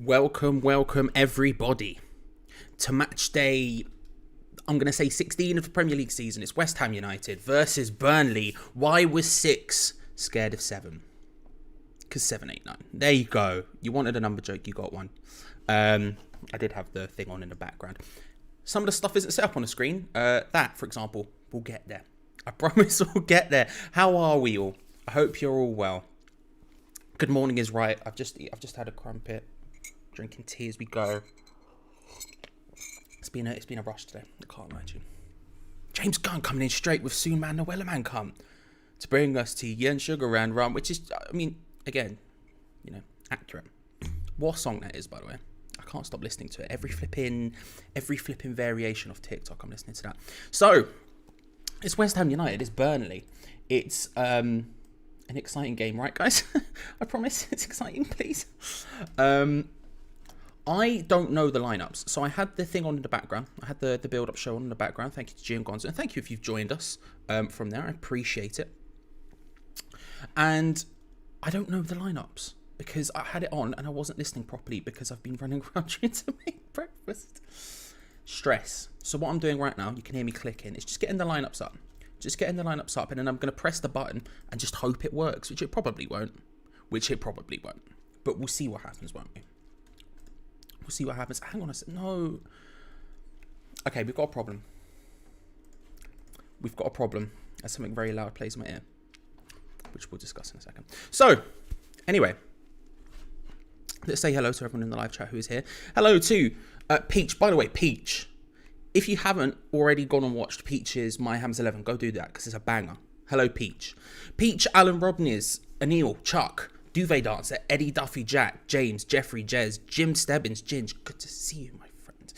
Welcome everybody to match day, I'm going to say 16 of the Premier League season. It's West Ham United versus Burnley. Why was 6 scared of 7? Because 7, 8, 9. There you go. You wanted a number joke, you got one. I did have the thing on in the background. Some of the stuff isn't set up on the screen. That, for example, we'll get there. I promise we'll get there. How are we all? I hope you're all well. Good morning is right. I've just had a crumpet. Drinking tea as we go. It's been a rush today. I can't lie to you. James Gunn coming in straight with Soon Man the Wellerman come to bring us to Yen Sugar and Rum, which is, I mean, again, you know, accurate. What song that is, by the way. I can't stop listening to it. Every flipping variation of TikTok, I'm listening to that. So, it's West Ham United. It's Burnley. It's an exciting game, right, guys? I promise it's exciting, please. I don't know the lineups, so I had the thing on in the background. I had the build-up show on in the background. Thank you to Gian Gonzo, and thank you if you've joined us from there. I appreciate it. And I don't know the lineups because I had it on and I wasn't listening properly because I've been running around trying to make breakfast. Stress. So what I'm doing right now, you can hear me clicking, is just getting the lineups up. Just getting the lineups up, and then I'm going to press the button and just hope it works, which it probably won't. But we'll see what happens, won't we? We'll see what happens. Hang on a second. No. Okay, we've got a problem. There's something very loud plays in my ear, which we'll discuss in a second. So, anyway, let's say hello to everyone in the live chat who is here. Hello to Peach. By the way, Peach, if you haven't already gone and watched Peach's My Ham's 11, go do that because it's a banger. Hello, Peach. Peach, Alan Robneys, Anil, Chuck, Duvet Dancer, Eddie Duffy, Jack, James, Jeffrey, Jez, Jim Stebbins, Ginge. Good to see you, my friend.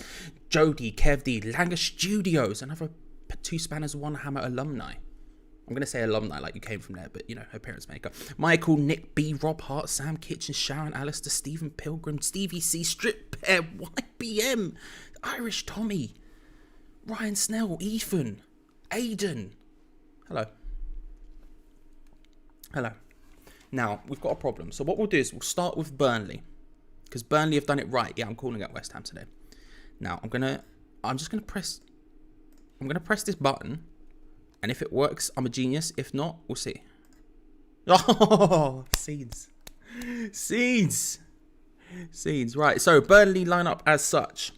Jody, Kev D, Langer Studios, another 2 Spanners, 1 Hammer alumni. I'm going to say alumni like you came from there, but, you know, her parents make up. Michael, Nick B, Rob Hart, Sam Kitchen, Sharon, Alistair, Stephen Pilgrim, Stevie C, Strip Pair, YBM, Irish Tommy, Ryan Snell, Ethan, Aiden. Hello. Now, we've got a problem. So what we'll do is we'll start with Burnley. Because Burnley have done it right. Yeah, I'm calling out West Ham today. Now, I'm just gonna press this button. And if it works, I'm a genius. If not, we'll see. Oh, scenes. Right, so Burnley line up as such.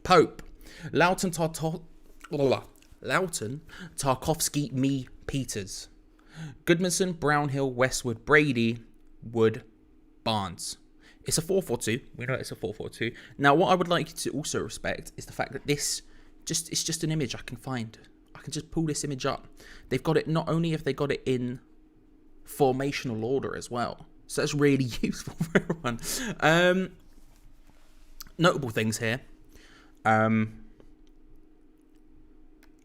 Pope, Loughton, Tarkovsky, me, Peters. Goodmanson, Brownhill, Westwood, Brady, Wood, Barnes. It's a 4-4-2. We know it's a 4-4-2. Now, what I would like you to also respect is the fact that it's just an image I can find. I can just pull this image up. They've got it, not only have they got it in formational order as well. So that's really useful for everyone. Notable things here.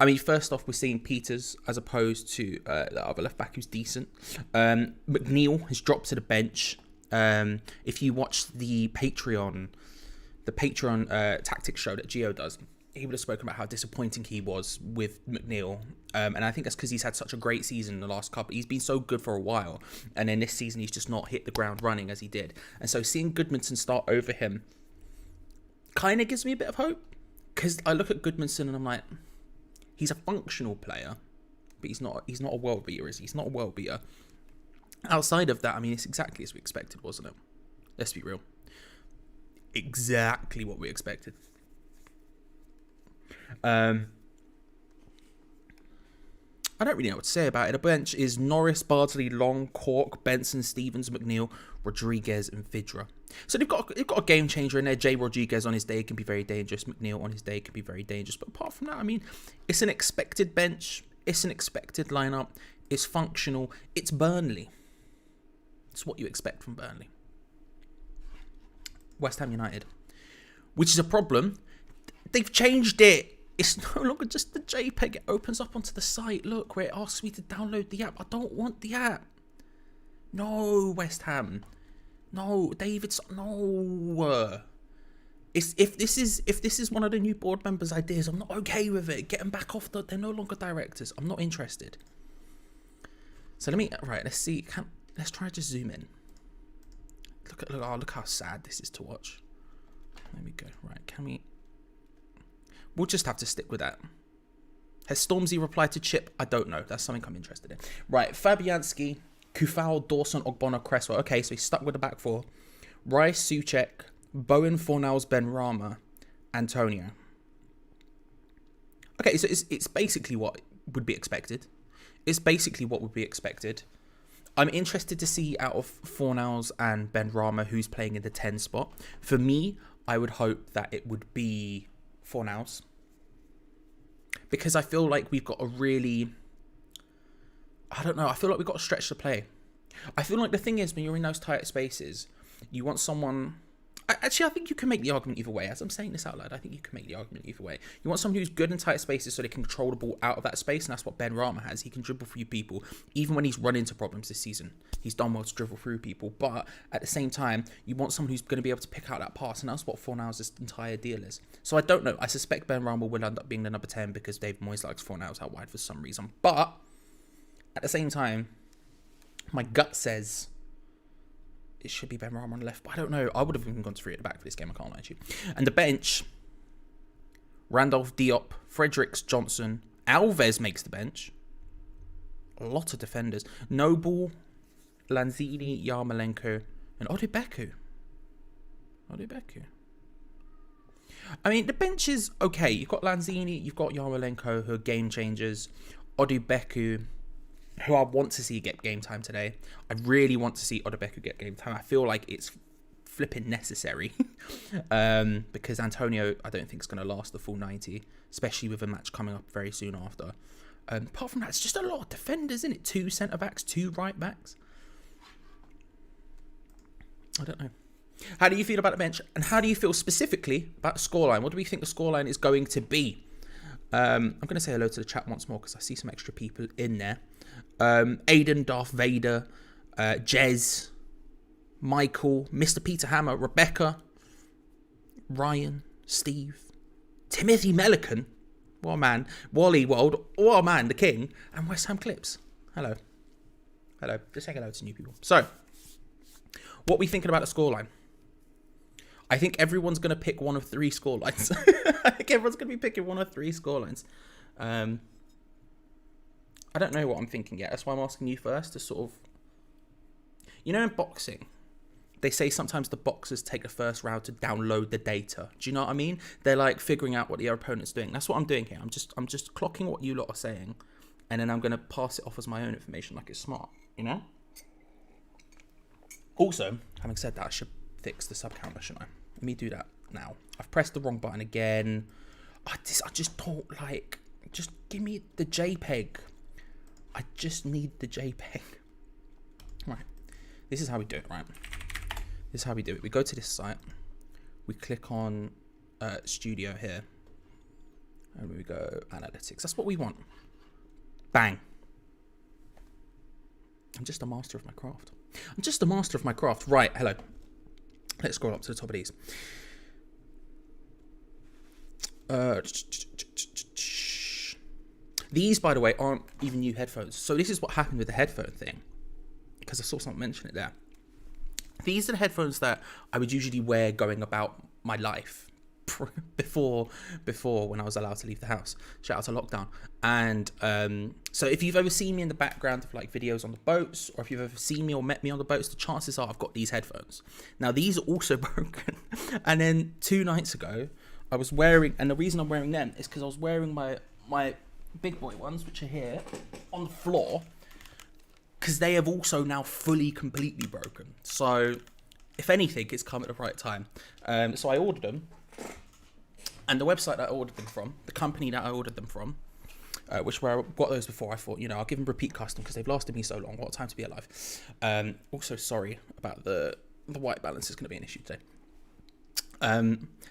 I mean, first off, we're seeing Peters as opposed to the other left back who's decent. McNeil has dropped to the bench. If you watch the Patreon tactics show that Gio does, he would have spoken about how disappointing he was with McNeil. And I think that's because he's had such a great season in the last couple. He's been so good for a while. And then this season, he's just not hit the ground running as he did. And so seeing Goodmanson start over him kind of gives me a bit of hope. Because I look at Goodmanson and I'm like, he's a functional player, but he's not a world beater, is he? He's not a world beater. Outside of that, I mean, it's exactly as we expected, wasn't it? Let's be real. Exactly what we expected. I don't really know what to say about it. The bench is Norris, Bardsley, Long, Cork, Benson, Stevens, McNeil, Rodriguez, and Vidra. So they've got a game changer in there. Jay Rodriguez on his day can be very dangerous. McNeil on his day can be very dangerous. But apart from that, I mean, it's an expected bench. It's an expected lineup. It's functional. It's Burnley. It's what you expect from Burnley. West Ham United, which is a problem. They've changed it. It's no longer just the JPEG. It opens up onto the site. Look, where it asks me to download the app. I don't want the app. No, West Ham. No, David. No. If this is one of the new board members' ideas, I'm not okay with it. Get them back off. They're no longer directors. I'm not interested. So let's see. Let's try to zoom in. Look how sad this is to watch. There we go. Right, can we? We'll just have to stick with that. Has Stormzy replied to Chip? I don't know. That's something I'm interested in. Right, Fabianski, Kufal, Dawson, Ogbonna, Cresswell. Okay, so he's stuck with the back four. Rice, Souček, Bowen, Fornals, Benrahma, Antonio. Okay, so it's basically what would be expected. It's basically what would be expected. I'm interested to see out of Fornals and Benrahma who's playing in the 10 spot. For me, I would hope that it would be Fornals. Because I feel like we've got a really... I don't know. I feel like we've got a stretch to play. I feel like the thing is, when you're in those tight spaces, you want someone... Actually, I think you can make the argument either way. As I'm saying this out loud, I think you can make the argument either way. You want someone who's good in tight spaces so they can control the ball out of that space, and that's what Benrahma has. He can dribble through people, even when he's run into problems this season. He's done well to dribble through people, but at the same time, you want someone who's going to be able to pick out that pass, and that's what Fornals' entire deal is. So I don't know. I suspect Benrahma will end up being the number 10 because Dave Moyes likes Fornals out wide for some reason. But at the same time, my gut says... it should be Benrahma on the left, but I don't know. I would have even gone to 3 at the back for this game, I can't lie to you. And the bench, Randolph, Diop, Fredericks, Johnson, Alves makes the bench. A lot of defenders. Noble, Lanzini, Yarmolenko, and Odubeku. I mean, the bench is okay. You've got Lanzini, you've got Yarmolenko, who are game changers. Odubeku, who I want to see get game time today. I really want to see Odubeku get game time. I feel like it's flipping necessary because Antonio, I don't think is going to last the full 90, especially with a match coming up very soon after. Apart from that, it's just a lot of defenders, isn't it? 2 centre-backs, 2 right-backs. I don't know. How do you feel about the bench? And how do you feel specifically about the scoreline? What do we think the scoreline is going to be? I'm going to say hello to the chat once more because I see some extra people in there. Aiden, Darth Vader, Jez, Michael, Mr. Peter Hammer, Rebecca, Ryan, Steve, Timothy Melican, what a man, Wally World, what a man, the King, and West Ham Clips. Hello. Just saying hello to new people. So, what are we thinking about the scoreline? I think everyone's going to pick one of 3 scorelines. I think everyone's going to be picking one of 3 scorelines. I don't know what I'm thinking yet. That's why I'm asking you first to sort of... You know, in boxing, they say sometimes the boxers take the first round to download the data. Do you know what I mean? They're like figuring out what the opponent's doing. That's what I'm doing here. I'm just clocking what you lot are saying, and then I'm going to pass it off as my own information like it's smart, you know? Also, having said that, I should fix the sub counter, shouldn't I? Let me do that now. I've pressed the wrong button again. I just don't like... Just give me the JPEG. I just need the JPEG. Right. This is how we do it, right? This is how we do it. We go to this site. We click on Studio here. And we go Analytics. That's what we want. Bang. I'm just a master of my craft. Right. Hello. Let's scroll up to the top of these. These, by the way, aren't even new headphones. So this is what happened with the headphone thing. Because I saw someone mention it there. These are the headphones that I would usually wear going about my life before when I was allowed to leave the house. Shout out to lockdown. And so if you've ever seen me in the background of like videos on the boats, or if you've ever seen me or met me on the boats, the chances are I've got these headphones. Now these are also broken. And then 2 nights ago, I was wearing, and the reason I'm wearing them is because I was wearing my big boy ones, which are here on the floor, because they have also now completely broken. So if anything, it's come at the right time. So I ordered them, and the website that I ordered them from, the company that I ordered them from, which where I got those before, I thought, you know, I'll give them repeat custom because they've lasted me so long. What a time to be alive. Also, sorry about the white balance is going to be an issue today.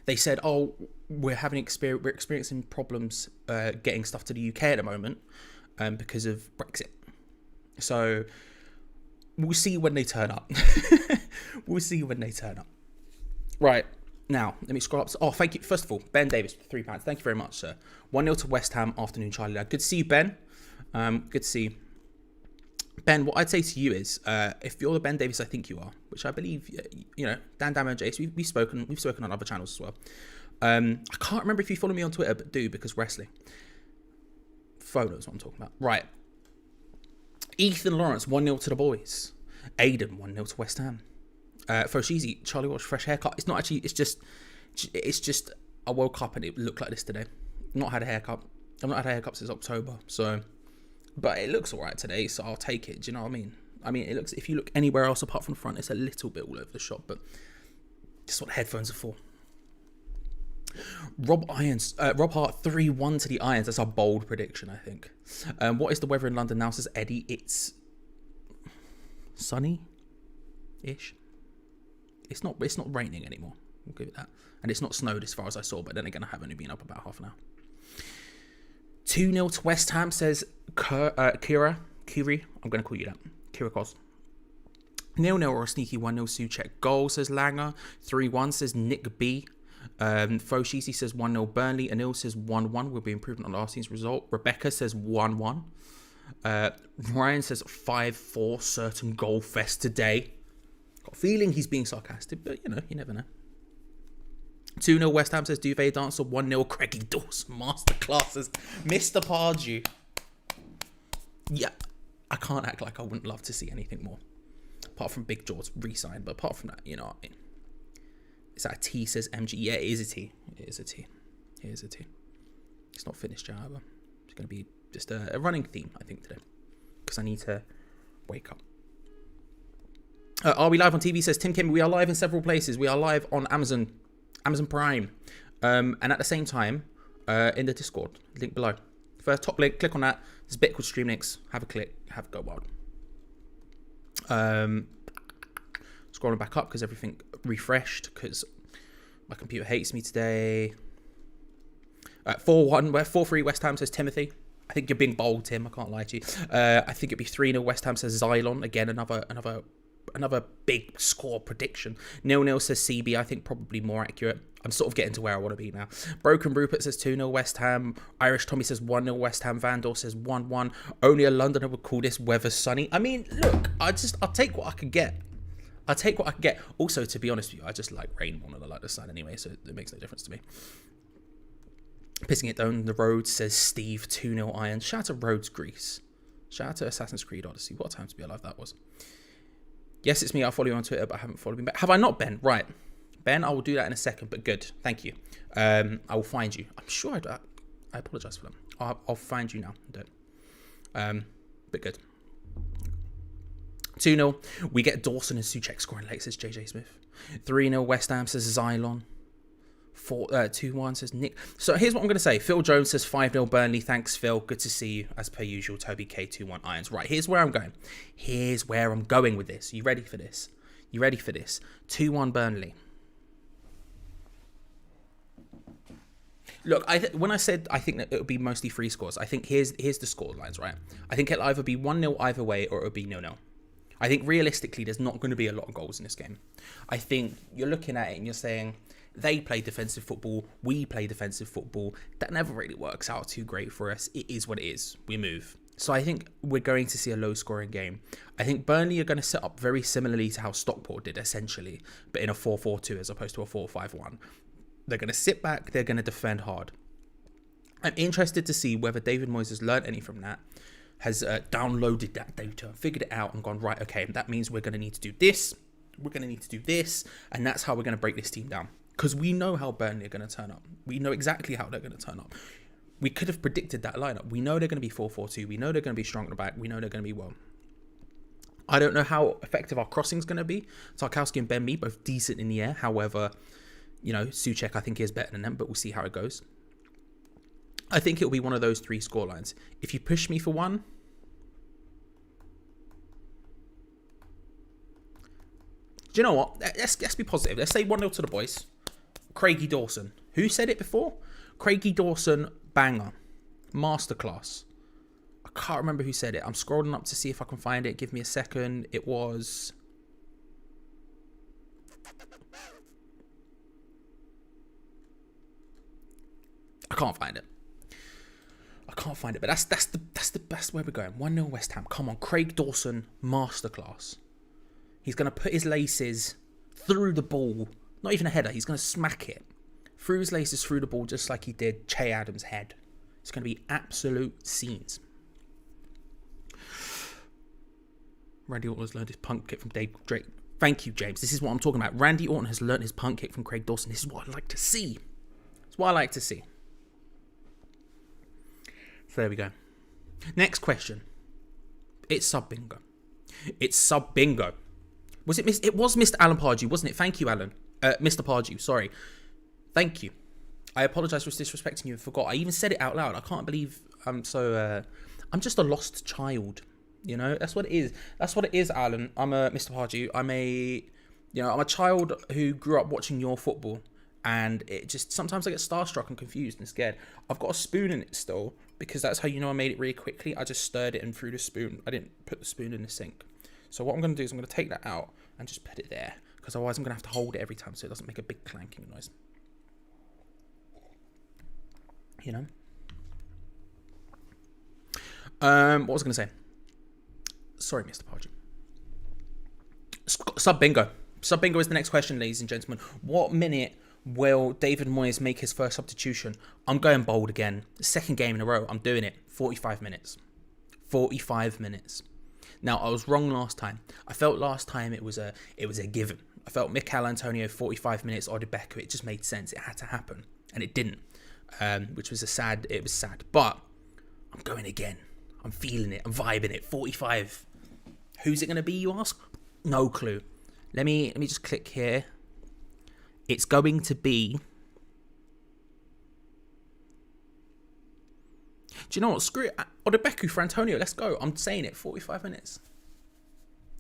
They said, oh, we're experiencing problems getting stuff to the UK at the moment because of Brexit. So we'll see when they turn up. Right, now, let me scroll up. Oh, thank you. First of all, Ben Davis, £3. Thank you very much, sir. 1-0 to West Ham, afternoon, Charlie. Good to see you, Ben. Good to see you. Ben, what I'd say to you is, if you're the Ben Davis I think you are, which I believe, you know, Dan Damo and Jace, we've spoken on other channels as well. I can't remember if you follow me on Twitter, but do, because wrestling. Photo is what I'm talking about. Right. Ethan Lawrence, 1-0 to the boys. Aiden, 1-0 to West Ham. Foshizi, Charlie Walsh, fresh haircut. It's not actually, it's just, I woke up and it looked like this today. I've not had a haircut since October, so, but it looks alright today, so I'll take it. Do you know what I mean? It looks, if you look anywhere else apart from the front, it's a little bit all over the shop, but that's what the headphones are for. Rob Hart 3-1 to the Irons. That's a bold prediction, I think. What is the weather in London now, says Eddie? It's sunny-ish. It's not raining anymore. We'll give it that. And it's not snowed as far as I saw, but then again, I have only been up about half an hour. 2-0 to West Ham, says Kiri. I'm going to call you that. Kira Cos. 0-0 or a sneaky 1-0 Souček goal, says Langer. 3-1, says Nick B. Foshisi says 1-0 Burnley. Anil says 1-1 will be improvement on last season's result. Rebecca says 1-1. Ryan says 5-4 certain goal fest today. Got a feeling he's being sarcastic, but you know, you never know. 2-0 West Ham, says Duvet Dancer. 1-0 Craigie Dawson masterclass, says Mr. Pardew. Yeah, I can't act like I wouldn't love to see anything more. Apart from Big George re-signed, but apart from that, you know what I mean. Is that a T, says MG? Yeah, it is a T. It is a T. It's not finished yet, however. It's going to be just a running theme, I think, today. Because I need to wake up. Are we live on TV, says Tim Kim? We are live in several places. We are live on Amazon Prime. And at the same time, in the Discord, link below. First top link, click on that. There's a bit called Stream Links. Have a click, have a go wild. Scrolling back up because everything refreshed because my computer hates me today. 4-3 West Ham, says Timothy. I think you're being bold, Tim. I can't lie to you. I think it'd be 3-0 West Ham, says Xylon. Again, another big score prediction. 0-0 says CB. I think probably more accurate. I'm sort of getting to where I want to be now. Broken Rupert says 2-0 West Ham. Irish Tommy says 1-0 West Ham. Vandal says 1-1. Only a Londoner would call this weather sunny. I mean, look, I'll take what I can get. Also, to be honest with you, I just like rain more than I like the sun anyway, so it makes no difference to me. Pissing it down the road, says Steve. 2-0 Iron. Shout out to Rhodes Greece. Shout out to Assassin's Creed Odyssey. What a time to be alive that was. Yes, it's me. I'll follow you on Twitter, but I haven't followed me back. Have I not, Ben? Right. Ben, I will do that in a second, but good. Thank you. I will find you. I'm sure I apologise for them. I'll find you now. Don't. But good. 2-0. We get Dawson and Souček scoring late, says JJ Smith. 3-0 West Ham, says Xylon. 2-1 says Nick. So here's what I'm going to say. Phil Jones says 5-0 Burnley. Thanks, Phil. Good to see you as per usual. Toby K 2-1 Irons. Right, here's where I'm going. With this. You ready for this? 2-1 Burnley. Look, when I said I think that it would be mostly free scores, I think here's the score lines, right? I think it'll either be 1-0 either way or it'll be 0-0. I think realistically there's not going to be a lot of goals in this game. I think you're looking at it and you're saying they play defensive football, we play defensive football. That never really works out too great for us. It is what it is. We move. So I think we're going to see a low-scoring game. I think Burnley are going to set up very similarly to how Stockport did, essentially, but in a 4-4-2 as opposed to a 4-5-1. They're going to sit back. They're going to defend hard. I'm interested to see whether David Moyes has learned any from that, has downloaded that data, figured it out and gone, right, okay, that means we're going to need to do this, we're going to need to do this, and that's how we're going to break this team down. Because we know how Burnley are going to turn up. We know exactly how they're going to turn up. We could have predicted that lineup. We know they're going to be 4-4-2. We know they're going to be strong at the back. We know they're going to be well. I don't know how effective our crossing is going to be. Tarkowski and Ben Mee, both decent in the air. However, you know, Souček I think is better than them, but we'll see how it goes. I think it'll be one of those three scorelines. If you push me for one, do you know what? Let's be positive. Let's say 1-0 to the boys. Craigie Dawson. Who said it before? Craigie Dawson, banger. Masterclass. I can't remember who said it. I'm scrolling up to see if I can find it. Give me a second. It was... I can't find it. But that's the best way we're going. 1-0 West Ham. Come on, Craig Dawson, masterclass. He's going to put his laces through the ball. Not even a header. He's going to smack it through his laces through the ball, just like he did Che Adams' head. It's going to be absolute scenes. Randy Orton has learned his punt kick from Dave Drake. Thank you, James. This is what I'm talking about. Randy Orton has learned his punt kick from Craig Dawson. This is what I like to see. It's what I like to see. So there we go. Next question. It's sub bingo. It's sub bingo. Was it? It was Mr. Alan Pardew, wasn't it? Thank you, Alan. Mr. Pardew. Sorry. Thank you. I apologise for disrespecting you and forgot. I even said it out loud. I can't believe I'm so. I'm just a lost child. You know, that's what it is. That's what it is, Alan. I'm a Mr. Pardew. I'm a child who grew up watching your football, and it just sometimes I get starstruck and confused and scared. I've got a spoon in it still because that's how you know I made it really quickly. I just stirred it and threw the spoon. I didn't put the spoon in the sink. So what I'm going to do is I'm going to take that out and just put it there because otherwise I'm going to have to hold it every time so it doesn't make a big clanking noise. You know. What was I going to say? Sorry, Mr. Pardew. Sub bingo. Sub bingo is the next question, ladies and gentlemen. What minute will David Moyes make his first substitution? I'm going bold again. Second game in a row. I'm doing it. 45 minutes. 45 minutes. Now, I was wrong last time. I felt last time it was a given. I felt Mikel Antonio 45 minutes, Odebeko. It just made sense. It had to happen. And it didn't. Which was sad. It was sad. But I'm going again. I'm feeling it. I'm vibing it. 45. Who's it going to be, you ask? No clue. Let me just click here. It's going to be... Do you know what? Screw it. Odebeko for Antonio. Let's go. I'm saying it. 45 minutes.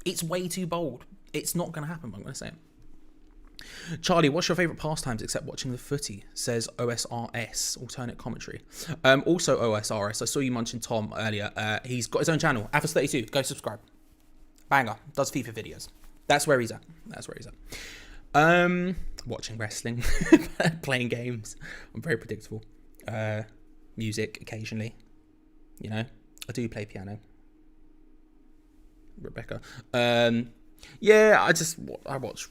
It's way too bold. It's not going to happen, but I'm going to say it. Charlie, what's your favourite pastimes except watching the footy? Says OSRS, alternate commentary. Also OSRS, I saw you mention Tom earlier. He's got his own channel, Athos32. Go subscribe. Banger. Does FIFA videos. That's where he's at. Watching wrestling. Playing games. I'm very predictable. Music occasionally. You know, I do play piano. Rebecca. Yeah, I watch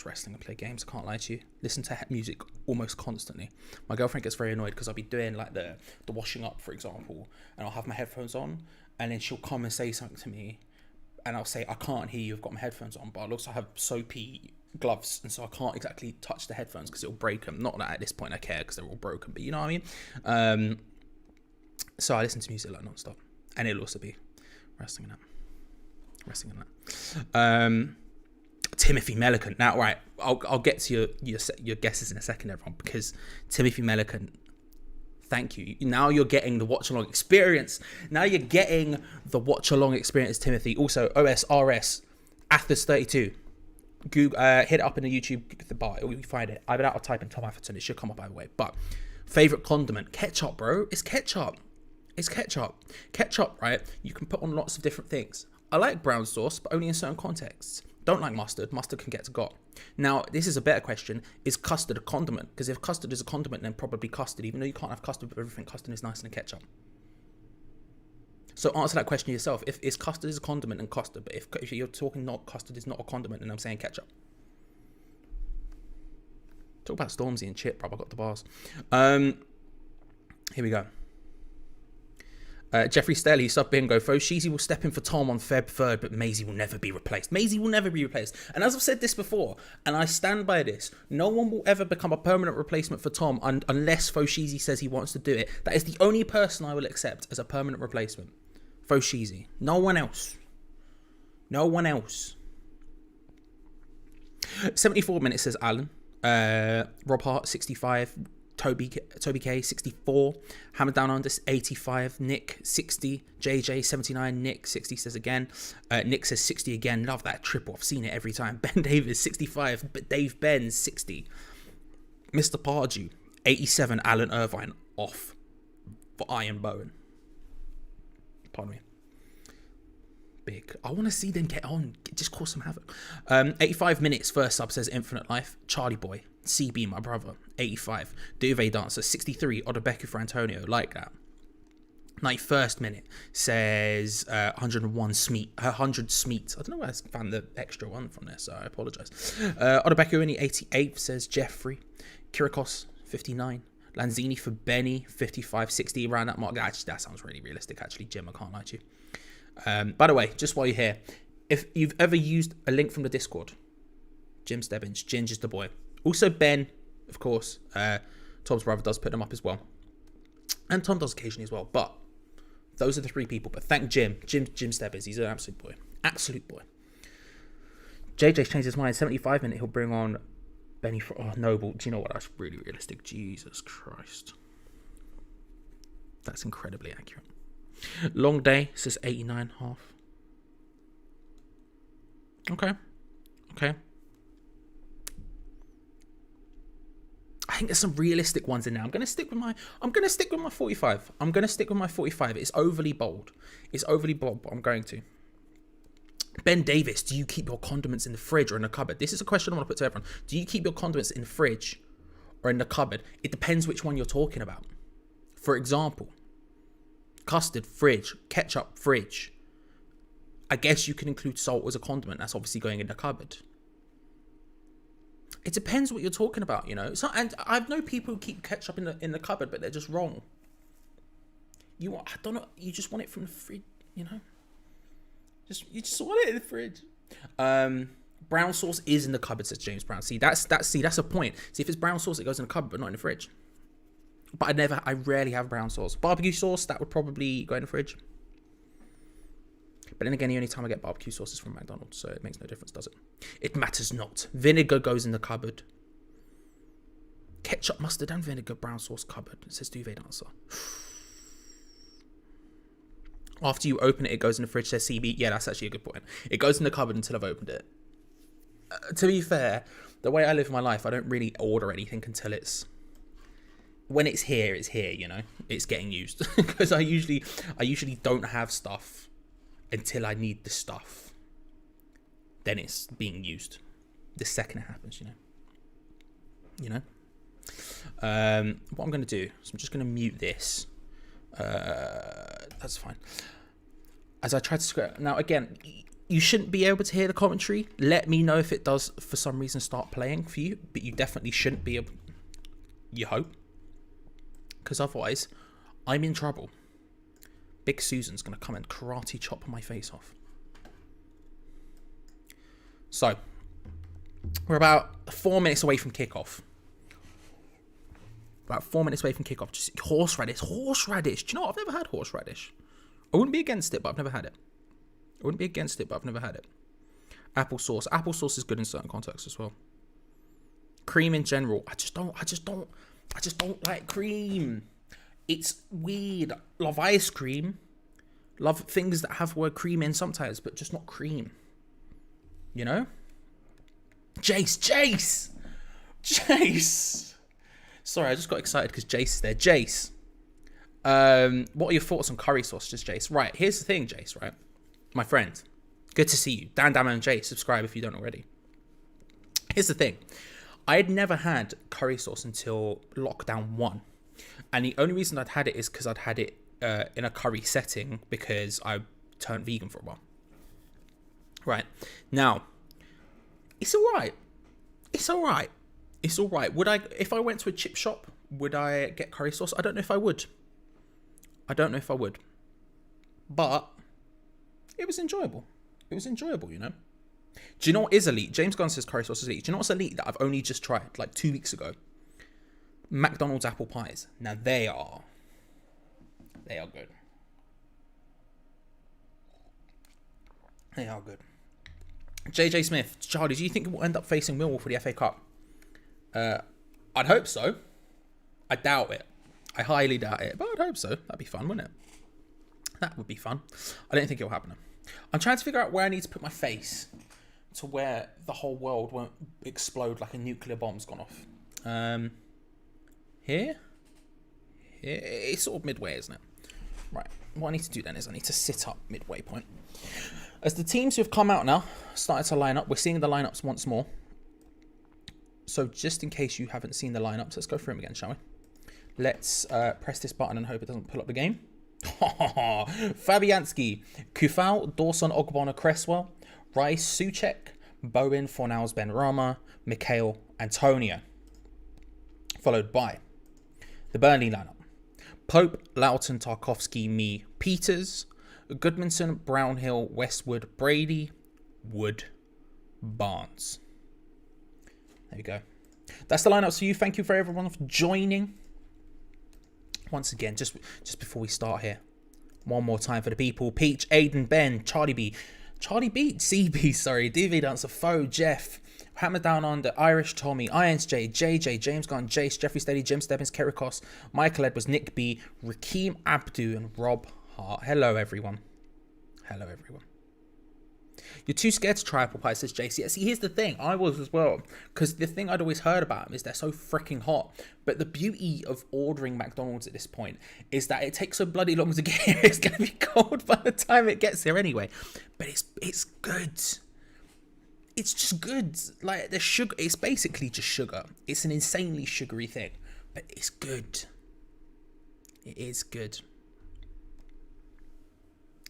wrestling and play games. I can't lie to you. Listen to music almost constantly. My girlfriend gets very annoyed because I'll be doing like the washing up, for example, and I'll have my headphones on, and then she'll come and say something to me, and I'll say I can't hear you. I've got my headphones on, but I'll also have soapy gloves, and so I can't exactly touch the headphones because it'll break them. Not that at this point I care because they're all broken, but you know what I mean. So I listen to music like non-stop, and it'll also be wrestling and that. Timothy Melican. Now, right, I'll get to your guesses in a second, everyone, because Timothy Melican, thank you. Now you're getting the watch-along experience. Timothy. Also, OSRS, Athos32. Google, hit it up in the YouTube the bar. You'll find it. I've been out of typing Tom Atherton. It should come up either way. But favorite condiment, ketchup, bro. It's ketchup. Ketchup, right? You can put on lots of different things. I like brown sauce, but only in certain contexts. Don't like mustard. Mustard can get to got. Now, this is a better question. Is custard a condiment? Because if custard is a condiment, then probably custard. Even though you can't have custard with everything, custard is nice in a ketchup. So answer that question yourself. If custard is a condiment, then custard. But if you're talking not custard is not a condiment, then I'm saying ketchup. Talk about Stormzy and Chip, bro. I got the bars. Here we go. Jeffrey Staley, sub bingo. Foshizi will step in for Tom on Feb 3rd, but Maisie will never be replaced. And as I've said this before, and I stand by this, no one will ever become a permanent replacement for Tom unless Foshizi says he wants to do it. That is the only person I will accept as a permanent replacement. Foshizi. No one else. 74 minutes, says Alan. Rob Hart, 65. Toby K, 64. Hammer Down Under, 85. Nick, 60. JJ, 79. Nick, 60 says again. Nick says 60 again. Love that triple. I've seen it every time. Ben Davis, 65. But Dave Benz, 60. Mr. Pardew, 87. Alan Irvine, off for Iron Bowen. Pardon me. Big. I want to see them get on. Just cause some havoc. 85 minutes. First sub, says Infinite Life. Charlie Boy. CB, my brother. 85. Duvet Dancer. 63. Odebeko for Antonio. Like that. 91st minute says 101 Smeet, 100 Smeet. I don't know where I found the extra one from there, so I apologise. Odebeku 88th says Jeffrey. Kirikos 59. Lanzini for Benny 55, 60 around that mark. Actually, that sounds really realistic. Actually, Jim, I can't lie to you. By the way, just while you're here, if you've ever used a link from the Discord, Jim Stebbins, Ginger's the boy. Also Ben, of course. Tom's brother does put them up as well, and Tom does occasionally as well. But those are the three people. But thank Jim Stebbins. He's an absolute boy. Absolute boy. JJ's changed his mind. 75 minute, he'll bring on Benny for Noble. Do you know what? That's really realistic. Jesus Christ. That's incredibly accurate. Long day says 89.5. Okay. I think there's some realistic ones in there. I'm gonna stick with my 45. It's overly bold. But I'm going to. Ben Davis, do you keep your condiments in the fridge or in the cupboard? This is a question I want to put to everyone. Do you keep your condiments in the fridge or in the cupboard? It depends which one you're talking about. For example, custard, fridge. Ketchup, fridge. I guess you can include salt as a condiment. That's obviously going in the cupboard. It depends what you're talking about, you know. So, and I've known people who keep ketchup in the cupboard, but they're just wrong. I don't know. You just want it from the fridge, you know. You just want it in the fridge. Brown sauce is in the cupboard, says James Brown. That's a point. See, if it's brown sauce, it goes in the cupboard, but not in the fridge. But I rarely have brown sauce. Barbecue sauce, that would probably go in the fridge. But then again, the only time I get barbecue sauce is from McDonald's, so it makes no difference, does it? It matters not. Vinegar goes in the cupboard. Ketchup, mustard, and vinegar, brown sauce cupboard. It says duvet answer. After you open it, it goes in the fridge, says CB. Yeah, that's actually a good point. It goes in the cupboard until I've opened it. To be fair, the way I live my life, I don't really order anything until it's... When it's here, you know? It's getting used. Because I usually don't have stuff until I need the stuff. Then it's being used. The second it happens, you know? What I'm going to do is I'm just going to mute this. That's fine. As I try to script. Now, again, you shouldn't be able to hear the commentary. Let me know if it does, for some reason, start playing for you. But you definitely shouldn't be able... You hope. Because otherwise, I'm in trouble. Big Susan's going to come and karate chop my face off. So, we're about 4 minutes away from kickoff. Just horseradish. Do you know what? I've never had horseradish. I wouldn't be against it, but I've never had it. Applesauce. Applesauce is good in certain contexts as well. Cream in general. I just don't like cream. It's weird. Love ice cream. Love things that have word cream in sometimes, but just not cream. You know? Jace! Sorry, I just got excited because Jace is there. Jace. What are your thoughts on curry sauce? Just Jace. Right, here's the thing, Jace, right? My friend. Good to see you. Dan and Jace. Subscribe if you don't already. Here's the thing. I had never had curry sauce until lockdown 1. And the only reason I'd had it is because I'd had it in a curry setting because I turned vegan for a while. Right. Now, it's alright. Would I, if I went to a chip shop, would I get curry sauce? I don't know if I would. But it was enjoyable. You know? Do you know what is elite? James Gunn says curry sauce is elite. Do you know what's elite that I've only just tried, like 2 weeks ago? McDonald's apple pies. Now they are good. They are good. JJ Smith, Charlie, do you think we'll end up facing Millwall for the FA Cup? I'd hope so. I doubt it. I highly doubt it, but I'd hope so. That'd be fun, wouldn't it? That would be fun. I don't think it'll happen. I'm trying to figure out where I need to put my face to where the whole world won't explode like a nuclear bomb's gone off. Here? It's sort of midway, isn't it? Right. What I need to do then is I need to sit up midway point. As the teams who have come out now started to line up, we're seeing the lineups once more. So just in case you haven't seen the lineups, let's go through them again, shall we? Let's press this button and hope it doesn't pull up the game. Fabianski, Kufal, Dawson, Ogbonna, Cresswell, Rice, Suchek, Bowen, Fornals, Benrahma, Mikhail, Antonio. Followed by the Burnley lineup. Pope, Loughton, Tarkovsky, Me, Peters, Goodmanson, Brownhill, Westwood, Brady, Wood, Barnes. There we go. That's the lineup for you. Thank you for everyone for joining. Once again, just before we start here, one more time for the people. Peach, Aiden, Ben, Charlie B, CB, sorry, DV Dancer, Foe, Jeff, Hammer Down Under, Irish Tommy, Irons J, JJ, James Gunn, Jace, Jeffrey Steady, Jim Stebbins, Kerikos, Michael Edwards, Nick B, Rakeem Abdu, and Rob Hart. Hello, everyone. Hello, everyone. You're too scared to try apple pie, says JC. Yeah, see, here's the thing. I was as well. Because the thing I'd always heard about them is they're so freaking hot. But the beauty of ordering McDonald's at this point is that it takes so bloody long to get here. It's going to be cold by the time it gets here anyway. But it's good. It's just good. Like, the sugar, it's basically just sugar. It's an insanely sugary thing. But it's good. It is good.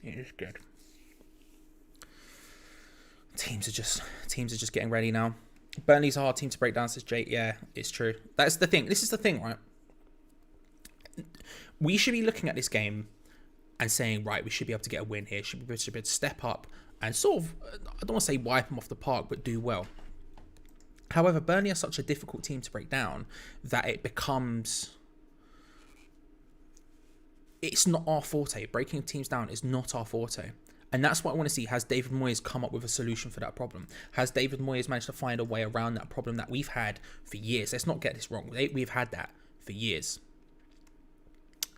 It is good. Teams are just getting ready now. Burnley's a hard team to break down, says Jake. Yeah, it's true. That's the thing. This is the thing, right? We should be looking at this game and saying, right, we should be able to get a win here. Should be able to step up and sort of, I don't want to say wipe them off the park, but do well. However, Burnley are such a difficult team to break down that it becomes... It's not our forte. Breaking teams down is not our forte. And that's what I want to see. Has David Moyes come up with a solution for that problem? Has David Moyes managed to find a way around that problem that we've had for years? Let's not get this wrong. We've had that for years.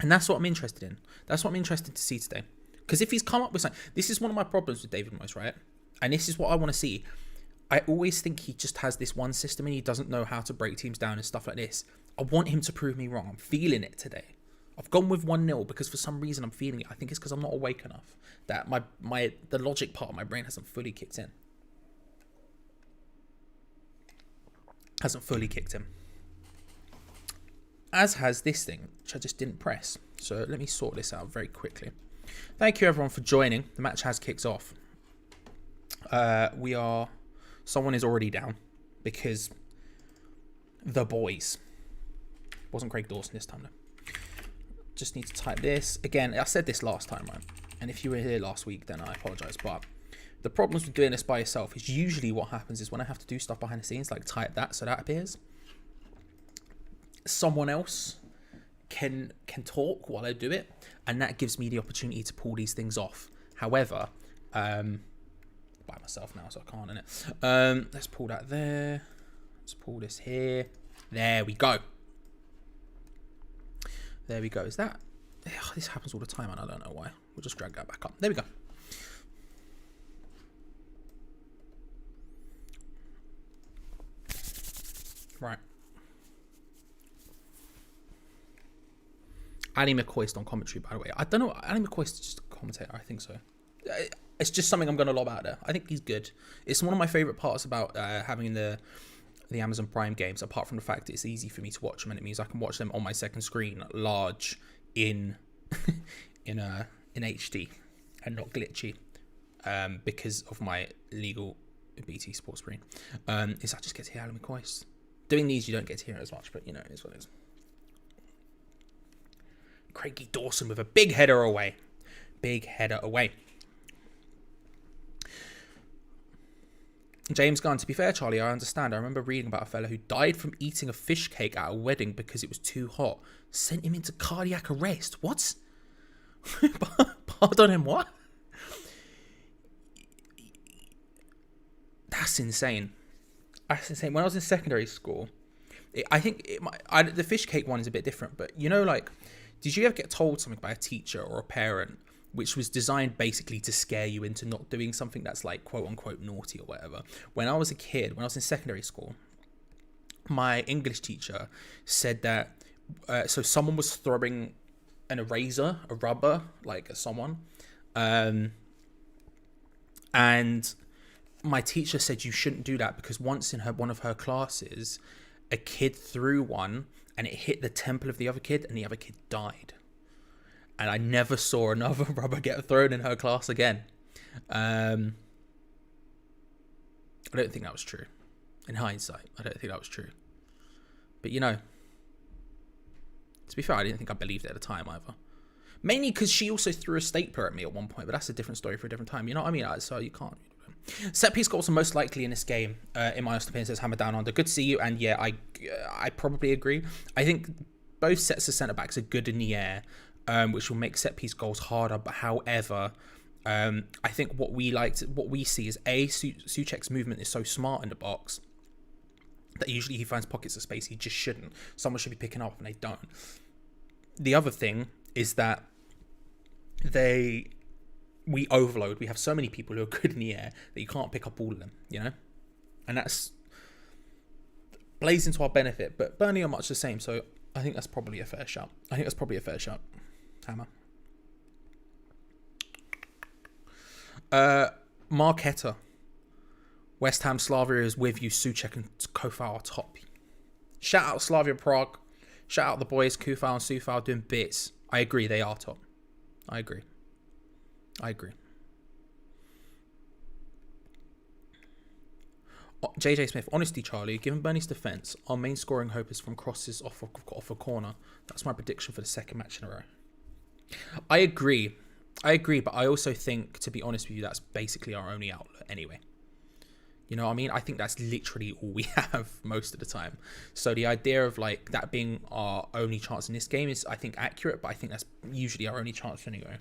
And that's what I'm interested in. That's what I'm interested to see today. Because if he's come up with something... This is one of my problems with David Moyes, right? And this is what I want to see. I always think he just has this one system and he doesn't know how to break teams down and stuff like this. I want him to prove me wrong. I'm feeling it today. I've gone with 1-0 because for some reason I'm feeling it. I think it's because I'm not awake enough. That the logic part of my brain hasn't fully kicked in. Hasn't fully kicked in. As has this thing, which I just didn't press. So let me sort this out very quickly. Thank you everyone for joining. The match has kicked off. Someone is already down because the boys. Wasn't Craig Dawson this time though. Just need to type this. Again, I said this last time, right? And if you were here last week, then I apologise. But the problems with doing this by yourself is usually what happens is when I have to do stuff behind the scenes, like type that so that appears, someone else can talk while I do it. And that gives me the opportunity to pull these things off. However, by myself now, so I can't, innit? Let's pull that there. Let's pull this here. There we go. There we go. Is that... Ugh, this happens all the time and I don't know why. We'll just drag that back up. There we go. Right. Ali McCoist on commentary, by the way. I don't know. Ali McCoist is just a commentator. I think so. It's just something I'm going to lob out there. I think he's good. It's one of my favourite parts about having the Amazon Prime games, apart from the fact that it's easy for me to watch them and it means I can watch them on my second screen large in in HD and not glitchy because of my legal BT Sports screen. Is I just get to hear Alan McCoist. Doing these you don't get to hear it as much, but you know, it is what it is. Craigie Dawson with a big header away. Big header away. James Gunn, to be fair, Charlie, I understand. I remember reading about a fella who died from eating a fish cake at a wedding because it was too hot. Sent him into cardiac arrest. What? Pardon him, what? That's insane. That's insane. When I was in secondary school, the fish cake one is a bit different. But, you know, like, did you ever get told something by a teacher or a parent which was designed basically to scare you into not doing something that's like quote unquote naughty or whatever? When I was a kid, when I was in secondary school, my English teacher said that so someone was throwing an eraser, a rubber, like at someone, and my teacher said you shouldn't do that because once in one of her classes, a kid threw one and it hit the temple of the other kid and the other kid died. And I never saw another rubber get thrown in her class again. I don't think that was true. In hindsight, I don't think that was true. But, you know, to be fair, I didn't think I believed it at the time either. Mainly because she also threw a stapler at me at one point, but that's a different story for a different time. You know what I mean? So you can't. Set piece goals are most likely in this game, in my honest opinion, says Hammer Down Under. Good to see you. And yeah, I probably agree. I think both sets of centre backs are good in the air, which will make set piece goals harder. But however, I think what we see is Souček's movement is so smart in the box that usually he finds pockets of space he just shouldn't. Someone should be picking up and they don't. The other thing is that we overload. We have so many people who are good in the air that you can't pick up all of them, you know? And that's plays into our benefit. But Burnley are much the same, so I think that's probably a fair shout. Hammer. Marketa. West Ham Slavia is with you. Souček and Koufal are top. Shout out Slavia Prague. Shout out the boys Koufal and Soufal doing bits. I agree, they are top. I agree. JJ Smith, honestly, Charlie, given Burnley's defence, our main scoring hope is from crosses off a corner. That's my prediction for the second match in a row. I agree, but I also think, to be honest with you, that's basically our only outlet anyway. You know what I mean? I think that's literally all we have most of the time. So the idea of like that being our only chance in this game is, I think, accurate, but I think that's usually our only chance anyway.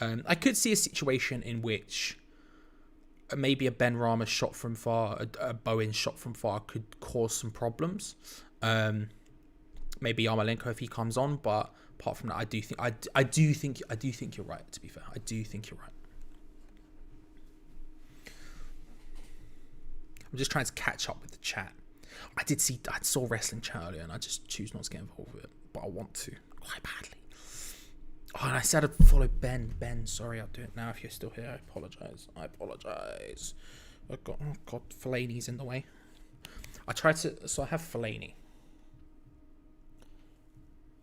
I could see a situation in which maybe a Ben Rama shot from far, a Bowen shot from far could cause some problems. Maybe Yarmolenko if he comes on, but apart from that, I do think you're right. To be fair, I do think you're right. I'm just trying to catch up with the chat. I saw wrestling chat earlier, and I just choose not to get involved with it, but I want to quite badly. Oh, and I said I'd follow Ben. Ben, sorry, I'll do it now if you're still here. I apologise. Oh, God, Fellaini's in the way. I have Fellaini.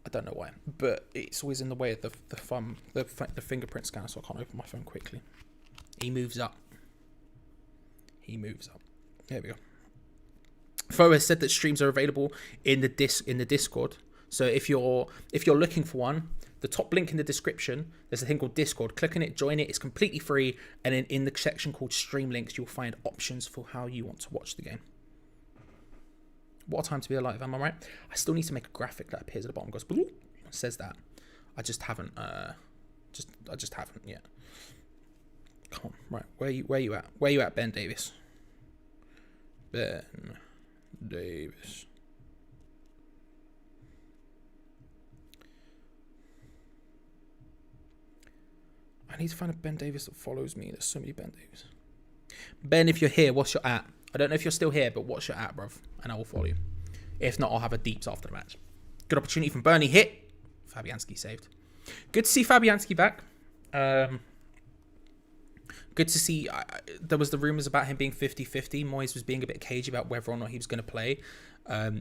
I don't know why, but it's always in the way of the fingerprint scanner, so I can't open my phone quickly. He moves up. There we go. Fo has said that streams are available in the Discord. So if you're looking for one, the top link in the description, there's a thing called Discord. Click on it, join it. It's completely free. And then in the section called Stream Links, you'll find options for how you want to watch the game. What a time to be alive, am I right? I still need to make a graphic that appears at the bottom. Goes, bloop, says that. I just haven't. I just haven't yet. Come on, right? Where you at? Where you at, Ben Davis? Ben Davis. I need to find a Ben Davis that follows me. There's so many Ben Davis. Ben, if you're here, what's your at? I don't know if you're still here, but what's your at, bruv? And I will follow you. If not, I'll have a deeps after the match. Good opportunity from Burnley. Hit. Fabianski saved. Good to see Fabianski back. Good to see. There was the rumours about him being 50-50. Moyes was being a bit cagey about whether or not he was going to play.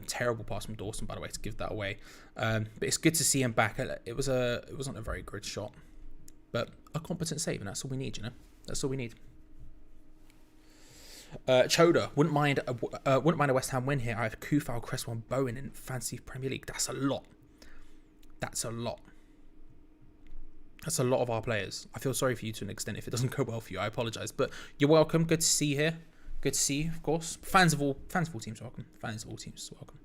Terrible pass from Dawson, by the way, to give that away. But it's good to see him back. It wasn't a very good shot, but a competent save, and that's all we need. You know, that's all we need. Choda wouldn't mind a West Ham win here. I have Koufal, Cresswell, and Bowen in fantasy Premier League. That's a lot. That's a lot of our players. I feel sorry for you to an extent if it doesn't go well for you. I apologise, but you're welcome. Good to see you here. Good to see you, of course. Fans of all teams, welcome. Fans of all teams, welcome.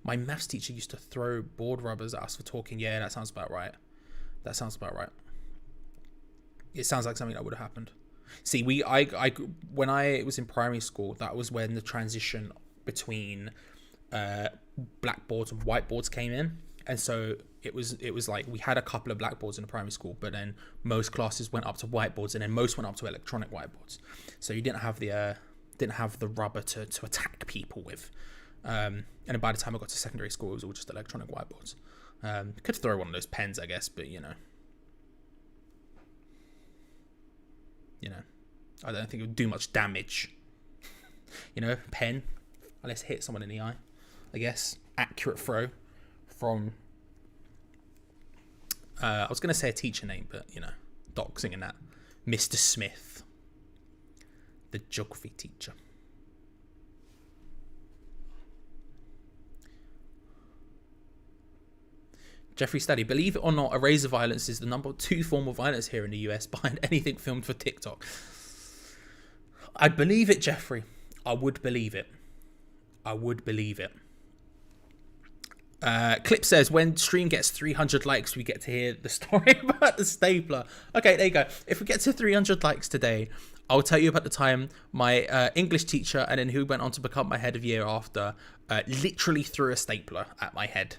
My maths teacher used to throw board rubbers at us for talking. Yeah, that sounds about right. It sounds like something that would have happened. See, when I was in primary school, that was when the transition between blackboards and whiteboards came in, and so it was like we had a couple of blackboards in the primary school, but then most classes went up to whiteboards, and then most went up to electronic whiteboards. So you didn't have the rubber to attack people with. And then by the time I got to secondary school, it was all just electronic whiteboards. Could throw one of those pens, I guess, but you know, I don't think it would do much damage. Pen, unless it hit someone in the eye, I guess. Accurate throw from... I was going to say a teacher name, but, you know, doxing and that. Mr. Smith. The geography teacher. Jeffrey Study, believe it or not, eraser violence is the #2 form of violence here in the US behind anything filmed for TikTok. I'd believe it, Jeffrey. I would believe it. I would believe it. Clip says, when stream gets 300 likes, we get to hear the story about the stapler. Okay, there you go. If we get to 300 likes today, I'll tell you about the time my English teacher, and then who went on to become my head of year after, literally threw a stapler at my head.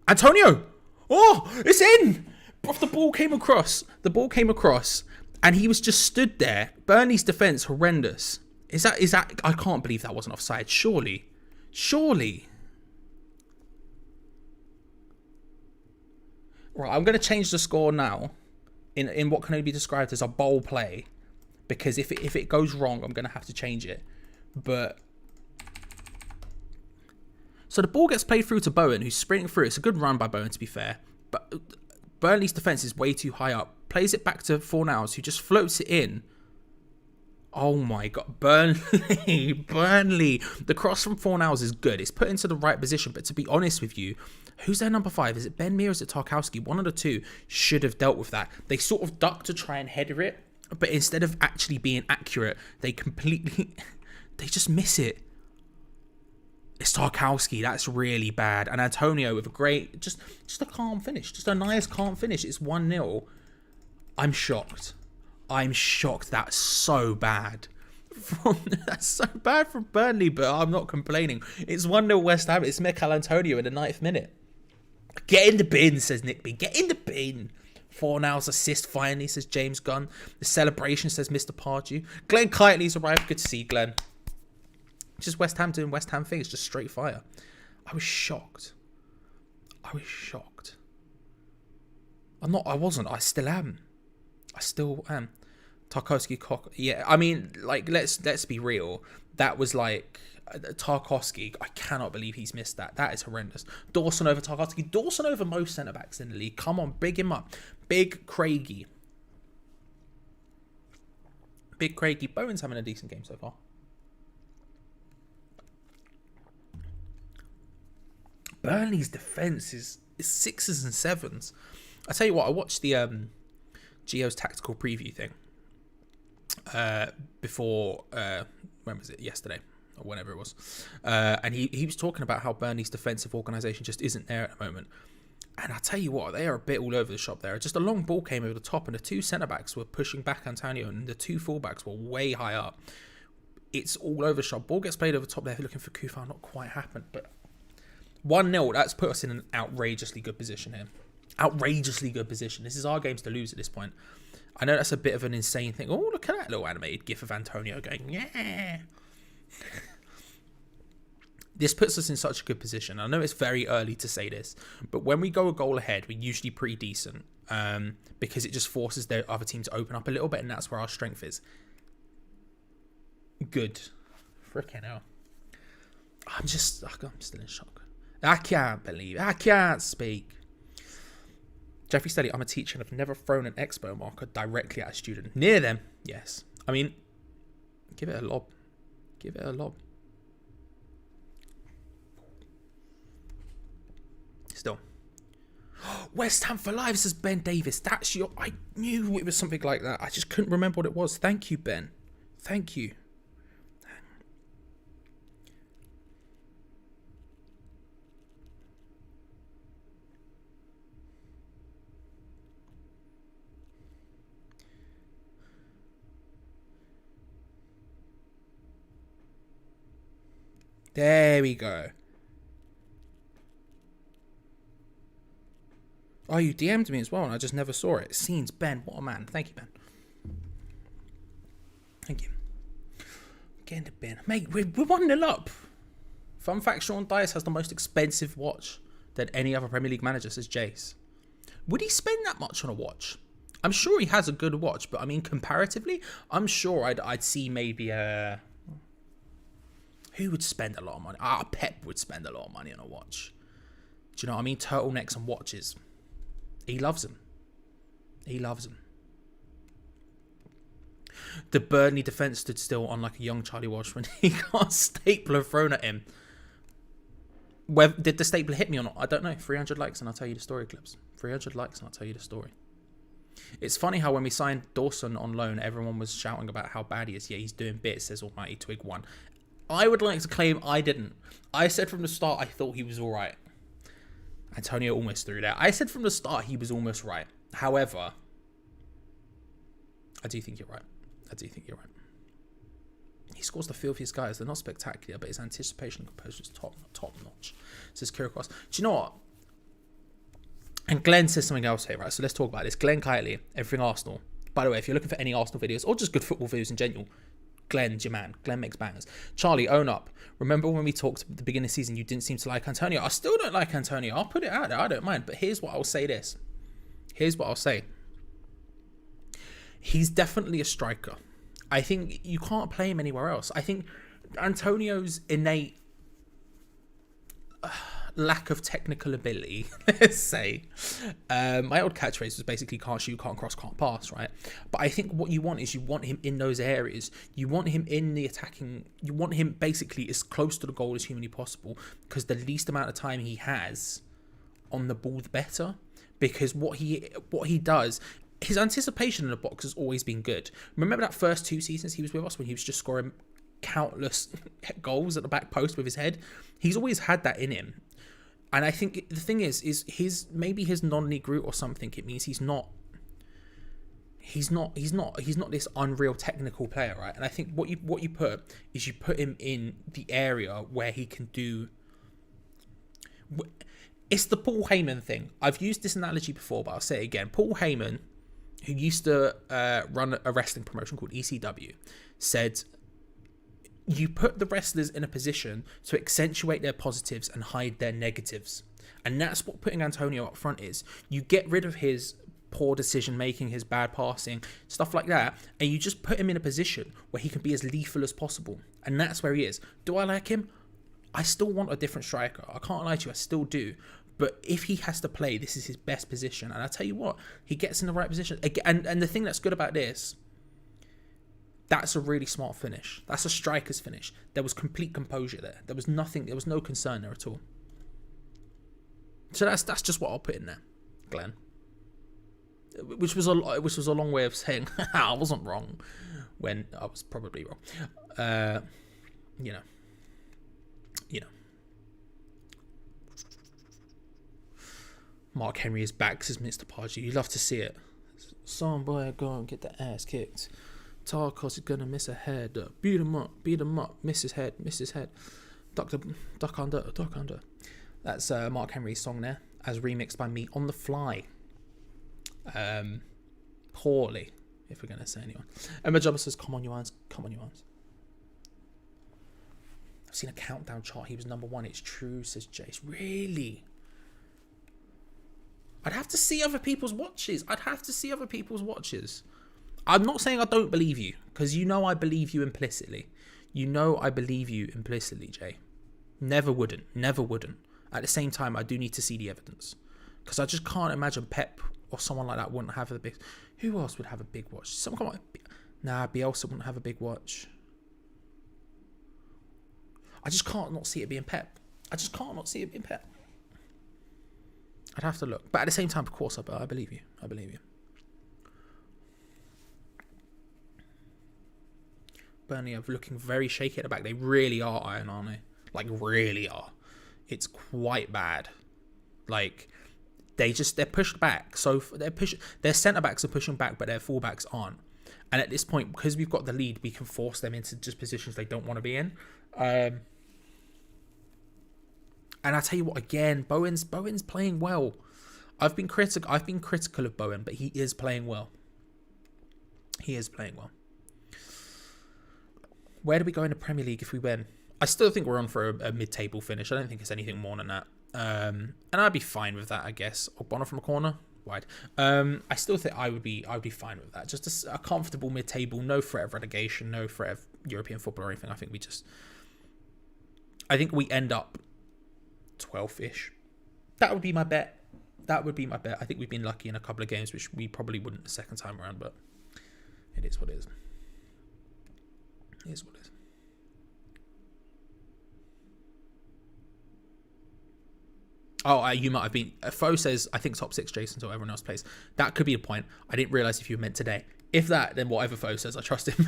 Antonio! Oh, it's in! The ball came across. And he was just stood there. Burnley's defence, horrendous. Is that? I can't believe that wasn't offside. Surely. Right, I'm going to change the score now in what can only be described as a bowl play, because if it goes wrong, I'm going to have to change it. But so the ball gets played through to Bowen, who's sprinting through. It's a good run by Bowen, to be fair. But Burnley's defence is way too high up. Plays it back to Fornals, who just floats it in. Oh my God, Burnley. The cross from Fornals is good. It's put into the right position. But to be honest with you, who's their number 5? Is it Ben Mee or is it Tarkowski? One of the two should have dealt with that. They sort of duck to try and header it, but instead of actually being accurate, they just miss it. It's Tarkowski. That's really bad. And Antonio with a great, just a calm finish. Just a nice calm finish. It's 1-0. I'm shocked. That's so bad. That's so bad from Burnley, but I'm not complaining. It's 1-0 West Ham. It's Mikel Antonio in the 9th minute. Get in the bin, says Nick B. Get in the bin. Fornals assist finally, says James Gunn. The celebration, says Mr. Pardew. Glenn Kitely's arrived. Good to see you, Glenn. Just West Ham doing West Ham things, just straight fire. I was shocked. I wasn't. I still am. Tarkowski, yeah. I mean, like, let's be real. That was like Tarkowski. I cannot believe he's missed that. That is horrendous. Dawson over Tarkowski. Dawson over most centre backs in the league. Come on, big him up. Big Craigie. Bowen's having a decent game so far. Burnley's defence is 6s and 7s. I tell you what, I watched the Gio's tactical preview thing before, when was it? Yesterday or whenever it was. And he was talking about how Burnley's defensive organisation just isn't there at the moment. And I tell you what, they are a bit all over the shop there. Just a long ball came over the top and the two centre-backs were pushing back Antonio and the two full-backs were way high up. It's all over the shop. Ball gets played over the top there, looking for Kufar. Not quite happened, but 1-0, that's put us in an outrageously good position here. Outrageously good position. This is our games to lose at this point. I know that's a bit of an insane thing. Oh, look at that little animated gif of Antonio going, yeah. This puts us in such a good position. I know it's very early to say this, but when we go a goal ahead, we're usually pretty decent because it just forces the other team to open up a little bit, and that's where our strength is. Good. Freaking hell. I'm still in shock. I can't speak. Jeffrey Study, I'm a teacher and I've never thrown an expo marker directly at a student. Near them, yes. I mean, give it a lob. Still. West Ham for life, says Ben Davis. I knew it was something like that. I just couldn't remember what it was. Thank you, Ben. Thank you. There we go. Oh, you DM'd me as well, and I just never saw it. Scenes, Ben. What a man. Thank you, Ben. Thank you. Get into Ben. Mate, we're 1-0 up. Fun fact, Sean Dias has the most expensive watch than any other Premier League manager, says Jace. Would he spend that much on a watch? I'm sure he has a good watch, but I mean, comparatively, I'm sure I'd see maybe a... Who would spend a lot of money? Pep would spend a lot of money on a watch. Do you know what I mean? Turtlenecks and watches. He loves them. He loves them. The Burnley defence stood still on like a young Charlie Walsh when he got a stapler thrown at him. Did the stapler hit me or not? I don't know. 300 likes and I'll tell you the story, Clips. 300 likes and I'll tell you the story. It's funny how when we signed Dawson on loan, everyone was shouting about how bad he is. Yeah, he's doing bits, says Almighty Twig 1. I would like to claim I didn't. I said from the start I thought he was alright. Antonio almost threw that. I said from the start he was almost right. However, I do think you're right. He scores the filthiest guys. They're not spectacular, but his anticipation and composure is top notch. Says Kyrikos. Do you know what? And Glenn says something else here, right? So let's talk about this. Glenn Kitely, Everything Arsenal. By the way, if you're looking for any Arsenal videos or just good football videos in general, Glenn's your man. Glenn makes bangers. Charlie, own up. Remember when we talked at the beginning of the season, you didn't seem to like Antonio? I still don't like Antonio. I'll put it out there. I don't mind. But here's what I'll say He's definitely a striker. I think you can't play him anywhere else. I think Antonio's innate lack of technical ability, let's say. My old catchphrase was basically can't shoot, can't cross, can't pass, right? But I think what you want is you want him in those areas. You want him in the attacking. You want him basically as close to the goal as humanly possible, because the least amount of time he has on the ball, the better. Because what he does, his anticipation in the box has always been good. Remember that first 2 seasons he was with us when he was just scoring countless goals at the back post with his head? He's always had that in him. And I think the thing is his non-league route or something. It means he's not this unreal technical player, right? And I think what you put is you put him in the area where he can do. It's the Paul Heyman thing. I've used this analogy before, but I'll say it again. Paul Heyman, who used to run a wrestling promotion called ECW, said you put the wrestlers in a position to accentuate their positives and hide their negatives. And that's what putting Antonio up front is. You get rid of his poor decision making, his bad passing, stuff like that, and you just put him in a position where he can be as lethal as possible. And that's where he is. Do I like him? I still want a different striker. I can't lie to you, I still do. But if he has to play, this is his best position. And I tell you what, he gets in the right position. And the thing that's good about this, that's a really smart finish. That's a striker's finish. There was complete composure there. There was no concern there at all. So that's just what I'll put in there, Glenn. Which was a long way of saying I wasn't wrong when I was probably wrong. You know. Mark Henry is back, says Mr. Pardew. You love to see it. Some boy go and get the ass kicked. Tarkos is gonna miss a head. Beat him up. Miss his head. Duck under. That's Mark Henry's song there, as remixed by me on the fly. Poorly, if we're gonna say anyone. Emma Jobber says, "Come on, you arms. I've seen a countdown chart. He was number 1. It's true," says Jace. Really? I'd have to see other people's watches. I'm not saying I don't believe you, because you know I believe you implicitly. Jay. Never wouldn't. At the same time, I do need to see the evidence, because I just can't imagine Pep or someone like that wouldn't have the big. Who else would have a big watch? Bielsa wouldn't have a big watch. I just can't not see it being Pep. I'd have to look. But at the same time, of course, I believe you. Burnley are looking very shaky at the back. They really are, Iron, aren't they? Like, really are. It's quite bad. Like, they're pushed back. So their centre-backs are pushing back, but their full-backs aren't. And at this point, because we've got the lead, we can force them into just positions they don't want to be in. And I tell you what, again, Bowen's playing well. I've been critical of Bowen, but he is playing well. Where do we go in the Premier League if we win? I still think we're on for a mid-table finish. I don't think it's anything more than that. And I'd be fine with that, I guess. Ogbonna from a corner, wide. I still think I would be fine with that. Just a comfortable mid-table, no threat of relegation, no threat of European football or anything. I think we just I think we end up 12th-ish. That would be my bet. I think we've been lucky in a couple of games, which we probably wouldn't the second time around, but it is what it is. It is what it is. Oh, you might have been. Foe says, I think top 6 Jason, so everyone else plays. That could be a point. I didn't realise if you meant today. If that, then whatever Foe says, I trust him.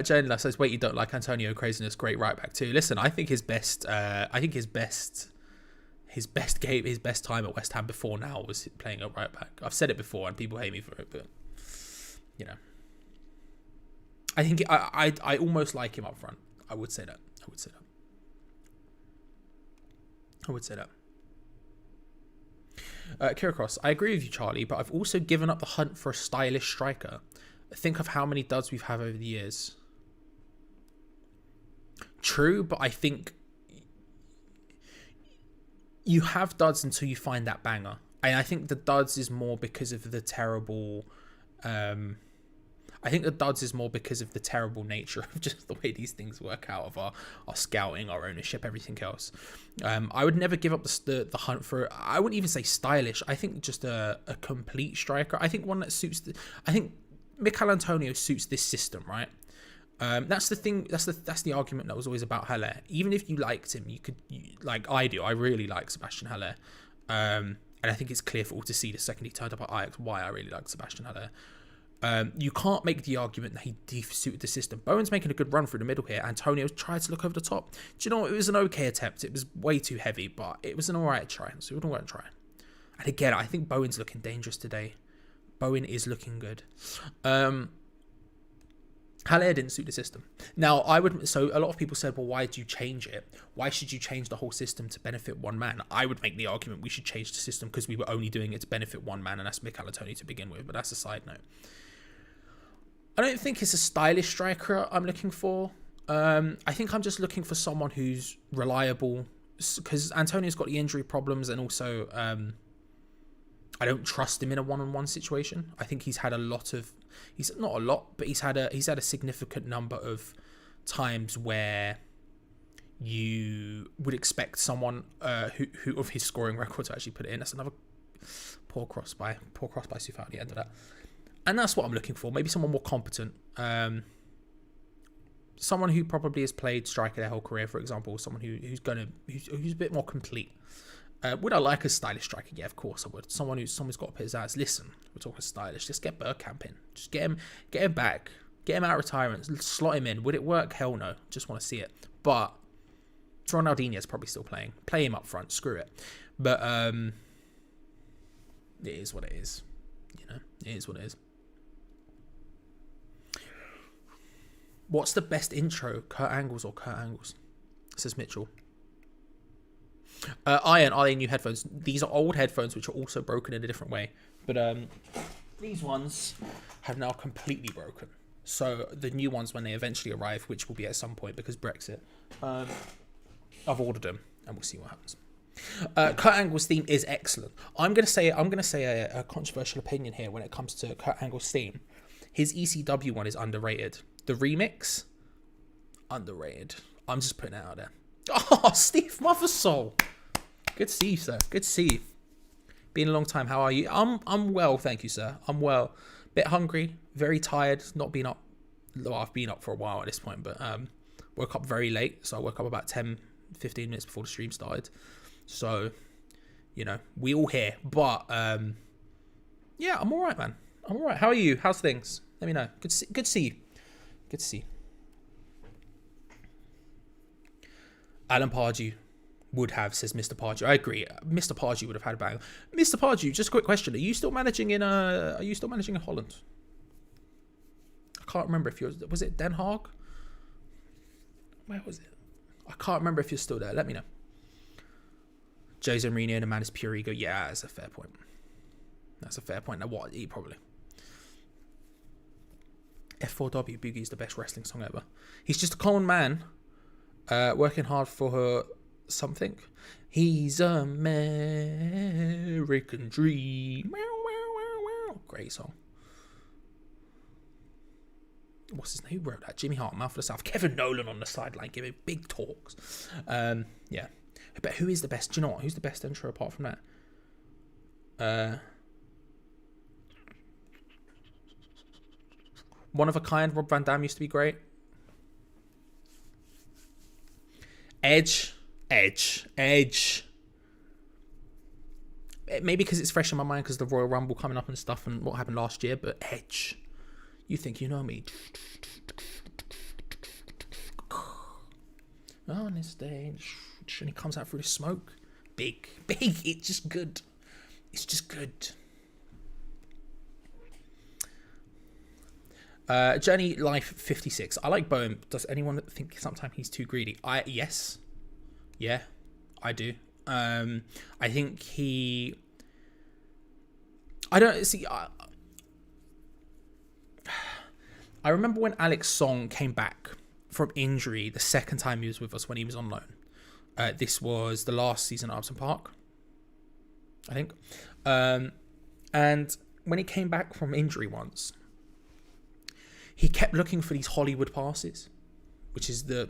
Jane says, wait, you don't like Antonio? Craziness, great right back too. Listen, I think his best time at West Ham before now was playing a right back. I've said it before and people hate me for it, but you know, I think I almost like him up front. I would say that. Kira Cross, I agree with you, Charlie, but I've also given up the hunt for a stylish striker. Think of how many duds we've had over the years. True, but I think you have duds until you find that banger. And I think the duds is more because of the terrible... I think the duds is more because of the terrible nature of just the way these things work out of our scouting, our ownership, everything else. I would never give up the hunt for, I wouldn't even say stylish. I think just a complete striker. I think one that suits, I think Mikel Antonio suits this system, right? That's the thing. That's the argument that was always about Haller. Even if you liked him, like I do. I really like Sebastian Haller. And I think it's clear for all to see the second he turned up at Ajax why I really like Sebastian Haller. You can't make the argument that he suited the system. Bowen's making a good run through the middle here. Antonio tried to look over the top. Do you know what? It was an okay attempt. It was way too heavy, but it was an alright try. So it was an alright try. And again, I think Bowen's looking dangerous today. Bowen is looking good. Haller didn't suit the system. Now, so a lot of people said, well, why did you change it? Why should you change the whole system to benefit one man? I would make the argument we should change the system because we were only doing it to benefit one man, and that's Mikel Antonio to begin with, but that's a side note. I don't think it's a stylish striker I'm looking for. I think I'm just looking for someone who's reliable, because Antonio's got the injury problems, and also I don't trust him in a one-on-one situation. I think he's had he's not a lot, but he's had a significant number of times where you would expect someone who of his scoring record to actually put it in. That's another poor cross by Sufal at the end of that. And that's what I'm looking for. Maybe someone more competent. Someone who probably has played striker their whole career, for example. Someone who's a bit more complete. Would I like a stylish striker? Yeah, of course I would. Someone's got to put his ass. Listen, we're talking stylish. Just get Bergkamp in. Just get him back. Get him out of retirement. Slot him in. Would it work? Hell no. Just want to see it. But Ronaldinho's probably still playing. Play him up front. Screw it. But it is what it is. You know, it is what it is. What's the best intro? Kurt Angles or Kurt Angles? Says Mitchell. Iron, are they new headphones? These are old headphones which are also broken in a different way. But these ones have now completely broken. So the new ones, when they eventually arrive, which will be at some point because Brexit, I've ordered them and we'll see what happens. Kurt Angle's theme is excellent. I'm gonna say a controversial opinion here when it comes to Kurt Angle's theme. His ECW one is underrated. The remix, underrated. I'm just putting it out there. Oh, Steve Mothersoul. Good to see you, sir. Good to see you. Been a long time. How are you? I'm well, thank you, sir. I'm well. Bit hungry, very tired. Not been up. Well, I've been up for a while at this point, but woke up very late. So I woke up about 10, 15 minutes before the stream started. So, you know, we all here. But yeah, I'm all right, man. I'm all right. How are you? How's things? Let me know. Good to see you. Good to see you. Alan Pardew would have, says Mr. Pardew. I agree. Mr. Pardew would have had a bang. Mr. Pardew, just a quick question. Are you still managing in Holland? I can't remember if was it Den Haag? Where was it? I can't remember if you're still there. Let me know. Jose Mourinho and a man is pure ego. Yeah, that's a fair point. That's a fair point. Now what? He probably. F4W Boogie is the best wrestling song ever. He's just a common man. Working hard for her something. He's American Dream. Great song. what's his name? Who wrote that? Jimmy Hart, Mouth of the South. Kevin Nolan on the sideline giving big talks. Yeah. But who is the best? Do you know what? Who's the best intro apart from that? One of a Kind. Rob Van Dam used to be great. Edge. Maybe because it's fresh in my mind because the Royal Rumble coming up and stuff and what happened last year, but Edge. You think you know me. On this stage. And he comes out through the smoke. Big. It's just good. Journey Life 56. I like Bowen. Does anyone think sometimes he's too greedy? Yes. Yeah, I do. I think I don't see. I remember when Alex Song came back from injury the second time he was with us when he was on loan. This was the last season at Upton Park, I think. And when he came back from injury once, he kept looking for these Hollywood passes, which is the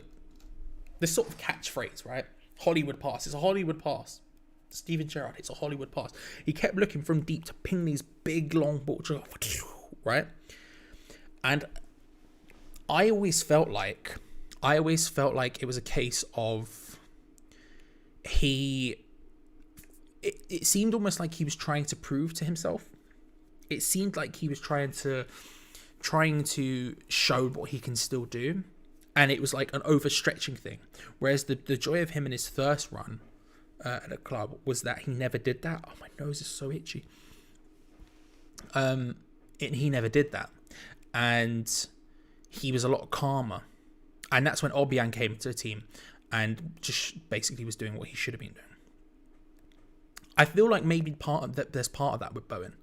sort of catchphrase, right? Hollywood pass. It's a Hollywood pass. Steven Gerrard, it's a Hollywood pass. He kept looking from deep to ping these big long balls, right? And I always felt like it was a case of it seemed almost like he was trying to prove to himself. It seemed like he was trying to show what he can still do. And it was like an overstretching thing. Whereas the joy of him in his first run at the club was that he never did that. Oh, my nose is so itchy. He never did that. And he was a lot calmer. And that's when Obiang came to the team and just basically was doing what he should have been doing. I feel like maybe there's part of that with Bowen,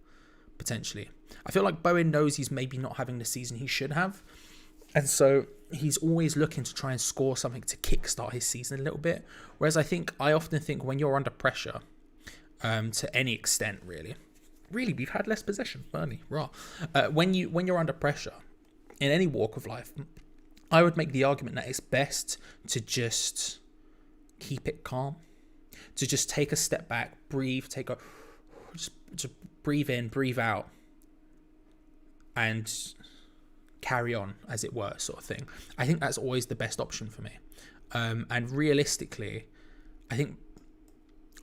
potentially. I feel like Bowen knows he's maybe not having the season he should have. And so he's always looking to try and score something to kickstart his season a little bit. Whereas I often think when you're under pressure, to any extent, really, we've had less possession, Burnley, raw. When you're under pressure in any walk of life, I would make the argument that it's best to just keep it calm, to just take a step back, breathe, just breathe in, breathe out, and carry on, as it were, sort of thing. I think that's always the best option for me. And realistically, I think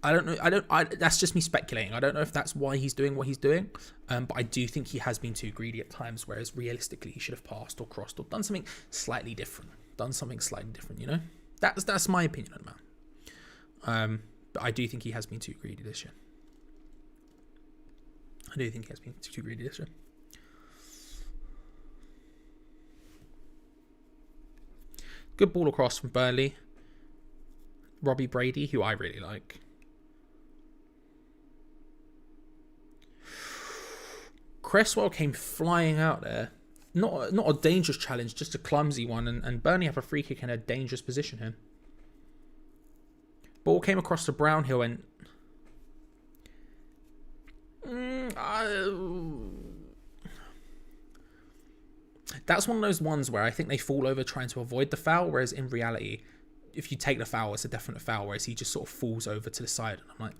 that's just me speculating. I don't know if that's why he's doing what he's doing, but I do think he has been too greedy at times, whereas realistically he should have passed or crossed or done something slightly different, you know? That's my opinion on that. But I do think he has been too greedy this year. Good ball across from Burnley. Robbie Brady, who I really like. Cresswell came flying out there. Not a dangerous challenge, just a clumsy one. And Burnley have a free kick in a dangerous position here. Ball came across to Brownhill and... That's one of those ones where I think they fall over trying to avoid the foul, whereas in reality, if you take the foul, it's a definite foul, whereas he just sort of falls over to the side. And I'm like...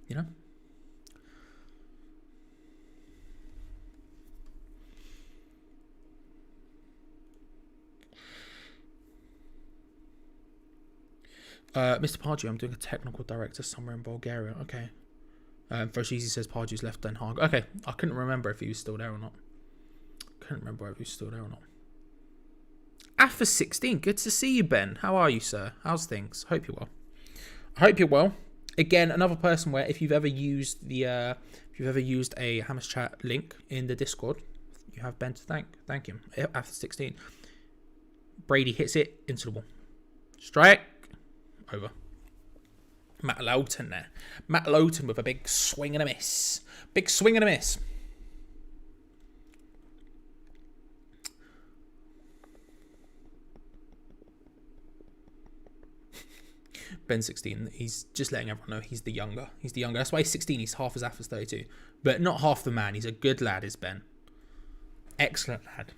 You know? Mr. Pardew, I'm doing a technical director somewhere in Bulgaria. Okay. First Easy says Pardew's left Den Haag. Okay. I couldn't remember if he was still there or not. AFA 16. Good to see you, Ben. How are you, sir? How's things? Hope you're well. Again, another person where if you've ever used a Hammers Chat link in the Discord, you have Ben to thank. Thank him. AFA 16. Brady hits it into the wall. Strike. Over. Matt Lowton there. Matt Lowton with a big swing and a miss. Big Ben's 16. He's just letting everyone know he's the younger. That's why he's 16. He's half as aff as 32. But not half the man. He's a good lad, is Ben. Excellent lad.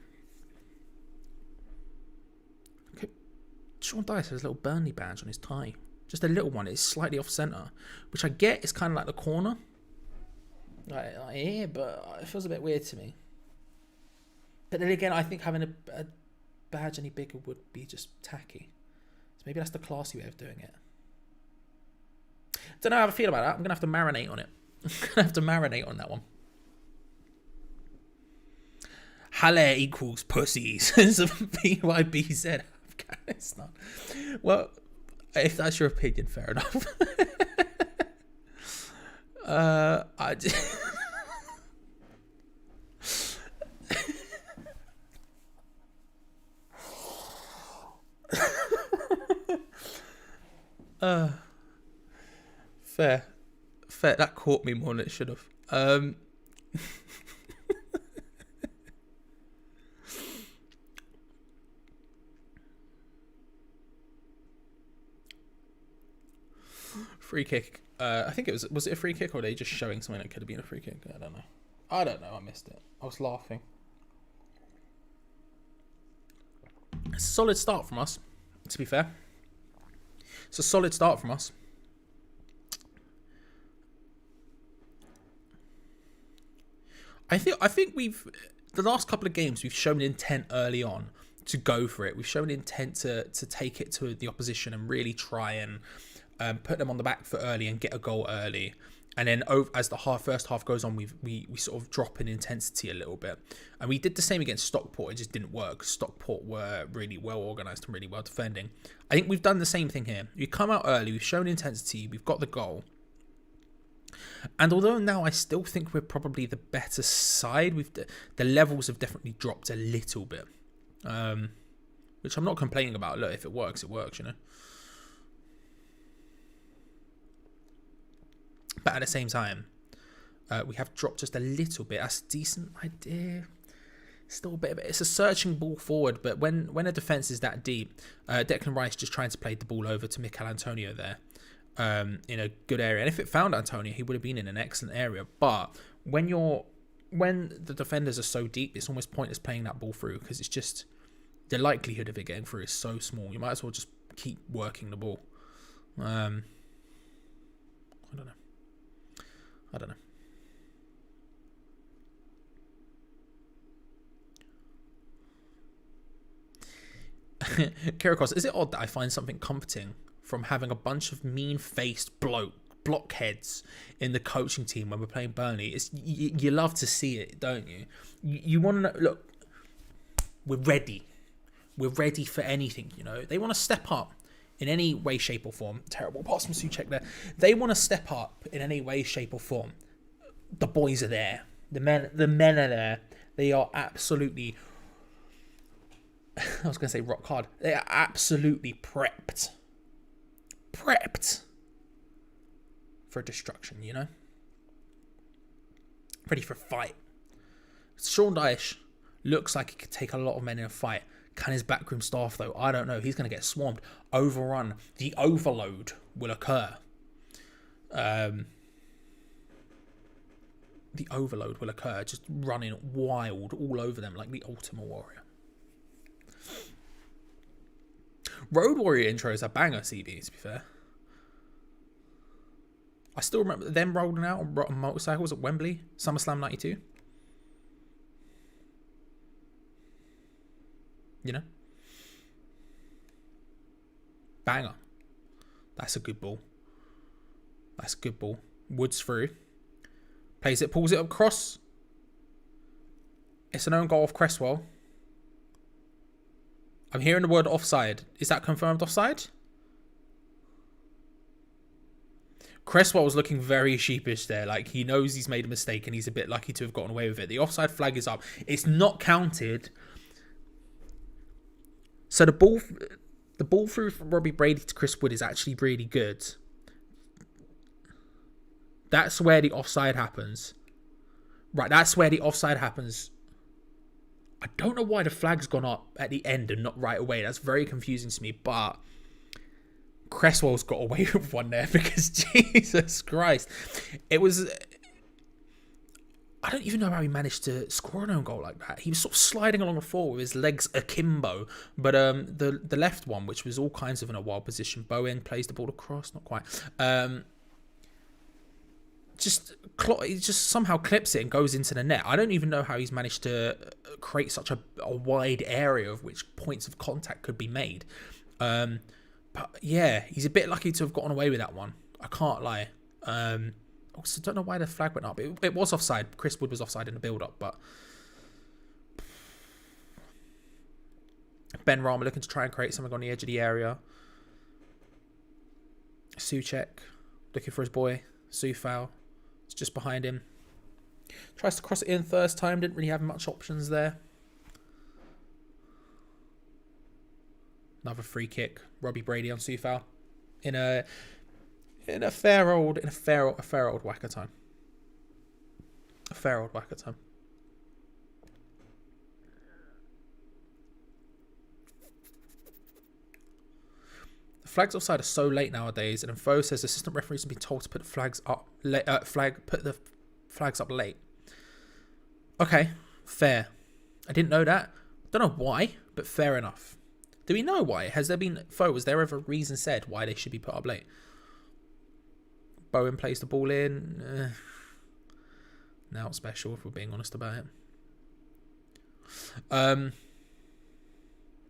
Okay. Sean Dice has a little Burnley badge on his tie. Just a little one. It's slightly off centre, which I get is kind of like the corner. Like here, but it feels a bit weird to me. But then again, I think having a badge any bigger would be just tacky. So maybe that's the classy way of doing it. Don't know how I feel about that. I'm going to have to marinate on it. I'm going to have to marinate on that one. Halle equals pussies. It's a BYBZ Afghanistan. Well, if that's your opinion, fair enough. I just... Fair. That caught me more than it should have. Free kick. I think it was it a free kick or were they just showing something that could have been a free kick? I don't know. I missed it. I was laughing. It's a solid start from us, to be fair. It's a solid start from us. I think we've the last couple of games we've shown intent early on to go for it. We've shown intent to take it to the opposition and really try and put them on the back foot early and get a goal early. And then as the first half goes on, we sort of drop in intensity a little bit. And we did the same against Stockport. It just didn't work. Stockport were really well organised and really well defending. I think we've done the same thing here. We come out early. We've shown intensity. We've got the goal. And although now I still think we're probably the better side, the levels have definitely dropped a little bit. Which I'm not complaining about. Look, if it works, you know. But at the same time, we have dropped just a little bit. That's a decent idea. Still a bit of it. It's a searching ball forward, but when a defence is that deep, Declan Rice just trying to play the ball over to Mikel Antonio there in a good area. And if it found Antonio, he would have been in an excellent area. But when the defenders are so deep, it's almost pointless playing that ball through because it's just the likelihood of it getting through is so small. You might as well just keep working the ball. I don't know. Kyrikos, is it odd that I find something comforting from having a bunch of mean-faced blockheads in the coaching team when we're playing Burnley? You love to see it, don't you? You want to know, look, we're ready. We're ready for anything, you know. They want to step up in any way, shape or form. Terrible pass from Souček there. They want to step up in any way, shape or form. The boys are there. The men are there. They are absolutely... I was going to say rock hard. They are absolutely prepped for destruction, you know? Ready for a fight. Sean Dyche looks like he could take a lot of men in a fight. Can his backroom staff, though? I don't know. He's going to get swarmed, overrun. The overload will occur. The overload will occur, just running wild all over them like the Ultimate Warrior. Road Warrior intros are banger, CB, to be fair. I still remember them rolling out on motorcycles at Wembley, SummerSlam 92. You know? Banger. That's a good ball. Woods through. Plays it, pulls it across. It's an own goal off Cresswell. I'm hearing the word offside. Is that confirmed offside? Cresswell was looking very sheepish there. Like, he knows he's made a mistake and he's a bit lucky to have gotten away with it. The offside flag is up. It's not counted. So the ball through from Robbie Brady to Chris Wood is actually really good. That's where the offside happens. Right, that's where the offside happens. I don't know why the flag's gone up at the end and not right away. That's very confusing to me. But Cresswell's got away with one there because Jesus Christ. It was... I don't even know how he managed to score an own goal like that. He was sort of sliding along the floor with his legs akimbo. But the left one, which was all kinds of in a wild position, Bowen plays the ball across, not quite. He just somehow clips it and goes into the net. I don't even know how he's managed to create such a wide area of which points of contact could be made. But yeah, he's a bit lucky to have gotten away with that one. I can't lie. Also, don't know why the flag went up. It was offside. Chris Wood was offside in the build-up, but Ben Rama looking to try and create something on the edge of the area. Souček looking for his boy. Soufal. It's just behind him. Tries to cross it in first time. Didn't really have much options there. Another free kick. Robbie Brady on Soufal. In a fair old whacker time. A fair old whacker time. The flags offside are so late nowadays, and Info says assistant referees have been told to put the flags up late. Okay, fair. I didn't know that. Don't know why, but fair enough. Do we know why? Was there ever a reason said why they should be put up late? Bowen plays the ball in. Not special, if we're being honest about it.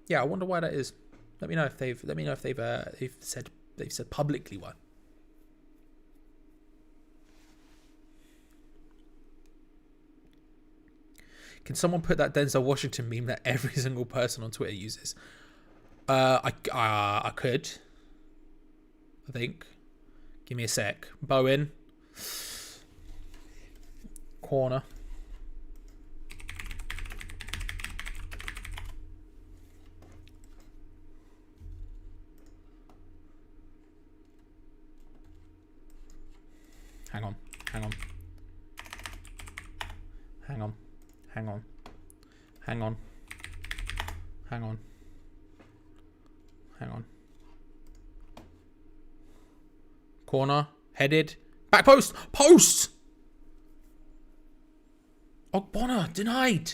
Yeah, I wonder why that is. Let me know if they've said publicly why. Can someone put that Denzel Washington meme that every single person on Twitter uses? I could. I think. Give me a sec. Bowen. Corner. Hang on. Corner. Headed. Back post. Post! Ogbonna. Denied.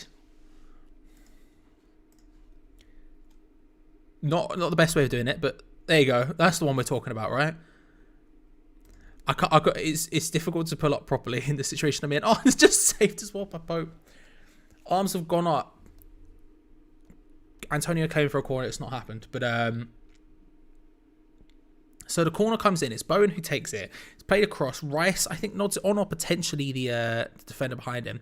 Not the best way of doing it, but there you go. That's the one we're talking about, right? It's difficult to pull up properly in the situation I'm in. Oh, it's just saved as well by Pope. Arms have gone up. Antonio came for a corner. It's not happened. But so the corner comes in. It's Bowen who takes it. It's played across. Rice, I think, nods it on, or potentially the defender behind him.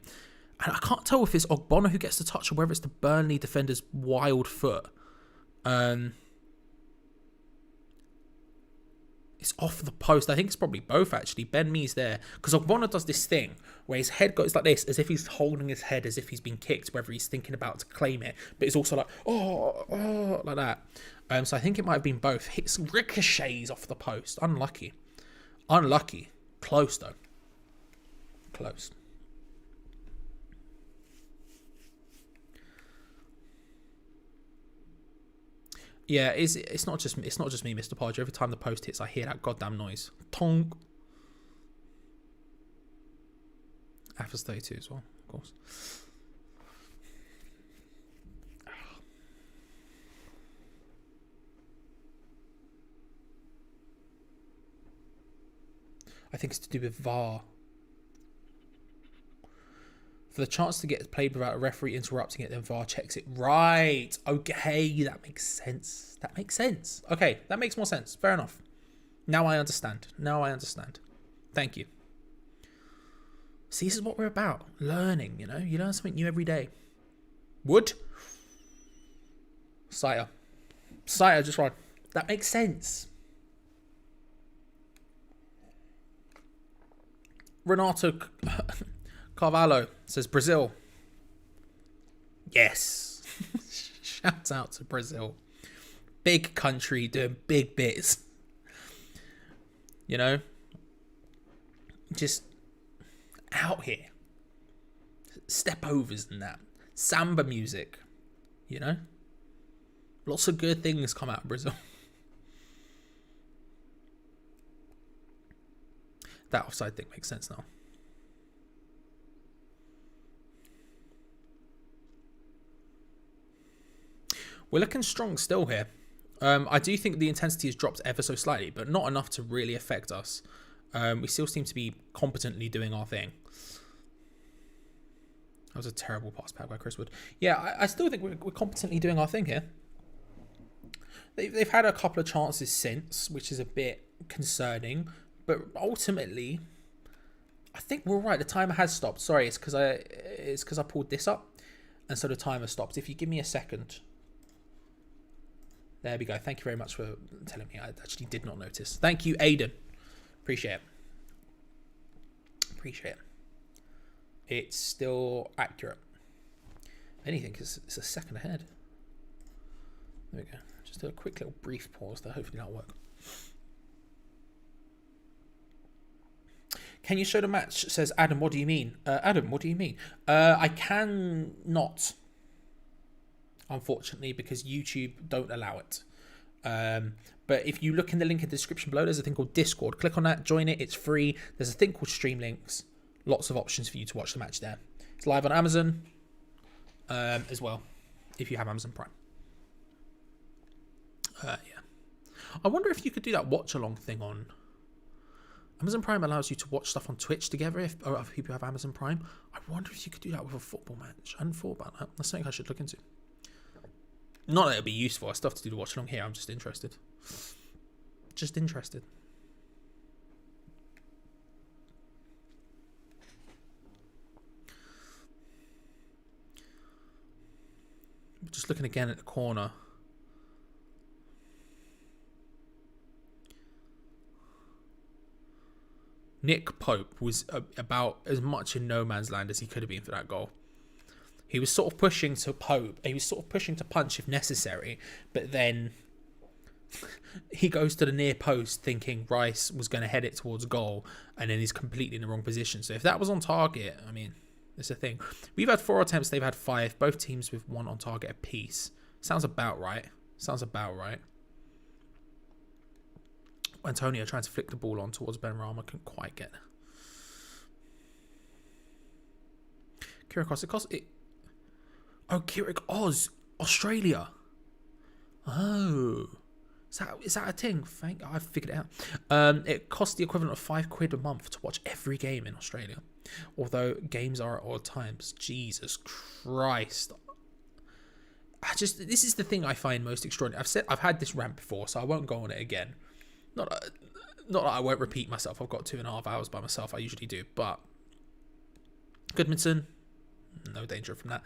And I can't tell if it's Ogbonna who gets the touch or whether it's the Burnley defender's wild foot. It's off the post. I think it's probably both, actually. Ben Mee's there. Because Ogbonna does this thing where his head goes like this, as if he's holding his head as if he's been kicked, whether he's thinking about to claim it. But it's also like, oh, like that. So I think it might have been both. Hits ricochets off the post. Unlucky. Close, though. Close. Yeah, it's not just me, Mr. Podger. Every time the post hits, I hear that goddamn noise. Tonk. After's 32 as well, of course. I think it's to do with VAR. For the chance to get played without a referee interrupting it, then VAR checks it. Right. Okay, that makes sense. Okay, that makes more sense. Fair enough. Now I understand. Thank you. See, this is what we're about. Learning, you know? You learn something new every day. Wood? Sayer just right. That makes sense. Renato Carvalho says Brazil. Yes. Shout out to Brazil. Big country doing big bits. You know? Just out here. Step overs and that. Samba music. You know? Lots of good things come out of Brazil. That offside thing makes sense now. We're looking strong still here. I do think the intensity has dropped ever so slightly, but not enough to really affect us. We still seem to be competently doing our thing. That was a terrible pass back by Chris Wood. Yeah, I still think we're competently doing our thing here. They've had a couple of chances since, which is a bit concerning, but ultimately, I think we're right. The timer has stopped. Sorry, it's because I pulled this up, and so the timer stopped. If you give me a second. There we go. Thank you very much for telling me. I actually did not notice. Thank you, Aiden. Appreciate it. Appreciate it. It's still accurate. If anything, it's a second ahead. There we go. Just do a quick little brief pause there. Hopefully that'll work. Can you show the match? Says Adam. What do you mean? Adam, what do you mean? I can not. Unfortunately, because YouTube don't allow it. But if you look in the link in the description below, there's a thing called Discord. Click on that, join it, it's free. There's a thing called Stream Links. Lots of options for you to watch the match there. It's live on Amazon as well, if you have Amazon Prime. Yeah. I wonder if you could do that watch-along thing on... Amazon Prime allows you to watch stuff on Twitch together if other people have Amazon Prime. I wonder if you could do that with a football match. I hadn't thought about that. That's something I should look into. Not that it'll be useful. I still have to do the watch along here. I'm just interested. Just interested. Just looking again at the corner. Nick Pope was about as much in no man's land as he could have been for that goal. He was sort of pushing to Pope. He was sort of pushing to punch if necessary. But then he goes to the near post thinking Rice was going to head it towards goal. And then he's completely in the wrong position. So if that was on target, I mean, it's a thing. We've had 4 attempts. They've had 5. Both teams with 1 on target apiece. Sounds about right. Sounds about right. Antonio trying to flick the ball on towards Benrahma. Couldn't quite get Kyrgios. Oh, Keurig Oz, Australia. Oh, is that a thing? I've figured it out. It costs the equivalent of £5 a month to watch every game in Australia, although games are at odd times. Jesus Christ! This is the thing I find most extraordinary. I've had this rant before, so I won't go on it again. Not that I won't repeat myself. I've got 2.5 hours by myself. I usually do, but Goodmanson. No danger from that.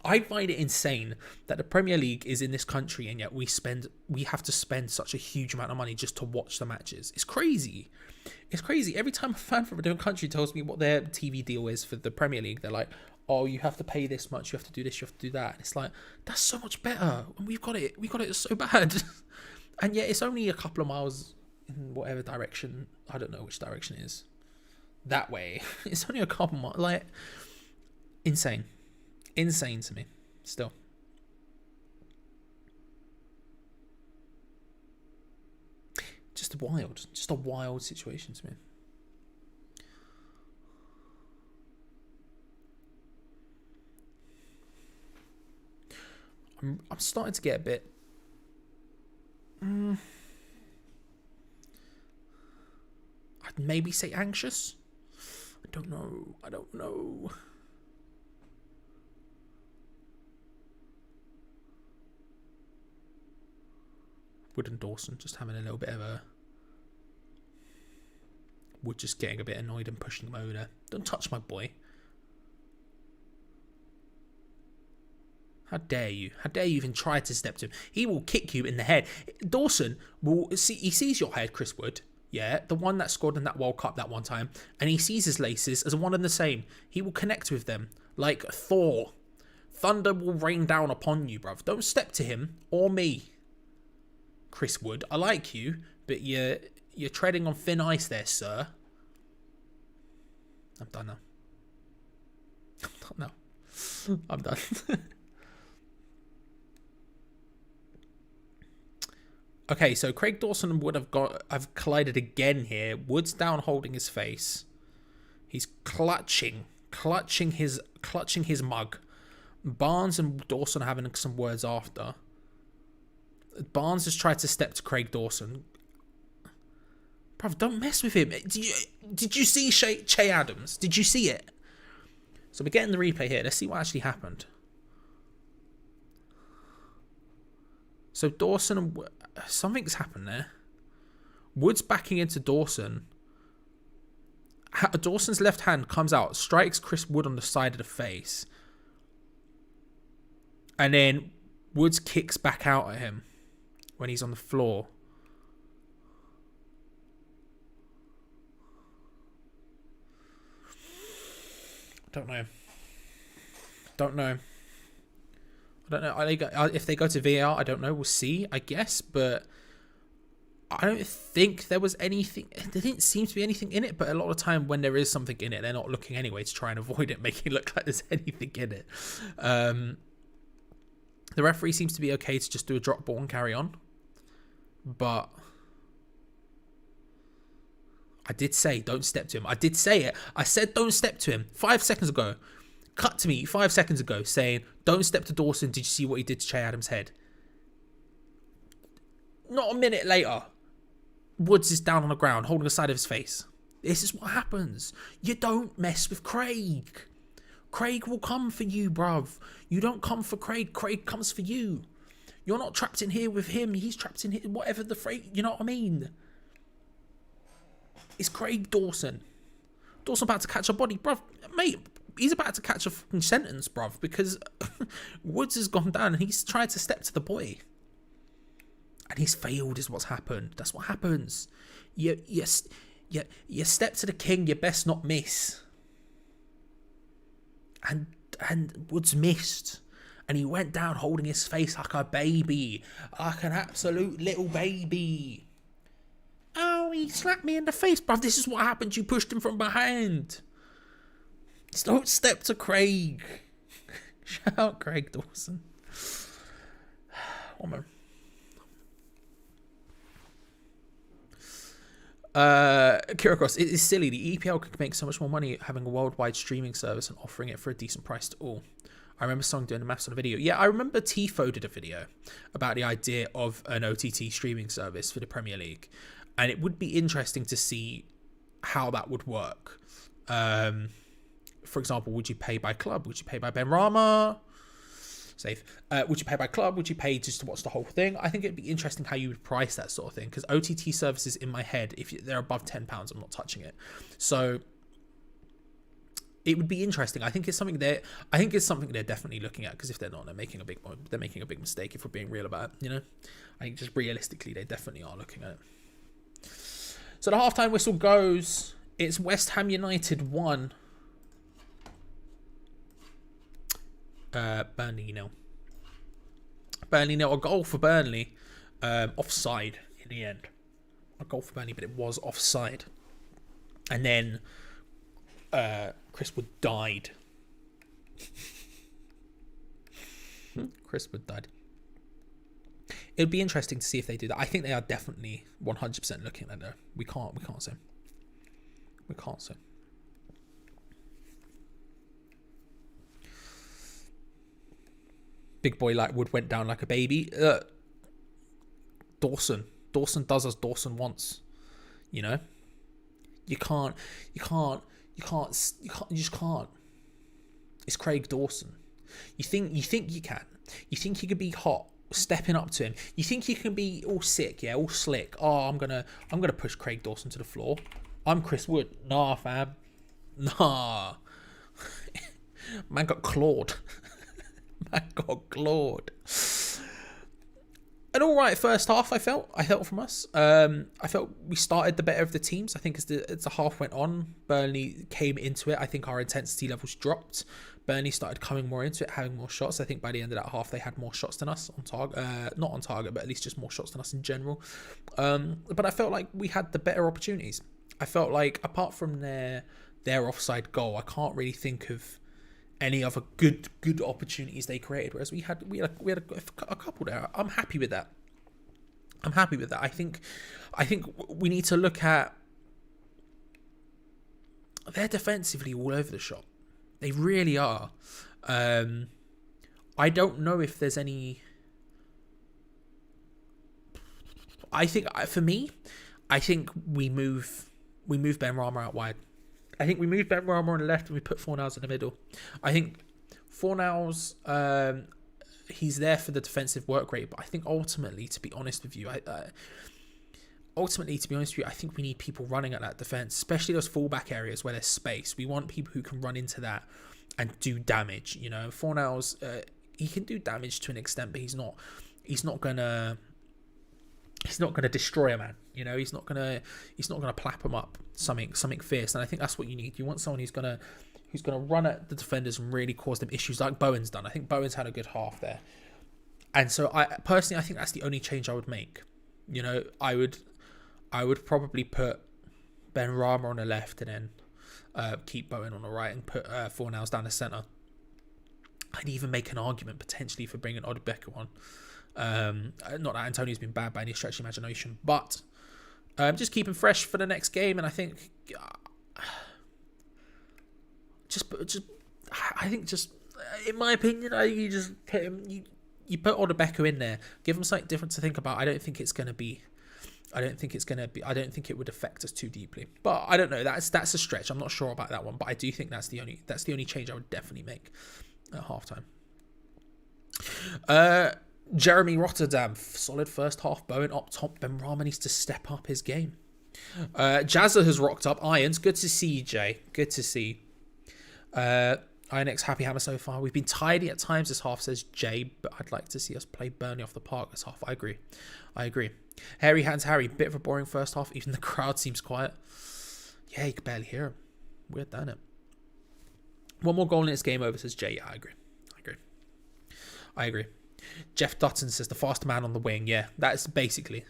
I find it insane that the Premier League is in this country and yet we have to spend such a huge amount of money just to watch the matches. It's crazy. It's crazy. Every time a fan from a different country tells me what their TV deal is for the Premier League, they're like, oh, you have to pay this much, you have to do this, you have to do that. And it's like, that's so much better. And we've got it so bad. And yet it's only a couple of miles in whatever direction. I don't know which direction it is. That way. It's only a couple miles. Like, insane to me still. Just a wild situation to me. I'm starting to get a bit I'd maybe say anxious. I don't know. Wood and Dawson just having a little bit of a... Wood just getting a bit annoyed and pushing him over there. Don't touch my boy. How dare you? How dare you even try to step to him? He will kick you in the head. Dawson will see. He sees your head, Chris Wood. Yeah, the one that scored in that World Cup that one time. And he sees his laces as one and the same. He will connect with them like Thor. Thunder will rain down upon you, bruv. Don't step to him or me. Chris Wood, I like you, but you're treading on thin ice there, sir. I'm done now. I'm done. Okay, so Craig Dawson and Wood have collided again here. Wood's down holding his face. He's clutching his mug. Barnes and Dawson are having some words after. Barnes has tried to step to Craig Dawson. Bruv, don't mess with him. Did you see Che Adams? Did you see it? So we're getting the replay here. Let's see what actually happened. So Dawson and something's happened there. Wood's backing into Dawson. Dawson's left hand comes out, strikes Chris Wood on the side of the face. And then Woods kicks back out at him when he's on the floor. Don't know. If they go to VAR, I don't know. We'll see, I guess. But I don't think there was anything. There didn't seem to be anything in it. But a lot of the time when there is something in it, they're not looking anyway to try and avoid it, making it look like there's anything in it. The referee seems to be okay to just do a drop ball and carry on. But I did say don't step to him. I did say it. I said don't step to him 5 seconds ago. Cut to me 5 seconds ago saying, don't step to Dawson. Did you see what he did to Che Adams' head? Not a minute later, Woods is down on the ground, holding the side of his face. This is what happens. You don't mess with Craig. Craig will come for you, bruv. You don't come for Craig. Craig comes for you. You're not trapped in here with him. He's trapped in here, whatever the phrase, you know what I mean? It's Craig Dawson. Dawson about to catch a body, bruv. Mate, he's about to catch a fucking sentence, bruv, because Woods has gone down and he's tried to step to the boy. And he's failed is what's happened. That's what happens. You step to the king, you best not miss. And Woods missed. And he went down holding his face like a baby. Like an absolute little baby. Oh, he slapped me in the face, bruv. This is what happened. You pushed him from behind. Don't step to Craig. Shout out Craig Dawson. Oh, man. Kira Cross, it is silly. The EPL could make so much more money having a worldwide streaming service and offering it for a decent price to all. I remember someone doing the maths on a video. Yeah, I remember Tifo did a video about the idea of an OTT streaming service for the Premier League. And it would be interesting to see how that would work. For example, would you pay by club? Would you pay by Benrahma? Safe. Would you pay by club? Would you pay just to watch the whole thing? I think it'd be interesting how you would price that sort of thing. Because OTT services in my head, if they're above £10, I'm not touching it. So it would be interesting. I think it's something they're definitely looking at. Because if they're not, they're making a big mistake. If we're being real about it, you know. I think just realistically, they definitely are looking at it. So the halftime whistle goes. It's West Ham United 1. Burnley 0. Burnley 0. A goal for Burnley. Offside in the end. A goal for Burnley, but it was offside. And then Chris Wood died. Chris Wood died. It would be interesting to see if they do that. I think they are definitely 100% looking at it. We can't say. We can't say. Big boy like Wood went down like a baby. Dawson does as Dawson wants. You know? You just can't. It's Craig Dawson. You think you can. You think you could be hot, stepping up to him. You think you can be all sick, yeah, all slick. Oh, I'm gonna push Craig Dawson to the floor. I'm Chris Wood. Nah, fam. Nah. Man got clawed. An alright first half, I felt from us. I felt we started the better of the teams. I think as the half went on, Burnley came into it. I think our intensity levels dropped. Burnley started coming more into it, having more shots. I think by the end of that half, they had more shots than us on target. Not on target, but at least just more shots than us in general. But I felt like we had the better opportunities. I felt like apart from their offside goal, I can't really think of any other good opportunities they created. Whereas we had a couple there. I'm happy with that. I'm happy with that. I think we need to look at, they're defensively all over the shop. They really are. I don't know if there's any. I think for me, I think we move Ben Rama out wide. I think we move Ben Rama on the left and we put Fornals in the middle. I think Fornals, he's there for the defensive work rate, but I think ultimately, to be honest with you, I think we need people running at that defense, especially those fullback areas where there's space. We want people who can run into that and do damage. You know, Fornals, he can do damage to an extent, but he's not gonna destroy a man. You know, he's not gonna plap him up something fierce. And I think that's what you need. You want someone who's gonna run at the defenders and really cause them issues, like Bowen's done. I think Bowen's had a good half there. And so I think that's the only change I would make. You know, I would probably put Ben Rama on the left and then keep Bowen on the right and put Fornals down the centre. I'd even make an argument potentially for bringing Odubeko on. Not that Antonio's been bad by any stretch of imagination, but just keep him fresh for the next game. And I think in my opinion, you just put him. You put Odubeko in there, give him something different to think about. I don't think it would affect us too deeply. But I don't know. That's a stretch. I'm not sure about that one. But I do think that's the only change I would definitely make at halftime. Jeremy Rotterdam, solid first half. Bowen up top. Ben Rama needs to step up his game. Jazza has rocked up. Irons, good to see you, Jay. Good to see. INX happy hammer so far. We've been tidy at times this half, says Jay, but I'd like to see us play Burnley off the park this half. I agree. Hairy Hands Harry, bit of a boring first half. Even the crowd seems quiet. Yeah, you can barely hear him. Weird, isn't it? One more goal in this game over, says Jay. Yeah, I agree. Jeff Dutton says the faster man on the wing. Yeah, that's basically.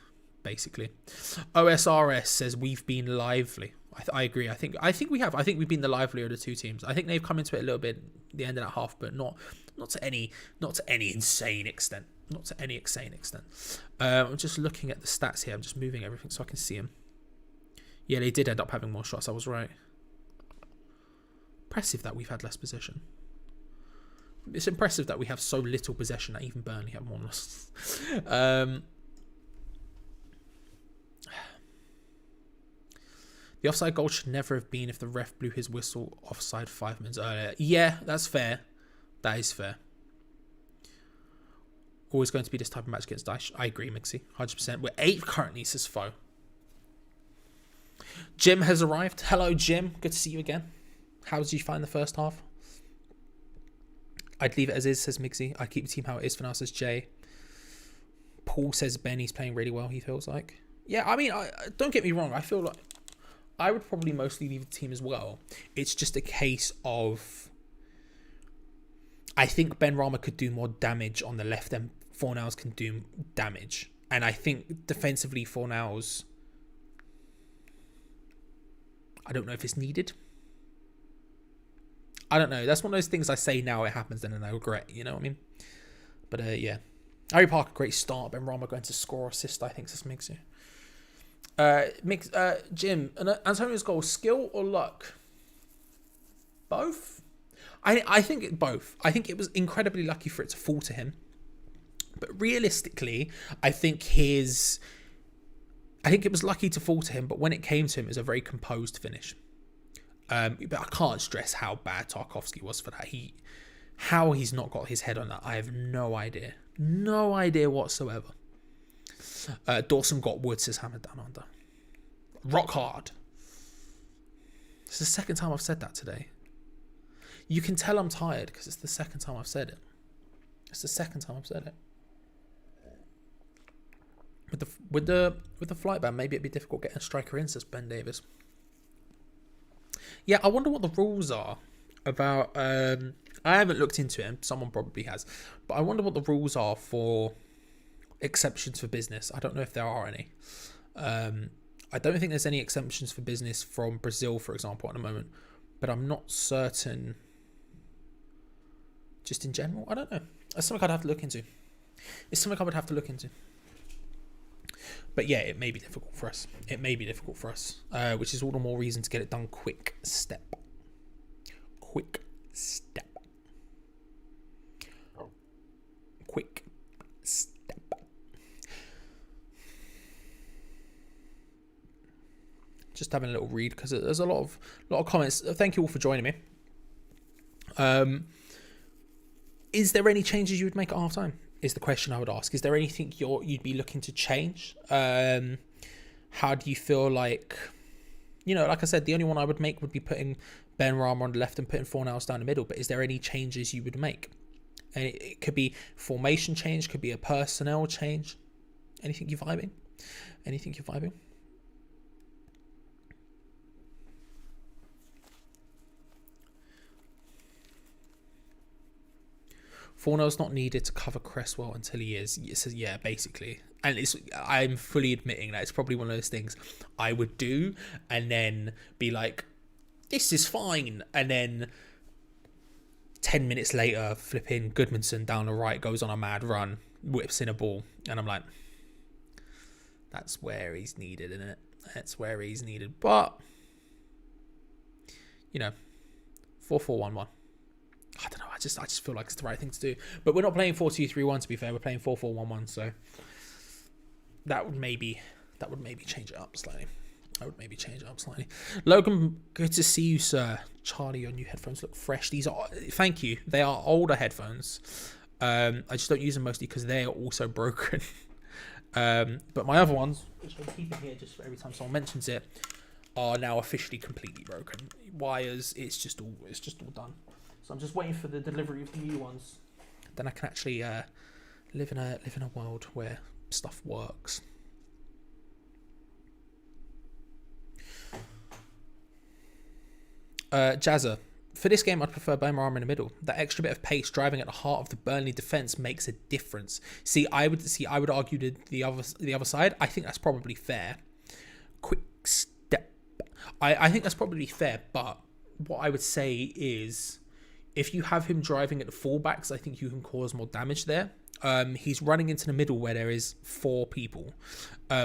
OSRS says we've been lively. I agree. I think we have. I think we've been the livelier of the two teams. I think they've come into it a little bit at the end of that half, but not to any insane extent. I'm just looking at the stats here. I'm just moving everything so I can see them. Yeah, they did end up having more shots. I was right. Impressive that we've had less possession. It's impressive that we have so little possession that even Burnley have more. The offside goal should never have been if the ref blew his whistle offside 5 minutes earlier. Yeah, that's fair. That is fair. Always going to be this type of match against Daesh. I agree, Mixie. 100%. We're 8th currently, says Foe. Jim has arrived. Hello, Jim. Good to see you again. How did you find the first half? I'd leave it as is, says Mixie. I keep the team how it is for now, says Jay. Paul says Benny's playing really well, he feels like. Yeah, I mean, don't get me wrong. I feel like I would probably mostly leave the team as well. It's just a case of I think Ben Rama could do more damage on the left and Fornals can do damage. And I think defensively Fornals, I don't know if it's needed. I don't know. That's one of those things I say now, it happens, and then I regret. You know what I mean? But yeah. Harry Parker, great start. Ben Rama going to score or assist, I think, this makes you. Jim, Antonio's goal, skill or luck? Both? I think both. I think it was incredibly lucky for it to fall to him. But realistically, I think it was lucky to fall to him, but when it came to him, it was a very composed finish. But I can't stress how bad Tarkowski was for that. How he's not got his head on that, I have no idea. No idea whatsoever. Dawson got Wood, says Hammer Down Under. Rock hard. It's the second time I've said that today. You can tell I'm tired because it's the second time I've said it. With the flight ban, maybe it'd be difficult getting a striker in, says Ben Davis. Yeah, I wonder what the rules are about. I haven't looked into it. Someone probably has, but I wonder what the rules are for exceptions for business. I don't know if there are any. I don't think there's any exemptions for business from Brazil, for example, at the moment, but I'm not certain. Just in general, I don't know. That's something I'd have to look into. It's something I would have to look into. But yeah, it may be difficult for us. Which is all the more reason to get it done quick step. Quick step. Just having a little read because there's a lot of comments. Thank you all for joining me. Is there any changes you would make at half time? Is the question I would ask. Is there anything you'd be looking to change? How do you feel like, like I said, the only one I would make would be putting Ben Rama on the left and putting Fornals down the middle. But is there any changes you would make? And it could be formation change, could be a personnel change. Anything you're vibing? Fornell's not needed to cover Cresswell until he is. So yeah, basically. And I'm fully admitting that it's probably one of those things I would do and then be like, this is fine. And then 10 minutes later, flipping Goodmanson down the right goes on a mad run, whips in a ball. And I'm like, that's where he's needed, isn't it? That's where he's needed. But, 4-4-1-1. I don't know. I just feel like it's the right thing to do. But we're not playing 4-2-3-1. To be fair, we're playing 4-4-1-1. So that would maybe change it up slightly. Logan, good to see you, sir. Charlie, your new headphones look fresh. Thank you. They are older headphones. I just don't use them mostly because they are also broken. But my other ones, which I'm keeping here just for every time someone mentions it, are now officially completely broken. Wires, it's just all done. So I'm just waiting for the delivery of the new ones. Then I can actually live in a world where stuff works. Jazza, for this game, I'd prefer Ben Rama in the middle. That extra bit of pace driving at the heart of the Burnley defense makes a difference. I would argue the other side. I think that's probably fair. Quick step. I think that's probably fair, but what I would say is, if you have him driving at the fullbacks, I think you can cause more damage there. He's running into the middle where there is 4 people,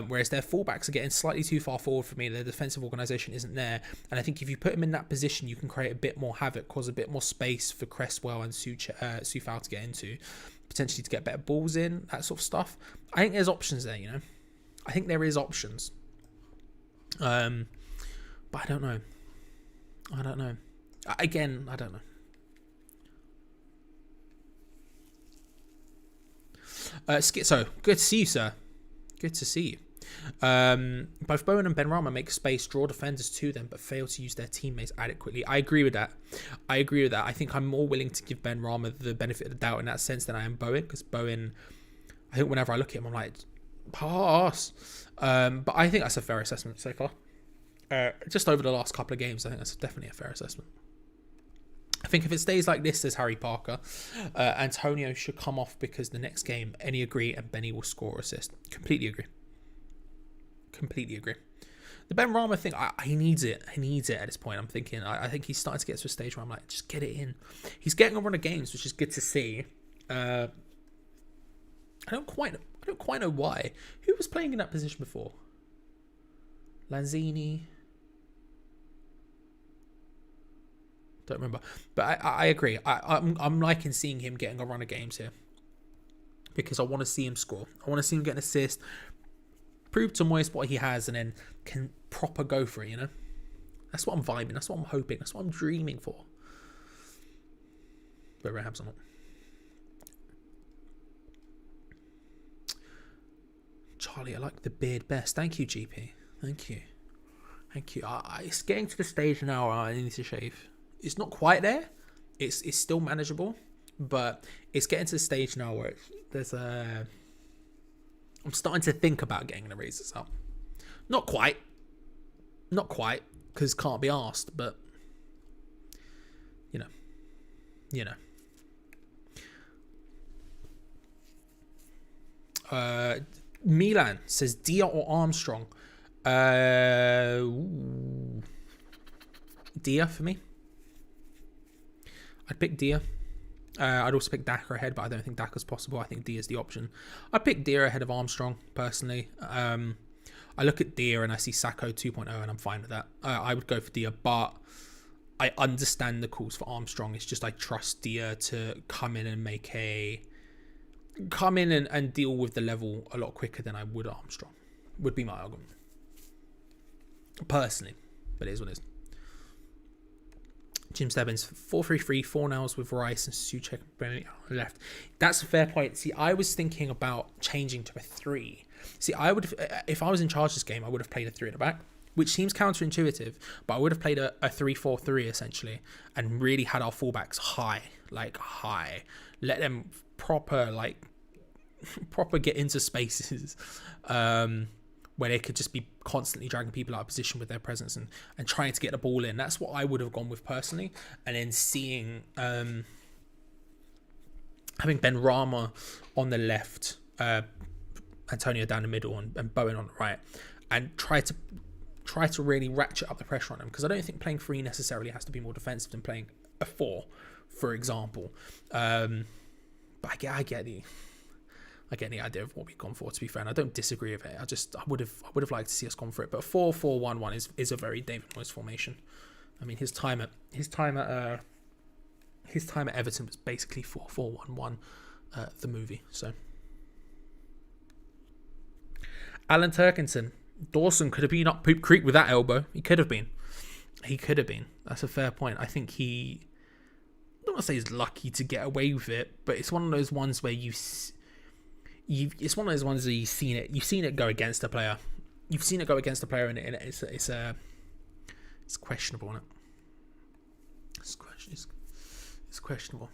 whereas their fullbacks are getting slightly too far forward for me. Their defensive organisation isn't there, and I think if you put him in that position, you can create a bit more havoc, cause a bit more space for Cresswell and Soufal to get into, potentially to get better balls in, that sort of stuff. I think there's options there, I think there is options. But I don't know. Again, I don't know. Schizo, good to see you, sir. Good to see you. Both Bowen and Benrahma make space, draw defenders to them, but fail to use their teammates adequately. I agree with that. I think I'm more willing to give Benrahma the benefit of the doubt in that sense than I am Bowen, because Bowen, I think whenever I look at him, I'm like, pass. But I think that's a fair assessment so far. Just over the last couple of games, I think that's definitely a fair assessment. I think if it stays like this, there's Harry Parker. Antonio should come off because the next game, any agree, and Benny will score or assist. Completely agree. The Benrahma thing, he needs it. He needs it at this point. I'm thinking, I think he's starting to get to a stage where I'm like, just get it in. He's getting a run of games, which is good to see. I don't quite know why. Who was playing in that position before? Lanzini. Don't remember, but I agree. I'm liking seeing him getting a run of games here because I want to see him score. I want to see him get an assist, prove to Moyes what he has, and then can proper go for it. That's what I'm vibing. That's what I'm hoping. That's what I'm dreaming for. Whether it happens or not. Charlie, I like the beard best. Thank you, GP. Thank you. It's getting to the stage now where I need to shave. It's not quite there. It's still manageable, but it's getting to the stage now where I'm starting to think about getting the razors up. Not quite, because can't be asked, but you know. Milan says Dia or Armstrong. Dia for me. I'd pick Dia. I'd also pick Daka ahead, but I don't think Daka's possible. I think Dia is the option. I pick Dia ahead of Armstrong, personally. I look at Dia and I see Sacco 2.0 and I'm fine with that. I would go for Dia, but I understand the calls for Armstrong. It's just I trust Dia to come in and and deal with the level a lot quicker than I would Armstrong, would be my argument. Personally, but it is what it is. Jim Stebbins, 4-3-3, 4 nails with Rice and Suchek on the left. That's a fair point. See, I was thinking about changing to a 3. See, I would, if I was in charge of this game, I would have played a 3 at the back, which seems counterintuitive, but I would have played a 3-4-3 essentially, and really had our fullbacks high. Let them proper get into spaces, where they could just be constantly dragging people out of position with their presence and trying to get the ball in. That's what I would have gone with personally. And then seeing, having Ben Rama on the left, Antonio down the middle and Bowen on the right, and try to really ratchet up the pressure on them, because I don't think playing 3 necessarily has to be more defensive than playing a 4, for example. But I get the idea of what we've gone for, to be fair, and I don't disagree with it. I would have liked to see us gone for it, but 4-4-1-1 is a very David Moyes formation. I mean, his time at Everton was basically 4-4-1-1, the movie. So, Alan Turkinson, Dawson could have been up Poop Creek with that elbow. He could have been. That's a fair point. I think I don't want to say he's lucky to get away with it, but it's one of those ones where it's one of those ones where you've seen it go against a player. You've seen it go against a player, and it's questionable, isn't it? It's questionable.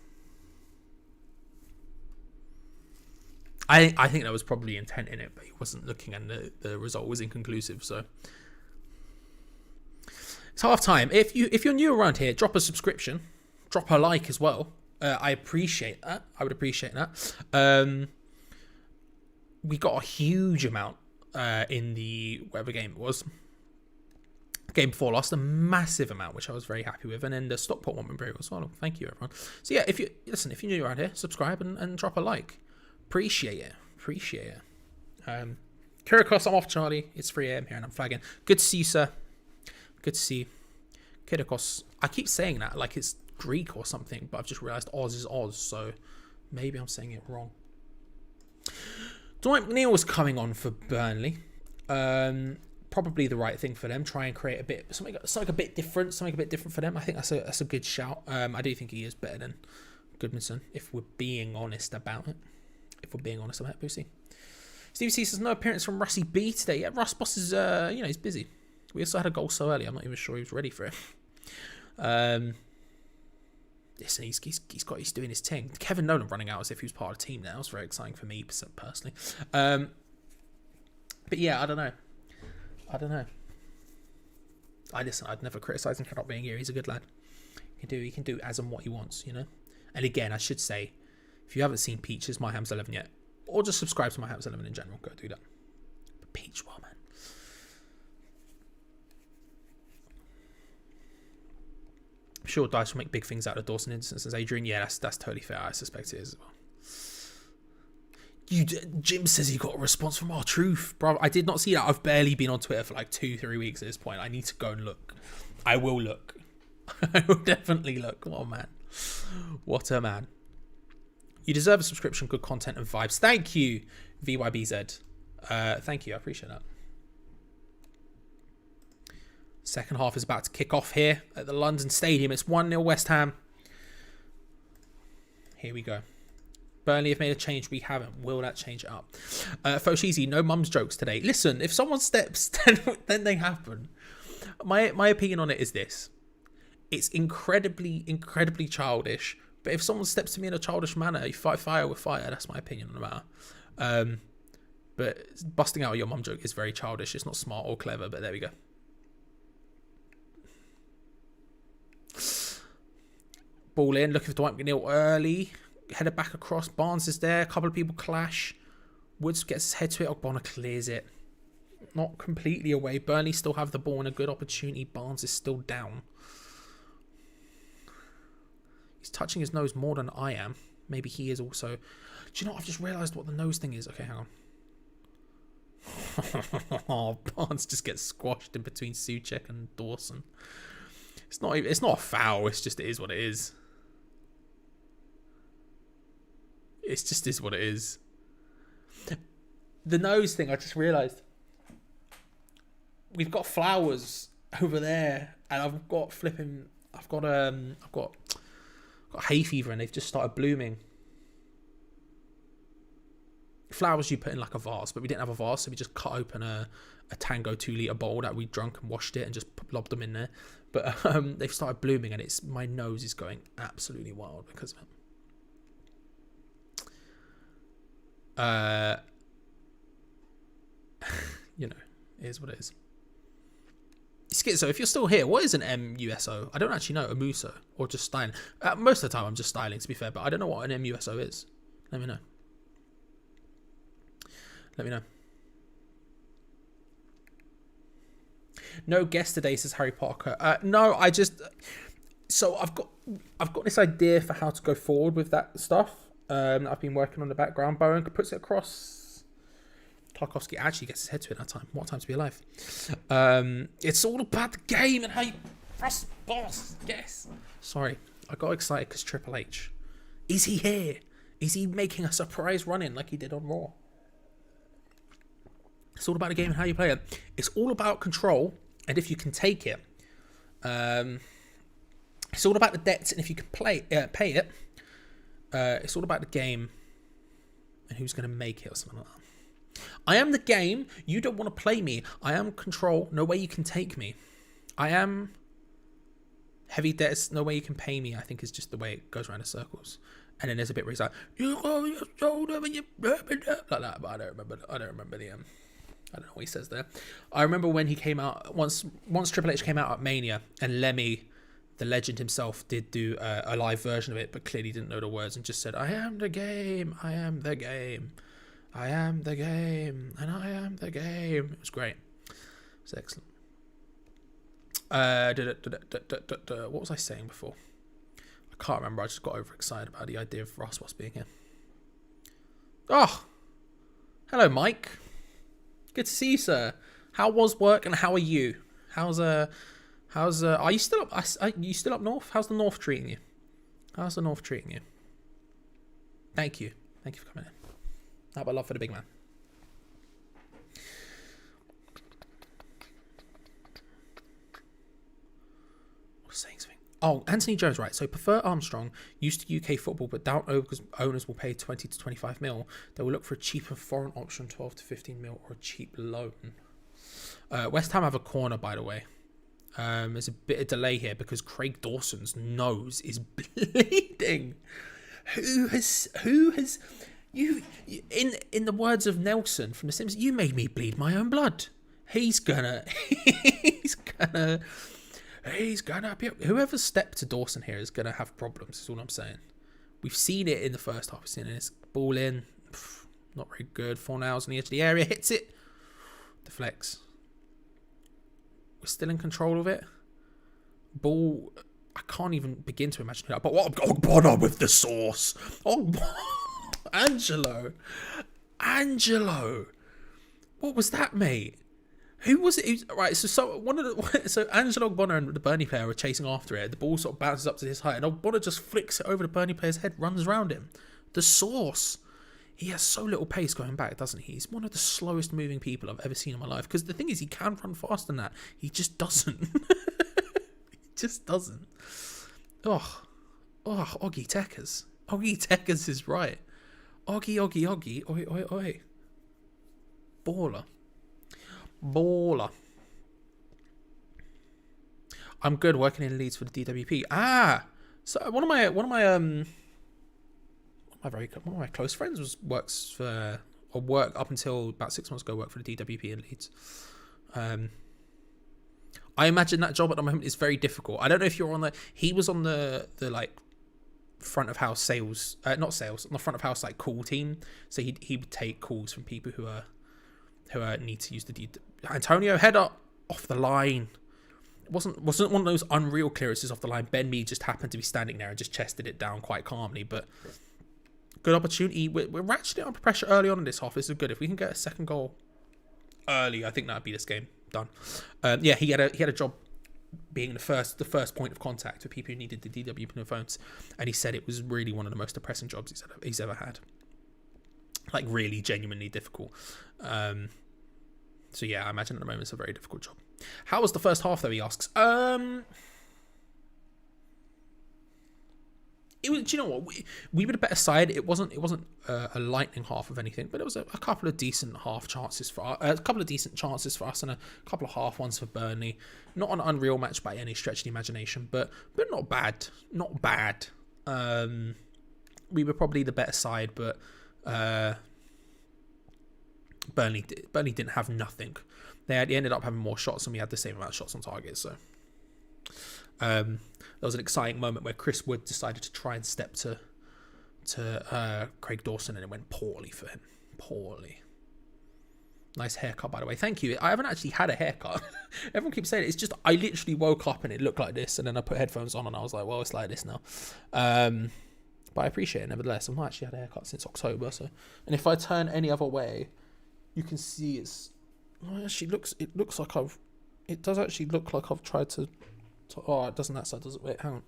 I think there was probably intent in it, but he wasn't looking, and the result was inconclusive. So it's half time. If you're new around here, drop a subscription, drop a like as well. I appreciate that. I would appreciate that. We got a huge amount in the whatever game it was. The game before lost a massive amount, which I was very happy with, and then the Stockport one went very well as well. Thank you, everyone. So yeah, if you're new around here, subscribe and drop a like. Appreciate it. Kyrikos, I'm off, Charlie. It's 3 a.m. here and I'm flagging. Good to see you, sir. Good to see you. Kyrikos. I keep saying that like it's Greek or something, but I've just realised Oz is Oz, so maybe I'm saying it wrong. Dwight McNeil was coming on for Burnley. Probably the right thing for them. Try and create something a bit different for them. I think that's a good shout. I do think he is better than Goodmanson, if we're being honest about it. Pussy. Steve C says no appearance from Russie B today. Yeah, Russ Boss is he's busy. We also had a goal so early. I'm not even sure he was ready for it. Listen, he's doing his thing. Kevin Nolan running out as if he was part of the team now. It was very exciting for me personally. But yeah, I don't know. I'd never criticise him for not being here. He's a good lad. He can do as and what he wants, you know. And again, I should say, if you haven't seen Peach's My Ham's 11 yet, or just subscribe to My Ham's 11 in general, go do that. But Peach, well, man. I'm sure Dice will make big things out of Dawson instances. Adrian, yeah, that's totally fair. I suspect it is as well. Jim says he got a response from our truth, bro. I did not see that. I've barely been on Twitter for like 2-3 weeks at this point. I need to go and look. I will look. I will definitely look. What a man. What a man. You deserve a subscription, good content and vibes. Thank you, VYBZ. Thank you. I appreciate that. Second half is about to kick off here at the London Stadium. It's 1-0 West Ham. Here we go. Burnley have made a change. We haven't. Will that change it up? Foshizi, no mum's jokes today. Listen, if someone steps, then they happen. My opinion on it is this. It's incredibly, incredibly childish. But if someone steps to me in a childish manner, you fight fire with fire. That's my opinion on the matter. But busting out your mum joke is very childish. It's not smart or clever, but there we go. Ball in, looking for Dwight McNeil early. Headed back across. Barnes is there. A couple of people clash. Woods gets his head to it. Ogbonna clears it. Not completely away. Burnley still have the ball and a good opportunity. Barnes is still down. He's touching his nose more than I am. Maybe he is also. Do you know what? I've just realised what the nose thing is. Okay, hang on. Oh, Barnes just gets squashed in between Souček and Dawson. It's not a foul. It's just, it is what it is. It just is what it is. The nose thing, I just realised. We've got flowers over there, and I've got hay fever, and they've just started blooming. Flowers you put in like a vase, but we didn't have a vase, so we just cut open a Tango 2-litre bowl that we drunk and washed it and just lobbed them in there. But they've started blooming, and my nose is going absolutely wild because of it. You know, it is what it is. Schizo, if you're still here, what is an MUSO? I don't actually know. A muso or just styling. Most of the time, I'm just styling, to be fair, but I don't know what an MUSO is. Let me know. Let me know. No guest today, says Harry Parker. No, so I've got this idea for how to go forward with that stuff. I've been working on the background. Bowen puts it across. Tarkovsky actually gets his head to it that time. What a time to be alive. It's all about the game and how you press boss. Yes. Sorry, I got excited because Triple H. Is he here? Is he making a surprise run-in like he did on Raw? It's all about the game and how you play it. It's all about control and if you can take it. It's all about the debts and if you can pay it. It's all about the game and who's going to make it or something like that. I am the game. You don't want to play me. I am control. No way you can take me. I am heavy debts. No way you can pay me. I think is just the way it goes around in circles. And then there's a bit where he's like, you got your shoulder when you like that. But I don't remember the I don't know what he says there. I remember when he came out once Triple H came out at Mania and Lemmy, the legend himself, did do a live version of it, but clearly didn't know the words and just said, "I am the game. I am the game. I am the game, and I am the game." It was great. It was excellent. What was I saying before? I can't remember. I just got overexcited about the idea of Ross being here. Oh, hello, Mike. Good to see you, sir. How was work, and how are you? Are you still up? Are you still up north? How's the north treating you? How's the north treating you? Thank you for coming in. How about love for the big man? I was saying something. Oh, Anthony Jones, right. So prefer Armstrong, used to UK football, but doubt owners will pay 20 to 25 mil. They will look for a cheaper foreign option, 12 to 15 mil, or a cheap loan. West Ham have a corner, by the way. There's a bit of delay here because Craig Dawson's nose is bleeding. Who has you in the words of Nelson from The Simpsons, you made me bleed my own blood. He's gonna be, whoever stepped to Dawson here is gonna have problems. Is all I'm saying. We've seen it in the first half. We've seen it. Ball in, not very good. Fornals on the edge of the area, hits it, deflects. We're still in control of it. Ball, I can't even begin to imagine that. But what? Ogbonna with the sauce. Angelo. What was that, mate? Who was it? Right, so Angelo Ogbonna and the Burnley player were chasing after it. The ball sort of bounces up to his height, and Ogbonna just flicks it over the Burnley player's head, runs around him. The sauce. He has so little pace going back, doesn't he? He's one of the slowest moving people I've ever seen in my life. Because the thing is, he can run faster than that. He just doesn't. He just doesn't. Oggy Tekkers. Oggy Tekkers is right. Oggy. Oi. Baller. I'm good working in Leeds for the DWP. So one of my close friends worked up until about 6 months ago, worked for the DWP in Leeds. I imagine that job at the moment is very difficult. I don't know if you're he was on the like front of house sales, not sales, on the front of house like call team. So he would take calls from people who need to use the Antonio, head up off the line. Wasn't one of those unreal clearances off the line. Ben Mee just happened to be standing there and just chested it down quite calmly. But good opportunity. We're ratcheting up pressure early on in this half. This is good. If we can get a second goal early, I think that'd be this game done. He had a job being the first point of contact for people who needed the DW phones, and he said it was really one of the most depressing jobs he's ever had. Like really genuinely difficult. So yeah, I imagine at the moment it's a very difficult job. How was the first half though, he asks? It was. Do you know what? We were the better side. It wasn't a lightning half of anything, but it was a couple of decent chances for us, and a couple of half ones for Burnley. Not an unreal match by any stretch of the imagination, but not bad. Not bad. We were probably the better side, but Burnley didn't have nothing. They ended up having more shots, and we had the same amount of shots on target. So there was an exciting moment where Chris Wood decided to try and step to Craig Dawson, and it went poorly for him. Poorly. Nice haircut, by the way. Thank you. I haven't actually had a haircut. Everyone keeps saying it. It's just I literally woke up and it looked like this, and then I put headphones on and I was like, well, it's like this now. But I appreciate it nevertheless. I've not actually had a haircut since October, so. And if I turn any other way, you can see it does actually look like I've tried to oh, it doesn't that side, does it? Wait, hang on.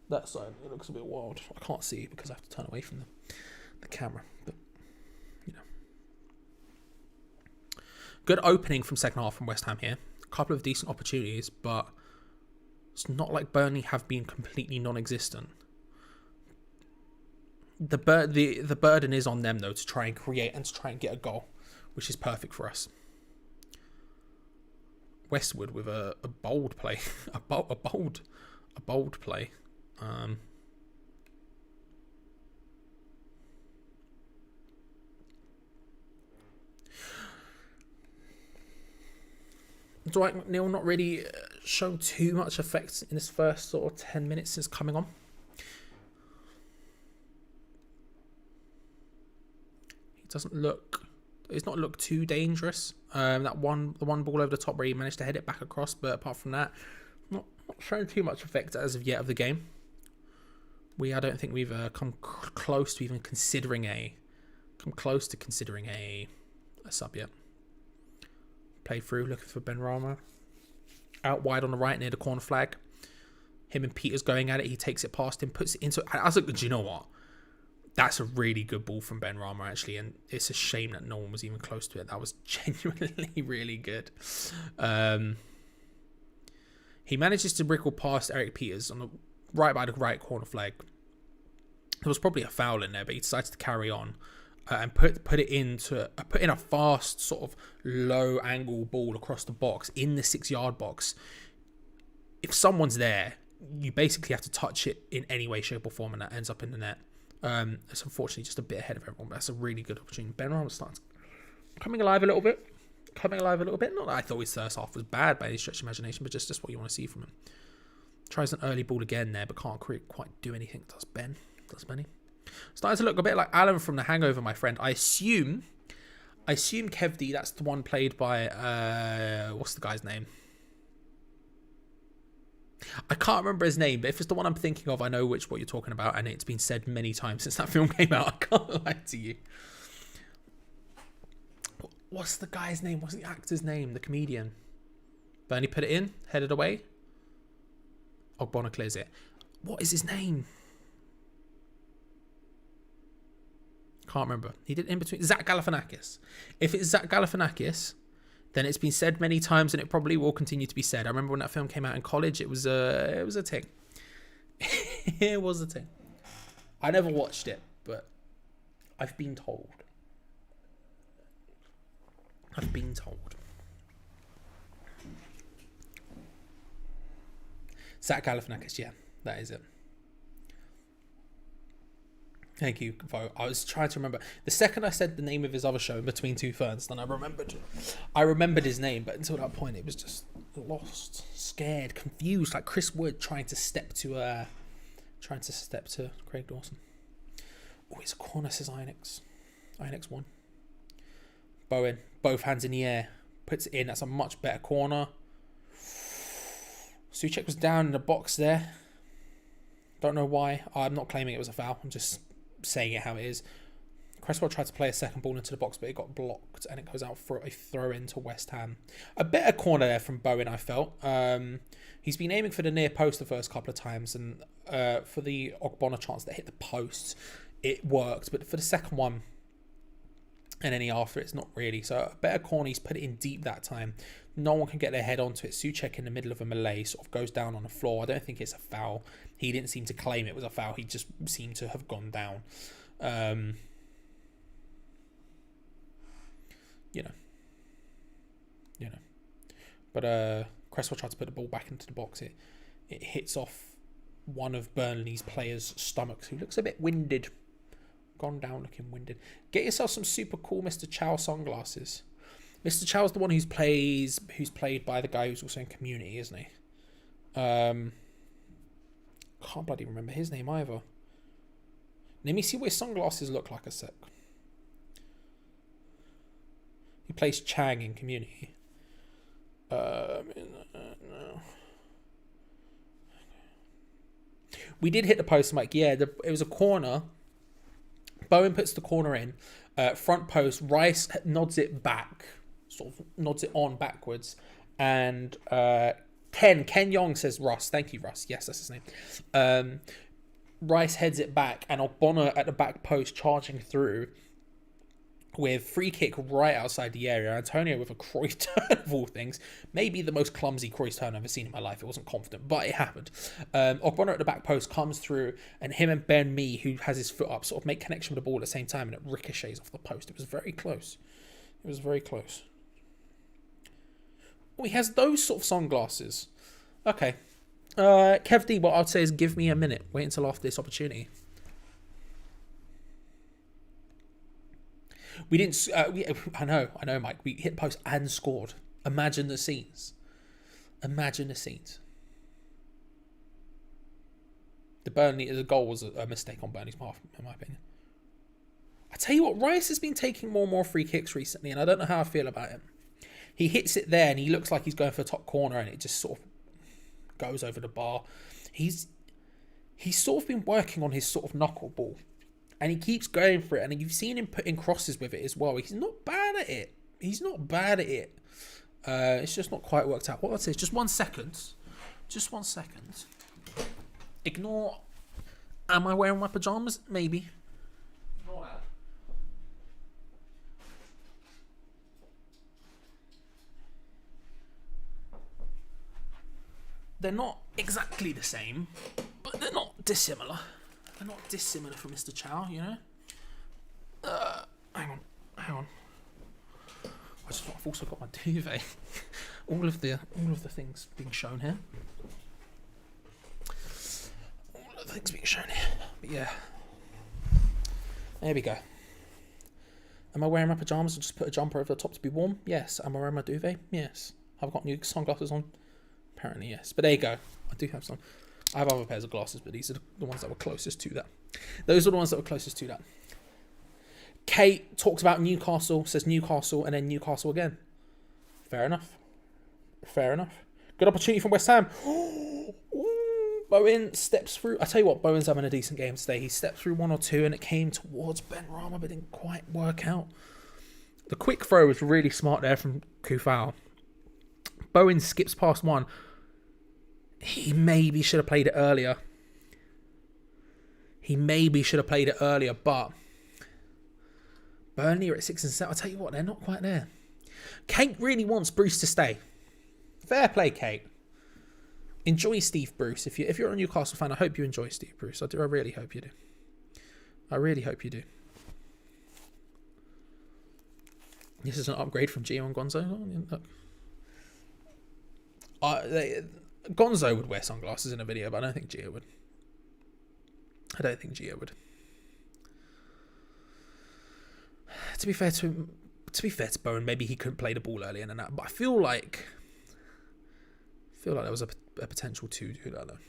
That side, it looks a bit wild. I can't see because I have to turn away from the camera. But, you know. Good opening from second half from West Ham here. A couple of decent opportunities, but it's not like Burnley have been completely non-existent. The burden is on them, though, to try and create and to try and get a goal, which is perfect for us. Westwood with a bold play, a bold play. Dwight McNeil not really shown too much effect in his first sort of 10 minutes since coming on. He's not looked too dangerous. The one ball over the top where he managed to head it back across, but apart from that, not showing too much effect as of yet of the game. I don't think we've come close to even considering a sub yet. Play through, looking for Ben Rama. Out wide on the right near the corner flag. Him and Peters going at it. He takes it past him, puts it into. I was like, do you know what? That's a really good ball from Ben Rama, actually, and it's a shame that no one was even close to it. That was genuinely really good. He manages to wriggle past Eric Peters on the right by the right corner flag. There was probably a foul in there, but he decides to carry on and put in a fast sort of low angle ball across the box in the 6-yard box. If someone's there, you basically have to touch it in any way, shape, or form, and that ends up in the net. It's unfortunately just a bit ahead of everyone, but that's a really good opportunity. Ben Rama starts coming alive a little bit. Not that I thought his first half was bad by any stretch of imagination, but just what you want to see from him. Tries an early ball again there, but can't quite do anything. Does Benny? Starting to look a bit like Alan from The Hangover, my friend. I assume Kevdi, that's the one played by what's the guy's name? I can't remember his name, but if it's the one I'm thinking of, I know what you're talking about, and it's been said many times since that film came out. I can't lie to you. What's the guy's name? What's the actor's name? The comedian. Bernie put it in, headed away. Ogbonna clears it. What is his name? Can't remember. He did in between. Zach Galifianakis. If it's Zach Galifianakis, then it's been said many times, and it probably will continue to be said. I remember when that film came out in college, it was a thing. It was a thing. I never watched it, but I've been told. Zach Galifianakis, yeah, that is it. Thank you, Vo. I was trying to remember. The second I said the name of his other show, In Between Two Ferns, then I remembered his name, but until that point, it was just lost, scared, confused, like Chris Wood trying to step to Craig Dawson. Oh, it's a corner, says INX 1. Bowen, both hands in the air, puts it in. That's a much better corner. Souček was down in the box there. Don't know why. I'm not claiming it was a foul. I'm just saying it how it is. Cresswell tried to play a second ball into the box, but it got blocked, and it goes out for a throw-in to West Ham. A better corner there from Bowen, I felt. He's been aiming for the near post the first couple of times, and for the Ogbonna chance that hit the post, it worked. But for the second one, and any after, it's not really. So a better corner, he's put it in deep that time. No one can get their head onto it. Souček in the middle of a melee sort of goes down on the floor. I don't think it's a foul. He didn't seem to claim it was a foul. He just seemed to have gone down. You know. But Cresswell tried to put the ball back into the box. It hits off one of Burnley's players' stomachs, who looks a bit winded. Gone down looking winded. Get yourself some super cool Mr. Chow sunglasses. Mr. Chow's the one who's played by the guy who's also in Community, isn't he? Can't bloody remember his name either. Let me see what his sunglasses look like a sec. He plays Chang in Community. No. We did hit the post, Mike. Yeah, it was a corner. Bowen puts the corner in. Front post. Rice nods it back. Sort of nods it on backwards. And Ken Yong says Russ. Thank you, Russ. Yes, that's his name. Rice heads it back. And Ogbonna at the back post charging through with free kick right outside the area. Antonio with a Cruyff turn of all things. Maybe the most clumsy Cruyff turn I've ever seen in my life. It wasn't confident, but it happened. Ogbonna at the back post comes through, and him and Ben Mee, who has his foot up, sort of make connection with the ball at the same time, and it ricochets off the post. It was very close. It was very close. Oh, he has those sort of sunglasses. Okay. Kev D, what I'd say is give me a minute. Wait until after this opportunity. We didn't. I know, Mike. We hit post and scored. Imagine the scenes. Imagine the scenes. The goal was a mistake on Burnley's behalf, in my opinion. I tell you what, Rice has been taking more and more free kicks recently, and I don't know how I feel about him. He hits it there, and he looks like he's going for a top corner, and it just sort of goes over the bar. He's sort of been working on his sort of knuckleball. And he keeps going for it. And you've seen him putting crosses with it as well. He's not bad at it. It's just not quite worked out. What I'd say is just 1 second. Just 1 second. Ignore. Am I wearing my pajamas? Maybe. Ignore that. They're not exactly the same, but they're not dissimilar. They're not dissimilar from Mr. Chow, you know. Hang on. I've also got my duvet. all of the things being shown here. But yeah, there we go. Am I wearing my pajamas or just put a jumper over the top to be warm? Yes. Am I wearing my duvet? Yes. Have I got new sunglasses on? Apparently yes. But there you go. I do have some. I have other pairs of glasses, but these are the ones that were closest to that. Those are the ones that were closest to that. Kate talks about Newcastle, says Newcastle, and then Newcastle again. Fair enough. Good opportunity from West Ham. Bowen steps through. I tell you what, Bowen's having a decent game today. He stepped through one or two, and it came towards Ben Rama, but didn't quite work out. The quick throw was really smart there from Kufau. Bowen skips past one. He maybe should have played it earlier. But Burnley are at 6 and 7. I'll tell you what, they're not quite there. Kate really wants Bruce to stay. Fair play, Kate. Enjoy Steve Bruce. If you're a Newcastle fan, I hope you enjoy Steve Bruce. I really hope you do. This is an upgrade from Gio and Gonzo. Look. Gonzo would wear sunglasses in a video, but I don't think Gio would. To be fair to Bowen, maybe he couldn't play the ball earlier than that, but I feel like there was a potential to do that though.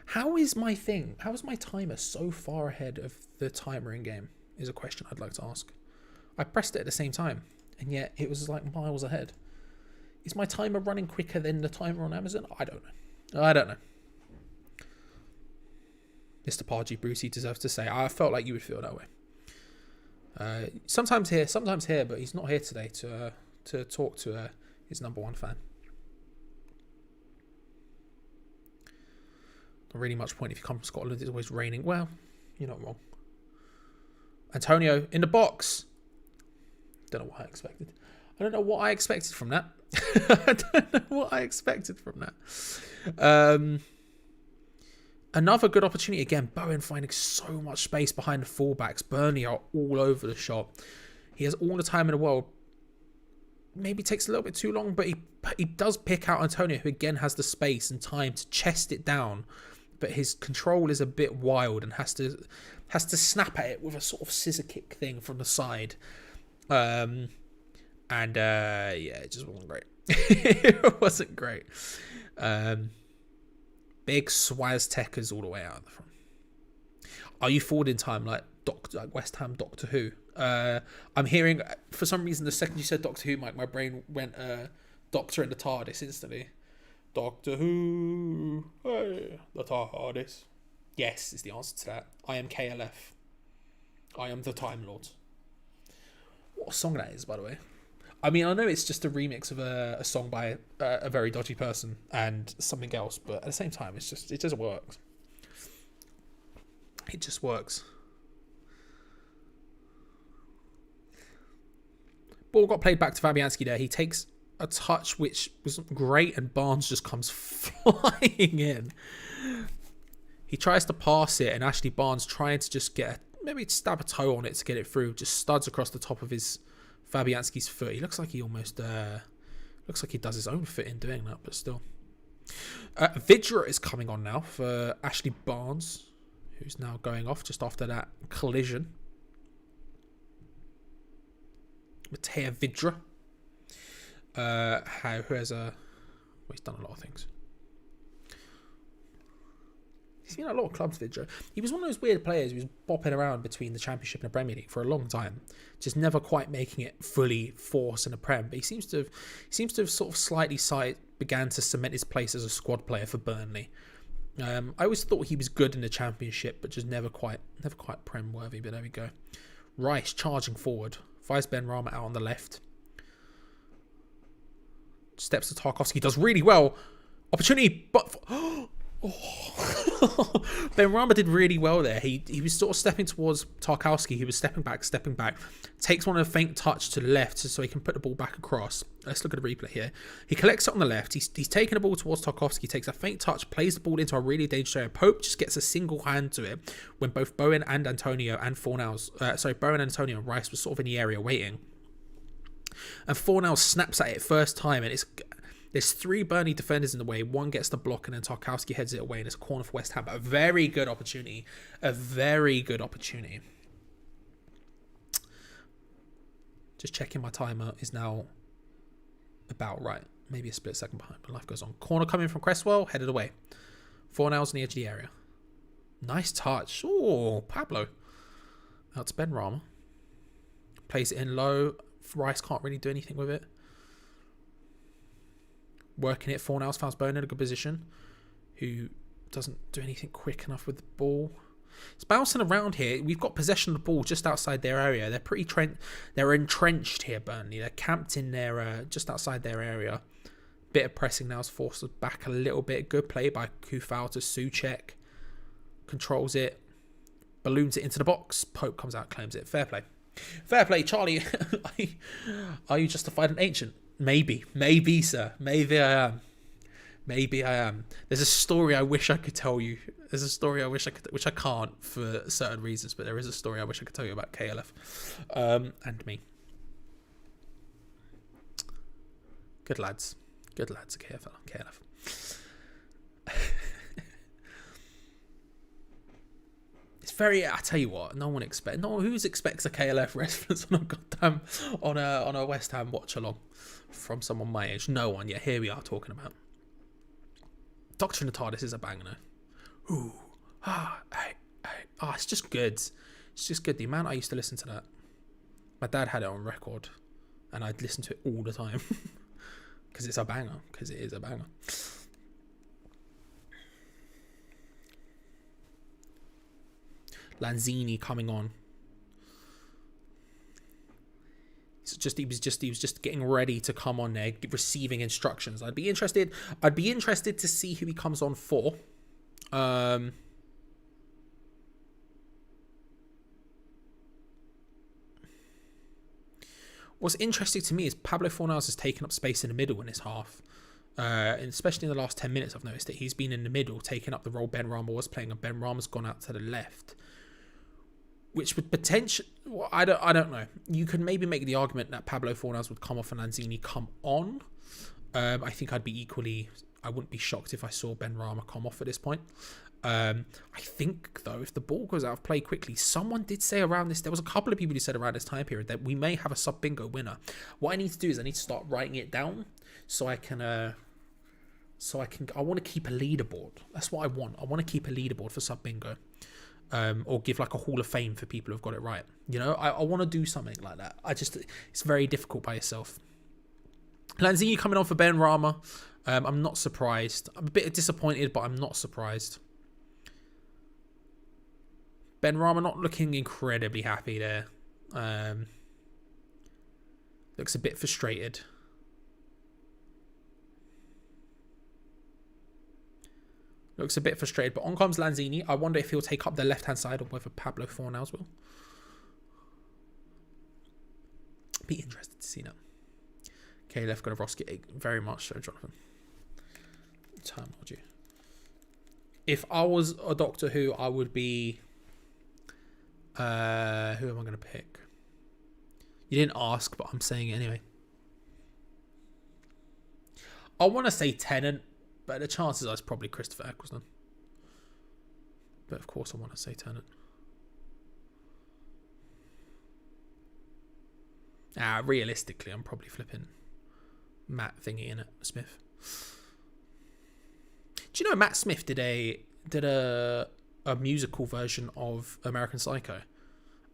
How is my timer so far ahead of the timer in game? Is a question I'd like to ask. I pressed it at the same time, and yet it was like miles ahead. Is my timer running quicker than the timer on Amazon? I don't know. Mr. Pargy Brucey deserves to say, I felt like you would feel that way. Sometimes here, but he's not here today to talk to his number one fan. Not really much point if you come from Scotland. It's always raining. Well, you're not wrong. Antonio in the box. Don't know what I expected. I don't know what I expected from that. Another good opportunity again. Bowen finding so much space behind the fullbacks. Burnley are all over the shop. He has all the time in the world. Maybe takes a little bit too long, but he does pick out Antonio, who again has the space and time to chest it down. But his control is a bit wild and has to snap at it with a sort of scissor kick thing from the side. Yeah, it just wasn't great. It wasn't great. Big Swaztekers all the way out of the front. Are you forward in time like West Ham Doctor Who? I'm hearing, for some reason, the second you said Doctor Who, Mike, my brain went Doctor in the TARDIS instantly. Doctor Who, hey, the TARDIS. Yes, is the answer to that. I am KLF. I am the Time Lord. What a song that is, by the way. I mean, I know it's just a remix of a song by a very dodgy person and something else, but at the same time, it just works. It just works. Ball got played back to Fabianski there. He takes a touch which was great, and Barnes just comes flying in. He tries to pass it, and Ashley Barnes trying to just maybe stab a toe on it to get it through, just studs across the top of his Fabianski's foot. He looks like he almost looks like he does his own foot in doing that, but still. Vidra is coming on now for Ashley Barnes, who's now going off just after that collision. Mateo Vidra, who has he's done a lot of things. He's been at a lot of clubs, Vidra. He was one of those weird players who was bopping around between the Championship and the Premier League for a long time, just never quite making it fully force in the Prem. But he seems to have sort of slightly began to cement his place as a squad player for Burnley. I always thought he was good in the Championship, but just never quite Prem worthy. But there we go. Rice charging forward, finds Ben Rama out on the left. Steps to Tarkowski, does really well. Opportunity, but Ben Rama did really well there. He was sort of stepping towards Tarkowski. He was stepping back, takes one of a faint touch to the left so he can put the ball back across. Let's look at the replay here. He collects it on the left. He's taking the ball towards Tarkowski, takes a faint touch, plays the ball into a really dangerous area. Pope just gets a single hand to it when both Bowen and Antonio and Bowen, Antonio and Rice were sort of in the area waiting. And Fornell snaps at it first time, and there's three Burnley defenders in the way. One gets the block, and then Tarkowski heads it away, and it's a corner for West Ham. But a very good opportunity. Just checking my timer is now about right. Maybe a split second behind, but life goes on. Corner coming from Cresswell, headed away. Fornell's on the edge of the area. Nice touch. Oh, Pablo. Out to Ben Rama. Plays it in low. Rice can't really do anything with it. Working it, Fornell's found Bowen in a good position, who doesn't do anything quick enough with the ball. It's bouncing around here. We've got possession of the ball just outside their area. They're entrenched here, Burnley. They're camped in there, just outside their area. Bit of pressing now has forced us back a little bit. Good play by Kufal to Souček. Controls it. Balloons it into the box. Pope comes out, claims it. Fair play, Charlie. Are you justified and ancient? Maybe, sir. Maybe I am. There's a story I wish I could tell you. There's a story I wish I could, which I can't for certain reasons, but there is a story I wish I could tell you about KLF and me. Good lads at KLF. It's very. I tell you what, who expects a KLF reference on a West Ham watch along from someone my age? No one. Yet here we are talking about Doctor in the TARDIS is a banger. Ooh, it's just good. It's just good. The amount I used to listen to that. My dad had it on record, and I'd listen to it all the time. because it's a banger. Because it is a banger. Lanzini coming on. He was just getting ready to come on there, receiving instructions. I'd be interested to see who he comes on for. What's interesting to me is Pablo Fornals has taken up space in the middle in this half. And especially in the last 10 minutes, I've noticed that he's been in the middle, taking up the role Ben Rama was playing, and Ben Rama's gone out to the left. Which would potentially... Well, I don't know. You could maybe make the argument that Pablo Fornals would come off and Lanzini come on. I think I'd be equally... I wouldn't be shocked if I saw Ben Rama come off at this point. I think, though, if the ball goes out of play quickly, someone did say around this... There was a couple of people who said around this time period that we may have a sub-bingo winner. What I need to do is I need to start writing it down so I can... I want to keep a leaderboard. That's what I want. I want to keep a leaderboard for sub-bingo. Or give like a Hall of Fame for people who've got it right. You know, I want to do something like that. It's very difficult by yourself. Lanzini coming on for Ben Rama. I'm not surprised. I'm a bit disappointed, but I'm not surprised. Ben Rama not looking incredibly happy there. Looks a bit frustrated. Looks a bit frustrated, but on comes Lanzini. I wonder if he'll take up the left-hand side or whether Pablo Fornals will. Be interested to see that. Okay, left Golovsky, very much so, Jonathan. Time, would you? If I was a Doctor Who, I would be... who am I going to pick? You didn't ask, but I'm saying it anyway. I want to say Tennant, but the chances are it's probably Christopher Eccleston. But of course I want to say Tennant. Realistically, I'm probably flipping Matt thingy in it, Smith. Do you know Matt Smith did a musical version of American Psycho?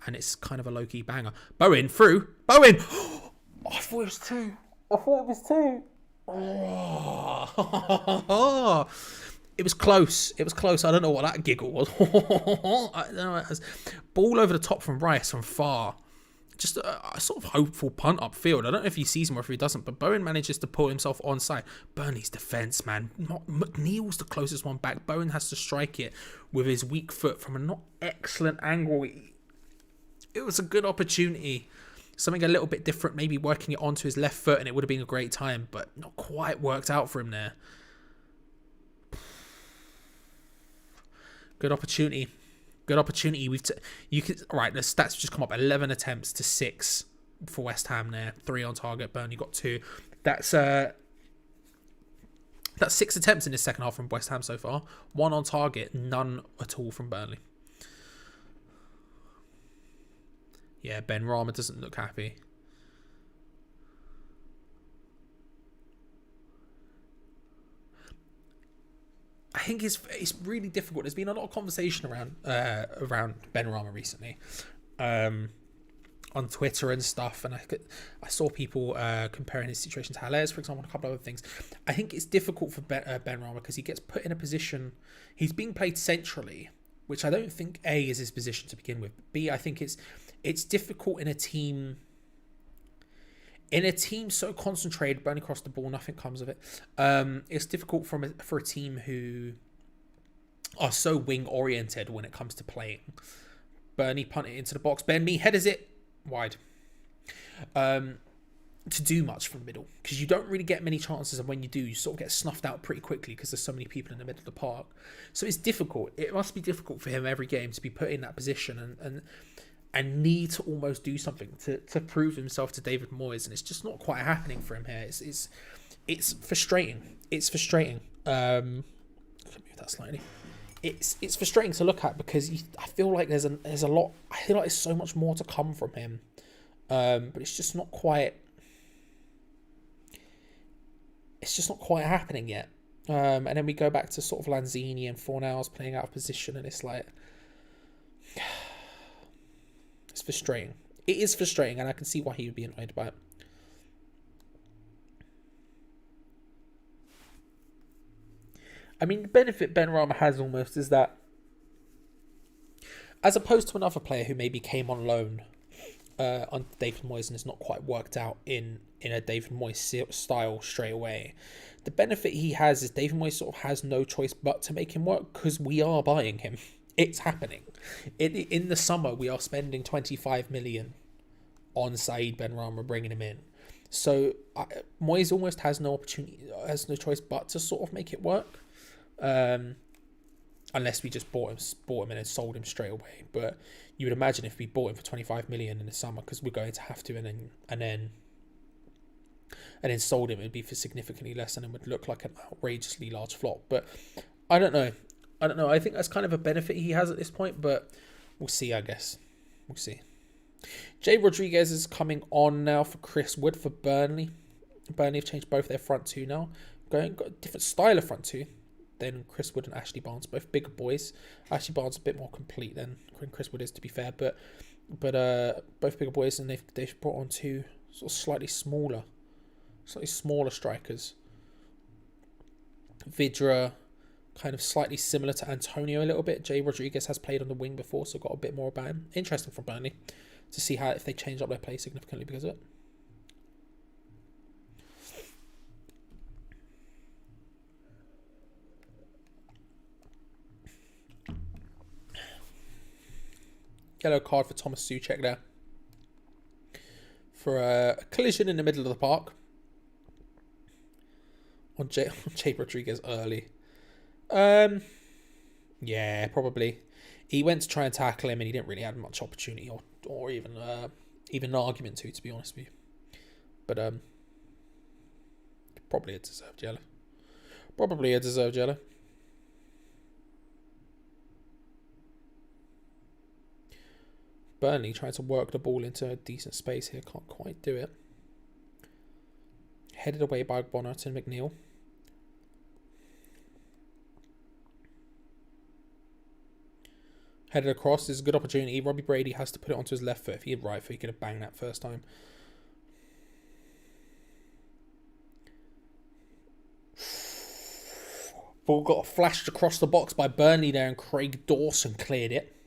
And it's kind of a low-key banger. Bowen through. Bowen! Oh, I thought it was two. Oh. It was close. I don't know what that giggle was. I don't know. It was ball over the top from Rice from far. Just a sort of hopeful punt upfield. I don't know if he sees him or if he doesn't, but Bowen manages to pull himself onside. Burnley's defence, man. McNeil's the closest one back. Bowen has to strike it with his weak foot from a not excellent angle. It was a good opportunity. Something a little bit different, maybe working it onto his left foot, and it would have been a great time, but not quite worked out for him there. Good opportunity. Right, the stats just come up. 11 attempts to 6 for West Ham there. 3 on target. Burnley got 2. That's 6 attempts in this second half from West Ham so far. 1 on target. None at all from Burnley. Yeah, Ben Rama doesn't look happy. I think it's really difficult. There's been a lot of conversation around Ben Rama recently, on Twitter and stuff, and I saw people comparing his situation to Haller, for example, and a couple of other things. I think it's difficult for Ben Rama because he gets put in a position. He's being played centrally, which I don't think A is his position to begin with. B, I think it's difficult in a team so concentrated, burning across the ball, nothing comes of it. It's difficult for a team who are so wing oriented when it comes to playing. Burnley punt it into the box. Ben Mee headers it wide. To do much from the middle, because you don't really get many chances, and when you do, you sort of get snuffed out pretty quickly because there's so many people in the middle of the park. So it's difficult. It must be difficult for him every game to be put in that position and need to almost do something to prove himself to David Moyes, and it's just not quite happening for him here. It's frustrating. It's frustrating. Let me move that slightly. It's frustrating to look at because I feel like there's a lot. I feel like there's so much more to come from him, but it's just not quite. It's just not quite happening yet. And then we go back to sort of Lanzini and Fornals playing out of position, and it's like, it's frustrating. It is frustrating, and I can see why he would be annoyed by it. I mean, the benefit Benrahma has almost is that, as opposed to another player who maybe came on loan on David Moyes and it's not quite worked out in a David Moyes style straight away. The benefit he has is David Moyes sort of has no choice but to make him work because we are buying him. It's happening. In the summer, we are spending 25 million on Saeed Benrahma, bringing him in. So Moyes almost has no choice but to sort of make it work. Unless we just bought him and then sold him straight away. But you would imagine if we bought him for 25 million in the summer, because we're going to have to, and then sold him, it'd be for significantly less, and it would look like an outrageously large flop. But I don't know. I think that's kind of a benefit he has at this point, but we'll see. I guess we'll see. Jay Rodriguez is coming on now for Chris Wood for Burnley. Burnley have changed both their front two now. Got a different style of front two than Chris Wood and Ashley Barnes, both bigger boys. Ashley Barnes a bit more complete than Chris Wood is, to be fair, but both bigger boys, and they've brought on two sort of slightly smaller strikers. Vidra, kind of slightly similar to Antonio a little bit. Jay Rodriguez has played on the wing before, so got a bit more about him. Interesting from Burnley to see if they change up their play significantly because of it. Yellow card for Thomas Souček there for a collision in the middle of the park on Jay Rodriguez early. Yeah, probably. He went to try and tackle him and he didn't really have much opportunity or even an argument to be honest with you. But probably a deserved yellow. Burnley trying to work the ball into a decent space here. Can't quite do it. Headed away by Bonner and McNeil. Headed across. This is a good opportunity. Robbie Brady has to put it onto his left foot. If he had right foot, he could have banged that first time. Ball got flashed across the box by Burnley there, and Craig Dawson cleared it.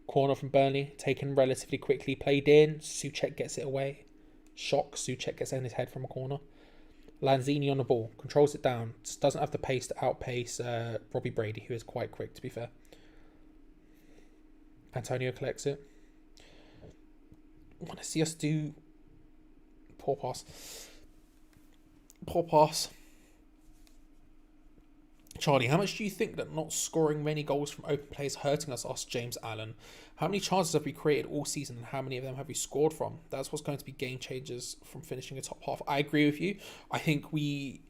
Corner from Burnley, taken relatively quickly, played in. Souček gets it away. Shock. Souček gets it in his head from a corner. Lanzini on the ball, controls it down. Just doesn't have the pace to outpace Robbie Brady, who is quite quick, to be fair. Antonio collects it. I want to see us do... Poor pass. Charlie, how much do you think that not scoring many goals from open play is hurting us? Asked James Allen. How many chances have we created all season and how many of them have we scored from? That's what's going to be game changers from finishing a top half. I agree with you. I think we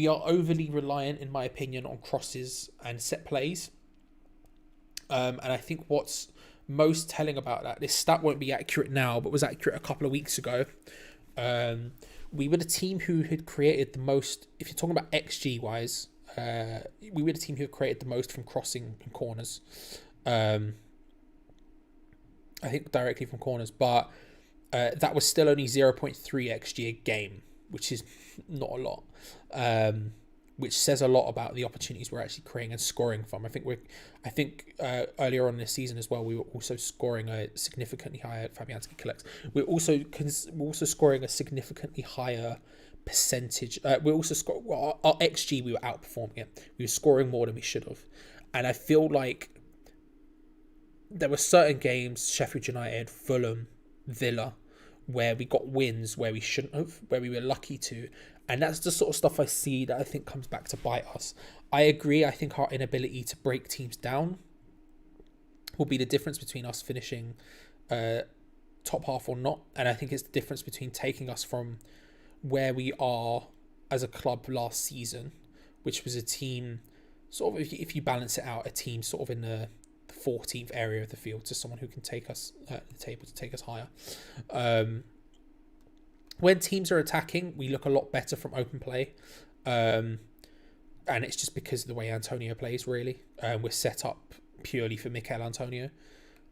are overly reliant, in my opinion, on crosses and set plays. And I think what's most telling about that, this stat won't be accurate now, but was accurate a couple of weeks ago. We were the team who had created the most, if you're talking about XG wise, we were the team who have created the most from crossing and corners. I think directly from corners, but that was still only 0.3 XG a game, which is not a lot. Which says a lot about the opportunities we're actually creating and scoring from. I think earlier on this season as well, we were also scoring a significantly higher. Fabianski collects. We're also scoring a significantly higher percentage. We're also our XG. We were outperforming it. We were scoring more than we should have, and I feel like there were certain games, Sheffield United, Fulham, Villa, where we got wins where we shouldn't have, where we were lucky to. And that's the sort of stuff I see that I think comes back to bite us. I agree. I think our inability to break teams down will be the difference between us finishing top half or not. And I think it's the difference between taking us from where we are as a club last season, which was a team, sort of, if you balance it out, a team sort of in the 14th area of the field, to someone who can take us at the table to take us higher. When teams are attacking, we look a lot better from open play. And it's just because of the way Antonio plays, really. We're set up purely for Mikel Antonio.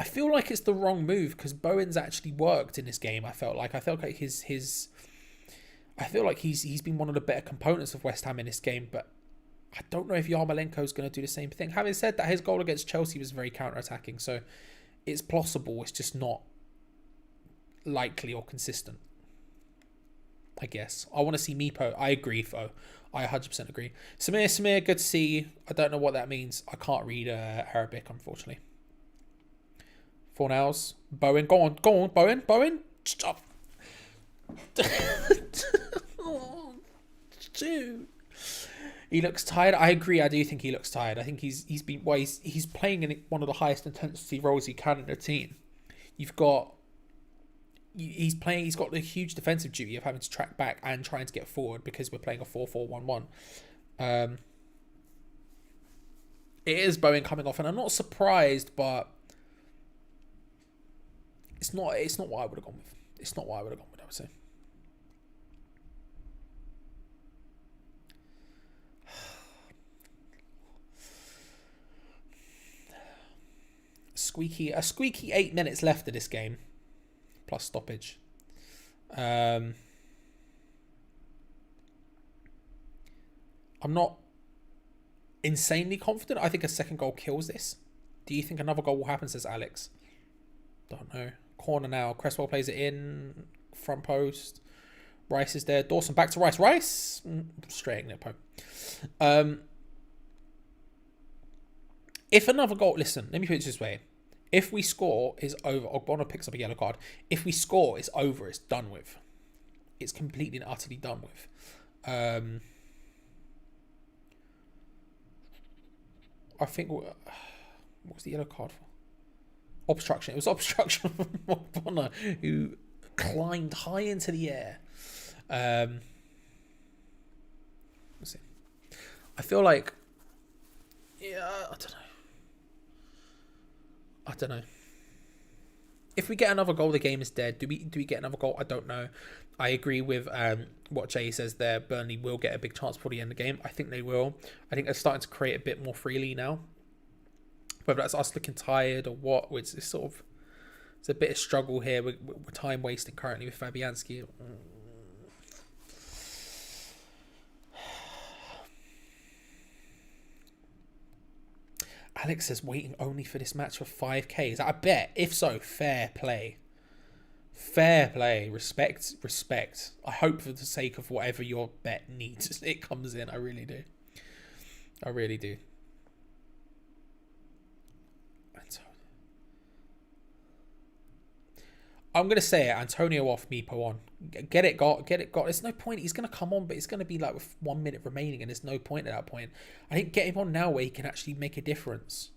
I feel like it's the wrong move because Bowen's actually worked in this game. I felt like I feel like he's been one of the better components of West Ham in this game, but I don't know if Yarmolenko's going to do the same thing. Having said that, his goal against Chelsea was very counter-attacking, so it's possible. It's just not likely or consistent, I guess. I want to see Meepo. I agree, Fo. I 100% agree. Samir, good to see you. I don't know what that means. I can't read Arabic, unfortunately. Fornals. Bowen. Go on, Bowen. Stop. Oh, dude. He looks tired. I agree. I do think he looks tired. I think he's playing in one of the highest intensity roles he can in the team. He's got the huge defensive duty of having to track back and trying to get forward because we're playing a 4-4-1-1. It is Bowen coming off, and I'm not surprised, but it's not what I would have gone with. It's not what I would have gone with, I would say. A squeaky 8 minutes left of this game, plus stoppage. I'm not insanely confident. I think a second goal kills this. Do you think another goal will happen, says Alex? Don't know. Corner now. Cresswell plays it in. Front post. Rice is there. Dawson back to Rice. Rice! Straight in it. If another goal... Listen, let me put it this way. If we score, it's over. Ogbonna picks up a yellow card. If we score, it's over. It's done with. It's completely and utterly done with. I think... What was the yellow card for? Obstruction. It was obstruction from Ogbonna, who climbed high into the air. Let's see. I feel like... Yeah, I don't know. If we get another goal, the game is dead. Do we get another goal? I don't know. I agree with what Jay says there. Burnley will get a big chance before the end of the game. I think they will. I think they're starting to create a bit more freely now. Whether that's us looking tired or what, it's a bit of struggle here. We're time wasting currently with Fabianski. Alex says waiting only for this match for 5k. Is that a bet? If so, fair play. Fair play. Respect. I hope for the sake of whatever your bet needs, it comes in. I really do. I'm going to say it. Antonio off, Meepo on. Get it got. There's no point. He's going to come on, but it's going to be like with 1 minute remaining, and there's no point at that point. I think get him on now where he can actually make a difference.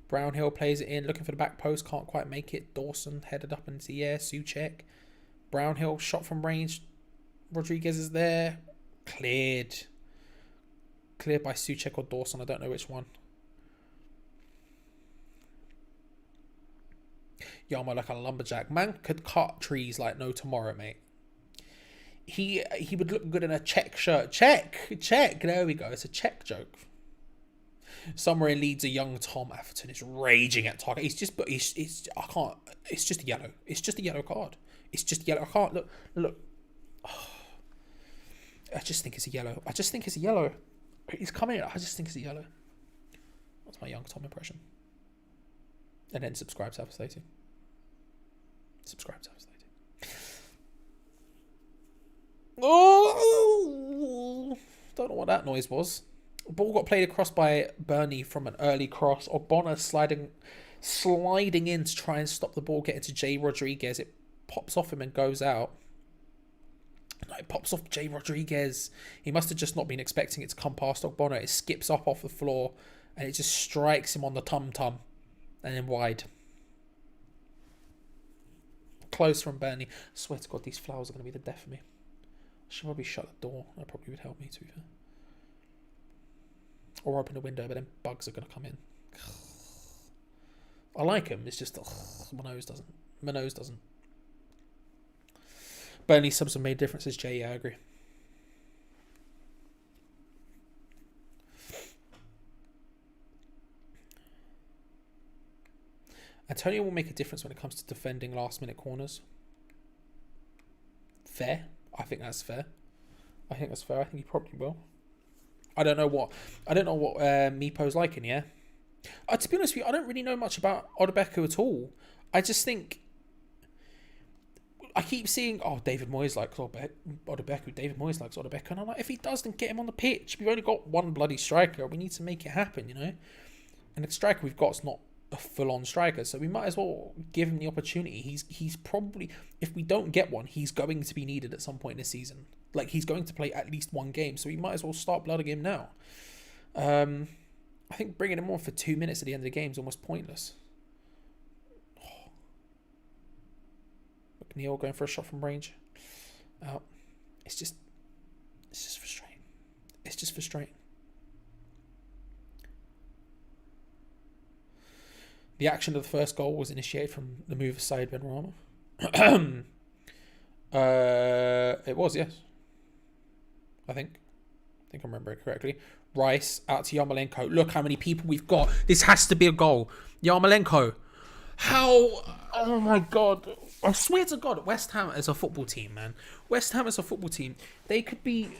Brownhill plays it in, looking for the back post, can't quite make it. Dawson headed up into the air. Souček. Brownhill shot from range. Rodriguez is there. Cleared by Souček or Dawson. I don't know which one. Yarmo like a lumberjack. Man could cut trees like no tomorrow, mate. He would look good in a check shirt. Check. There we go. It's a check joke. Somewhere in Leeds, a young Tom Atherton is raging at target. It's just a yellow. It's just a yellow card. It's just a yellow. I can't look. Oh, I just think it's a yellow. He's coming in. I just think it's a yellow. That's my young Tom impression. And then subscribe to Alpha Slating. Oh! Don't know what that noise was. The ball got played across by Burnley from an early cross. Ogbonna sliding in to try and stop the ball getting to Jay Rodriguez. It pops off him and goes out. No, it pops off Jay Rodriguez. He must have just not been expecting it to come past Ogbonna. It skips up off the floor and it just strikes him on the tum-tum and then wide. Close from Burnley. I swear to God, these flowers are going to be the death of me. I should probably shut the door. That probably would help me, to be fair. Or open the window, but then bugs are going to come in. I like them. It's just my nose doesn't. Burnley subs have made differences, Jay. Yeah, I agree. Antonio will make a difference when it comes to defending last-minute corners. Fair. I think that's fair. I think he probably will. I don't know what Mipo's like in here. To be honest with you, I don't really know much about Odebeku at all. I just think I keep seeing, David Moyes likes Odebeku. David Moyes likes Odebeku. And I'm like, if he does, then get him on the pitch. We've only got one bloody striker. We need to make it happen, you know? And the striker we've got is not a full-on striker, so we might as well give him the opportunity. He's probably, if we don't get one, he's going to be needed at some point this season. Like, he's going to play at least one game, so we might as well start blooding him now. I think bringing him on for 2 minutes at the end of the game is almost pointless. McNeil going for a shot from range. Out. It's just frustrating. It's just frustrating. The action of the first goal was initiated from the move aside Benrahma. It was, yes. I think I'm remembering correctly. Rice out to Yarmolenko. Look how many people we've got. This has to be a goal. Yarmolenko. How? Oh my God. I swear to God, West Ham as a football team, man. West Ham as a football team, they could be...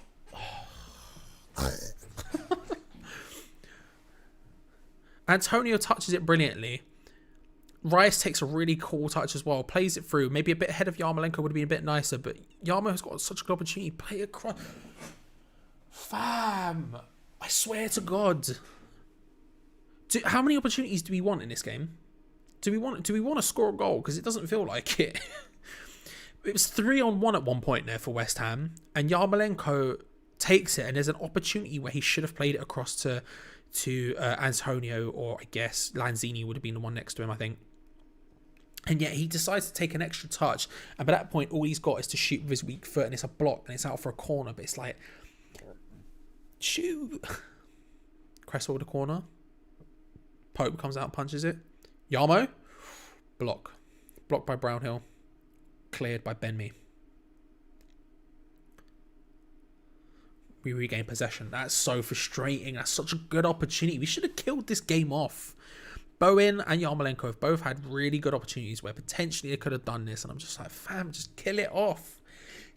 Antonio touches it brilliantly. Rice takes a really cool touch as well. Plays it through. Maybe a bit ahead of Yarmolenko would have been a bit nicer, but Yarmo has got such a good opportunity. Play across. Fam. I swear to God. How many opportunities do we want in this game? Do we want to score a goal? Because it doesn't feel like it. It was 3-on-1 at one point there for West Ham, and Yarmolenko takes it, and there's an opportunity where he should have played it across to Antonio, or I guess Lanzini would have been the one next to him, I think. And yet he decides to take an extra touch, and by that point all he's got is to shoot with his weak foot, and it's a block and it's out for a corner, but it's like, shoot. Cresswell with the corner. Pope comes out and punches it. Yarmo. Blocked by Brownhill. Cleared by Ben-Mee. We regain possession. That's so frustrating. That's such a good opportunity. We should have killed this game off. Bowen and Yarmolenko have both had really good opportunities where potentially they could have done this, and I'm just like, fam, just kill it off.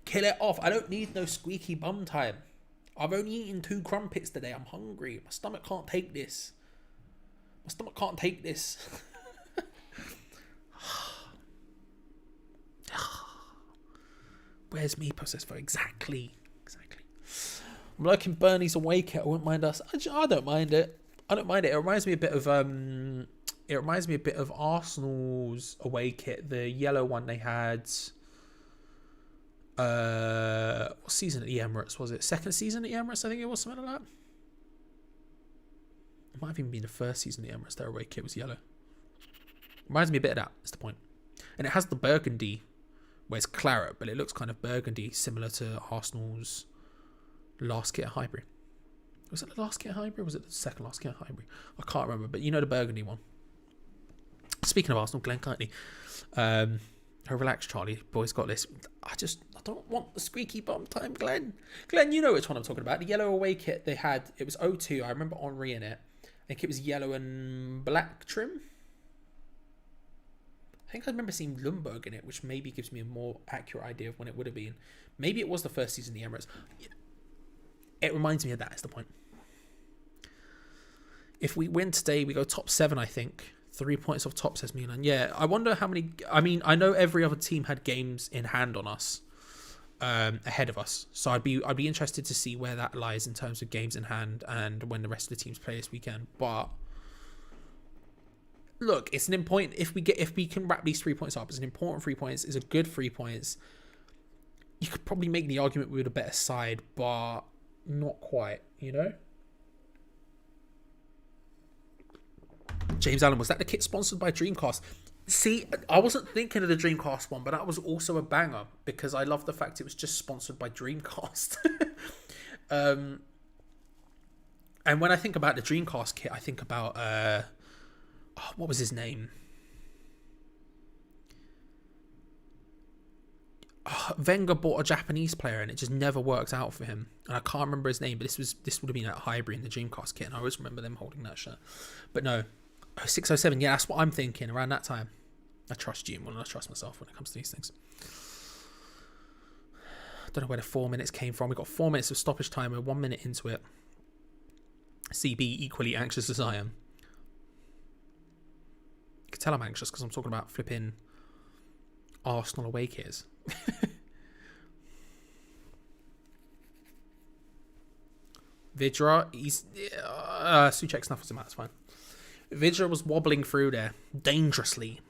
Kill it off. I don't need no squeaky bum time. I've only eaten 2 crumpets today. I'm hungry. My stomach can't take this. Where's me process for exactly? I'm liking Burnley's away kit. I wouldn't mind us. I don't mind it. It reminds me a bit of Arsenal's away kit, the yellow one they had. What season at the Emirates was it? Second season at the Emirates, I think it was, something like that. It might have even been the first season at the Emirates. Their away kit was yellow. Reminds me a bit of that. That's the point. And it has the burgundy, where it's claret, but it looks kind of burgundy, similar to Arsenal's last kit at Highbury. Was it the last kit at Highbury, or was it the second last kit at Highbury? I can't remember, but you know the burgundy one. Speaking of Arsenal, Glenn Knightley. Relax, Charlie. Boys got this. I don't want the squeaky bum time, Glenn. Glenn, you know which one I'm talking about. The yellow away kit they had. It was 0-2. I remember Henri in it. I think it was yellow and black trim. I think I remember seeing Lundberg in it, which maybe gives me a more accurate idea of when it would have been. Maybe it was the first season of the Emirates. It reminds me of that, is the point. If we win today, we go top 7, I think. 3 points off top, says Milan. Yeah, I wonder how many... I mean, I know every other team had games in hand on us, ahead of us. So I'd be interested to see where that lies in terms of games in hand and when the rest of the teams play this weekend. But look, it's an important... If we can wrap these 3 points up, it's an important 3 points. It's a good 3 points. You could probably make the argument we were the better side, but not quite, you know? James Allen, was that the kit sponsored by Dreamcast? See, I wasn't thinking of the Dreamcast one, but that was also a banger because I love the fact it was just sponsored by Dreamcast. And when I think about the Dreamcast kit, I think about what was his name? Wenger bought a Japanese player and it just never worked out for him. And I can't remember his name, but this would have been at Highbury in the Dreamcast kit, and I always remember them holding that shirt. But no, Oh, 6:07. Yeah, that's what I'm thinking. Around that time. I trust you more than I trust myself when it comes to these things. Don't know where the 4 minutes came from. We got 4 minutes of stoppage time. We're 1 minute into it. CB equally anxious as I am. You can tell I'm anxious because I'm talking about flipping Arsenal away kits. Vidra, he's Souček snuffles him out. It's fine. Vidra was wobbling through there dangerously.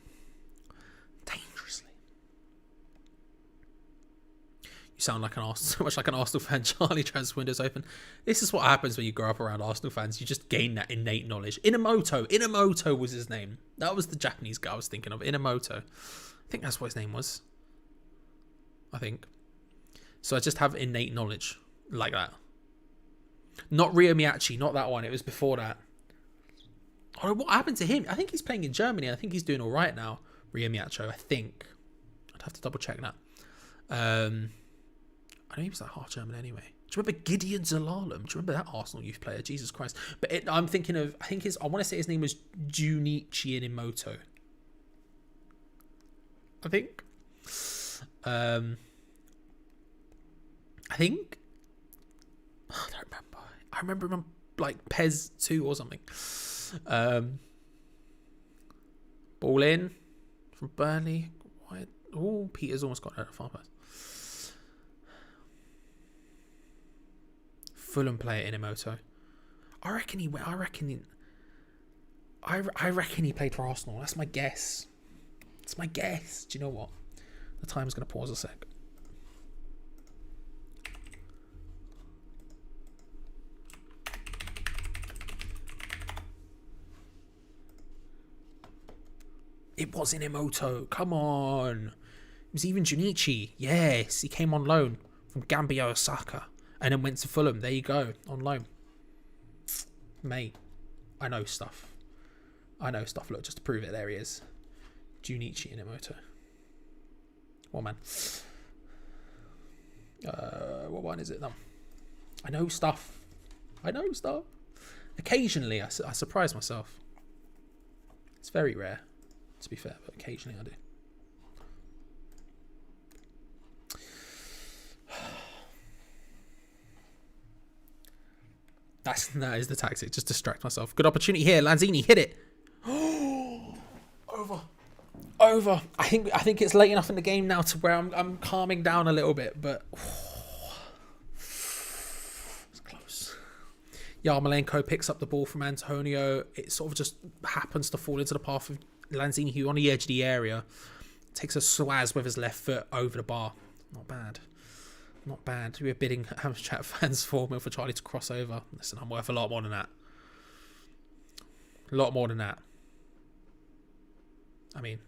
You sound like so much like an Arsenal fan. Charlie Trans windows open. This is what happens when you grow up around Arsenal fans. You just gain that innate knowledge. Inamoto was his name. That was the Japanese guy I was thinking of. Inamoto. I think that's what his name was. I think. So I just have innate knowledge like that. Not Ryo Miyachi, not that one. It was before that. Oh, what happened to him? I think he's playing in Germany. I think he's doing all right now. Ryo Miyachi, I think. I'd have to double check that. I know he was like half German anyway. Do you remember Gideon Zalalem? Do you remember that Arsenal youth player? Jesus Christ. But I'm thinking of, I want to say his name was Junichi Inamoto. I think. I don't remember. I remember him like Pez 2 or something. Ball in from Burnley. Oh, Peter's almost got out of far pass. Fulham player Inamoto. I reckon he played for Arsenal. That's my guess. It's my guess. Do you know what? The time's going to pause a sec. It was Inamoto. Come on. It was even Junichi. Yes, he came on loan from Gambia Osaka. And then went to Fulham. There you go. On loan. Mate. I know stuff. Look, just to prove it, there he is. Junichi Inamoto. Well, man. What one is it, though? I know stuff. Occasionally, I surprise myself. It's very rare, to be fair, but occasionally I do. That is the tactic. Just distract myself. Good opportunity here. Lanzini hit it. Over. I think it's late enough in the game now to where I'm calming down a little bit, but it's close. Yarmolenko picks up the ball from Antonio. It sort of just happens to fall into the path of Lanzini, who on the edge of the area takes a swaz with his left foot over the bar. Not bad. We're bidding Ham Chat fans for Charlie to cross over. Listen, I'm worth a lot more than that. I mean,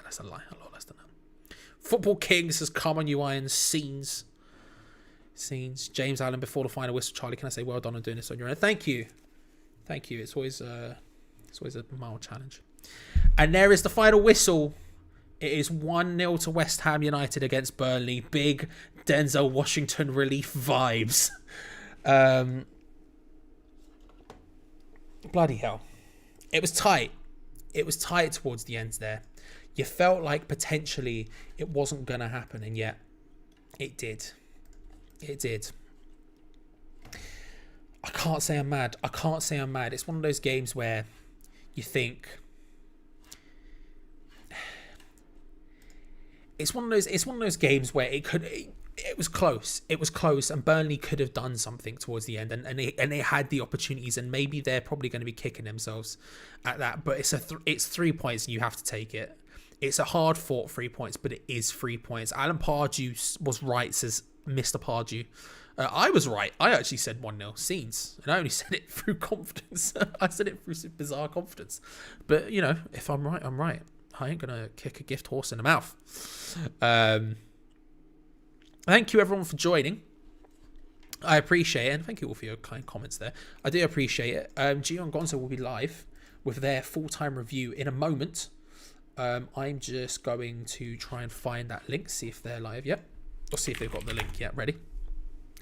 that's a lie. A lot less than that. Football Kings has come on you iron scenes. James Allen before the final whistle. Charlie, can I say well done on doing this on your own? Thank you. It's always a mild challenge. And there is the final whistle. It is 1-0 to West Ham United against Burnley. Big Denzel Washington relief vibes. Bloody hell. It was tight. Towards the end there. You felt like potentially it wasn't going to happen, and yet it did. I can't say I'm mad. It's one of those games where you think... It's one of those games where it was close, and Burnley could have done something towards the end, and they had the opportunities, and maybe they're probably going to be kicking themselves at that. But it's 3 points, and you have to take it. It's a hard fought 3 points, but it is 3 points. Alan Pardew was right, says Mr. Pardew. I was right. I actually said 1-0 scenes, and I only said it through confidence. I said it through bizarre confidence. But if I'm right, I'm right. I ain't going to kick a gift horse in the mouth. Thank you, everyone, for joining. I appreciate it. And thank you all for your kind comments there. I do appreciate it. Gio and Gonzo will be live with their full-time review in a moment. I'm just going to try and find that link, see if they're live yet. Or see if they've got the link yet ready.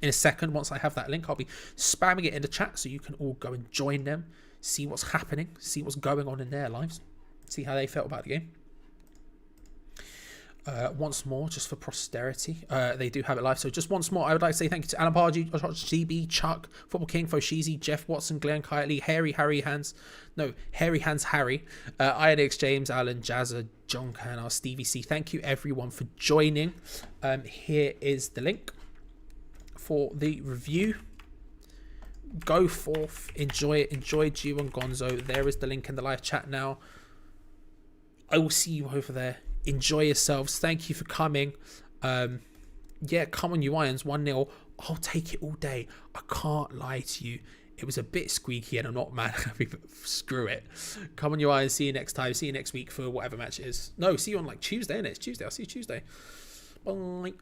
In a second, once I have that link, I'll be spamming it in the chat so you can all go and join them. see what's happening, see what's going on in their lives, see how they felt about the game. Once more, just for posterity, they do have it live. So just once more, I would like to say thank you to Alan Pardew, GB, Chuck, Football King, Foshizi, Jeff Watson, Glenn Kitely, Harry Hands, Harry, Ironix, James, Alan, Jazza, John Canal, Stevie C. Thank you everyone for joining. Here is the link for the review. Go forth, enjoy it, enjoy Gio and Gonzo. There is the link in the live chat now. I will see you over there. Enjoy yourselves. Thank you for coming. Yeah, come on, you Irons. 1-0. I'll take it all day. I can't lie to you. It was a bit squeaky and I'm not mad happy, but screw it. Come on, you Irons. See you next time. See you next week for whatever match it is. No, see you on like Tuesday, innit? It's Tuesday. I'll see you Tuesday. Bye.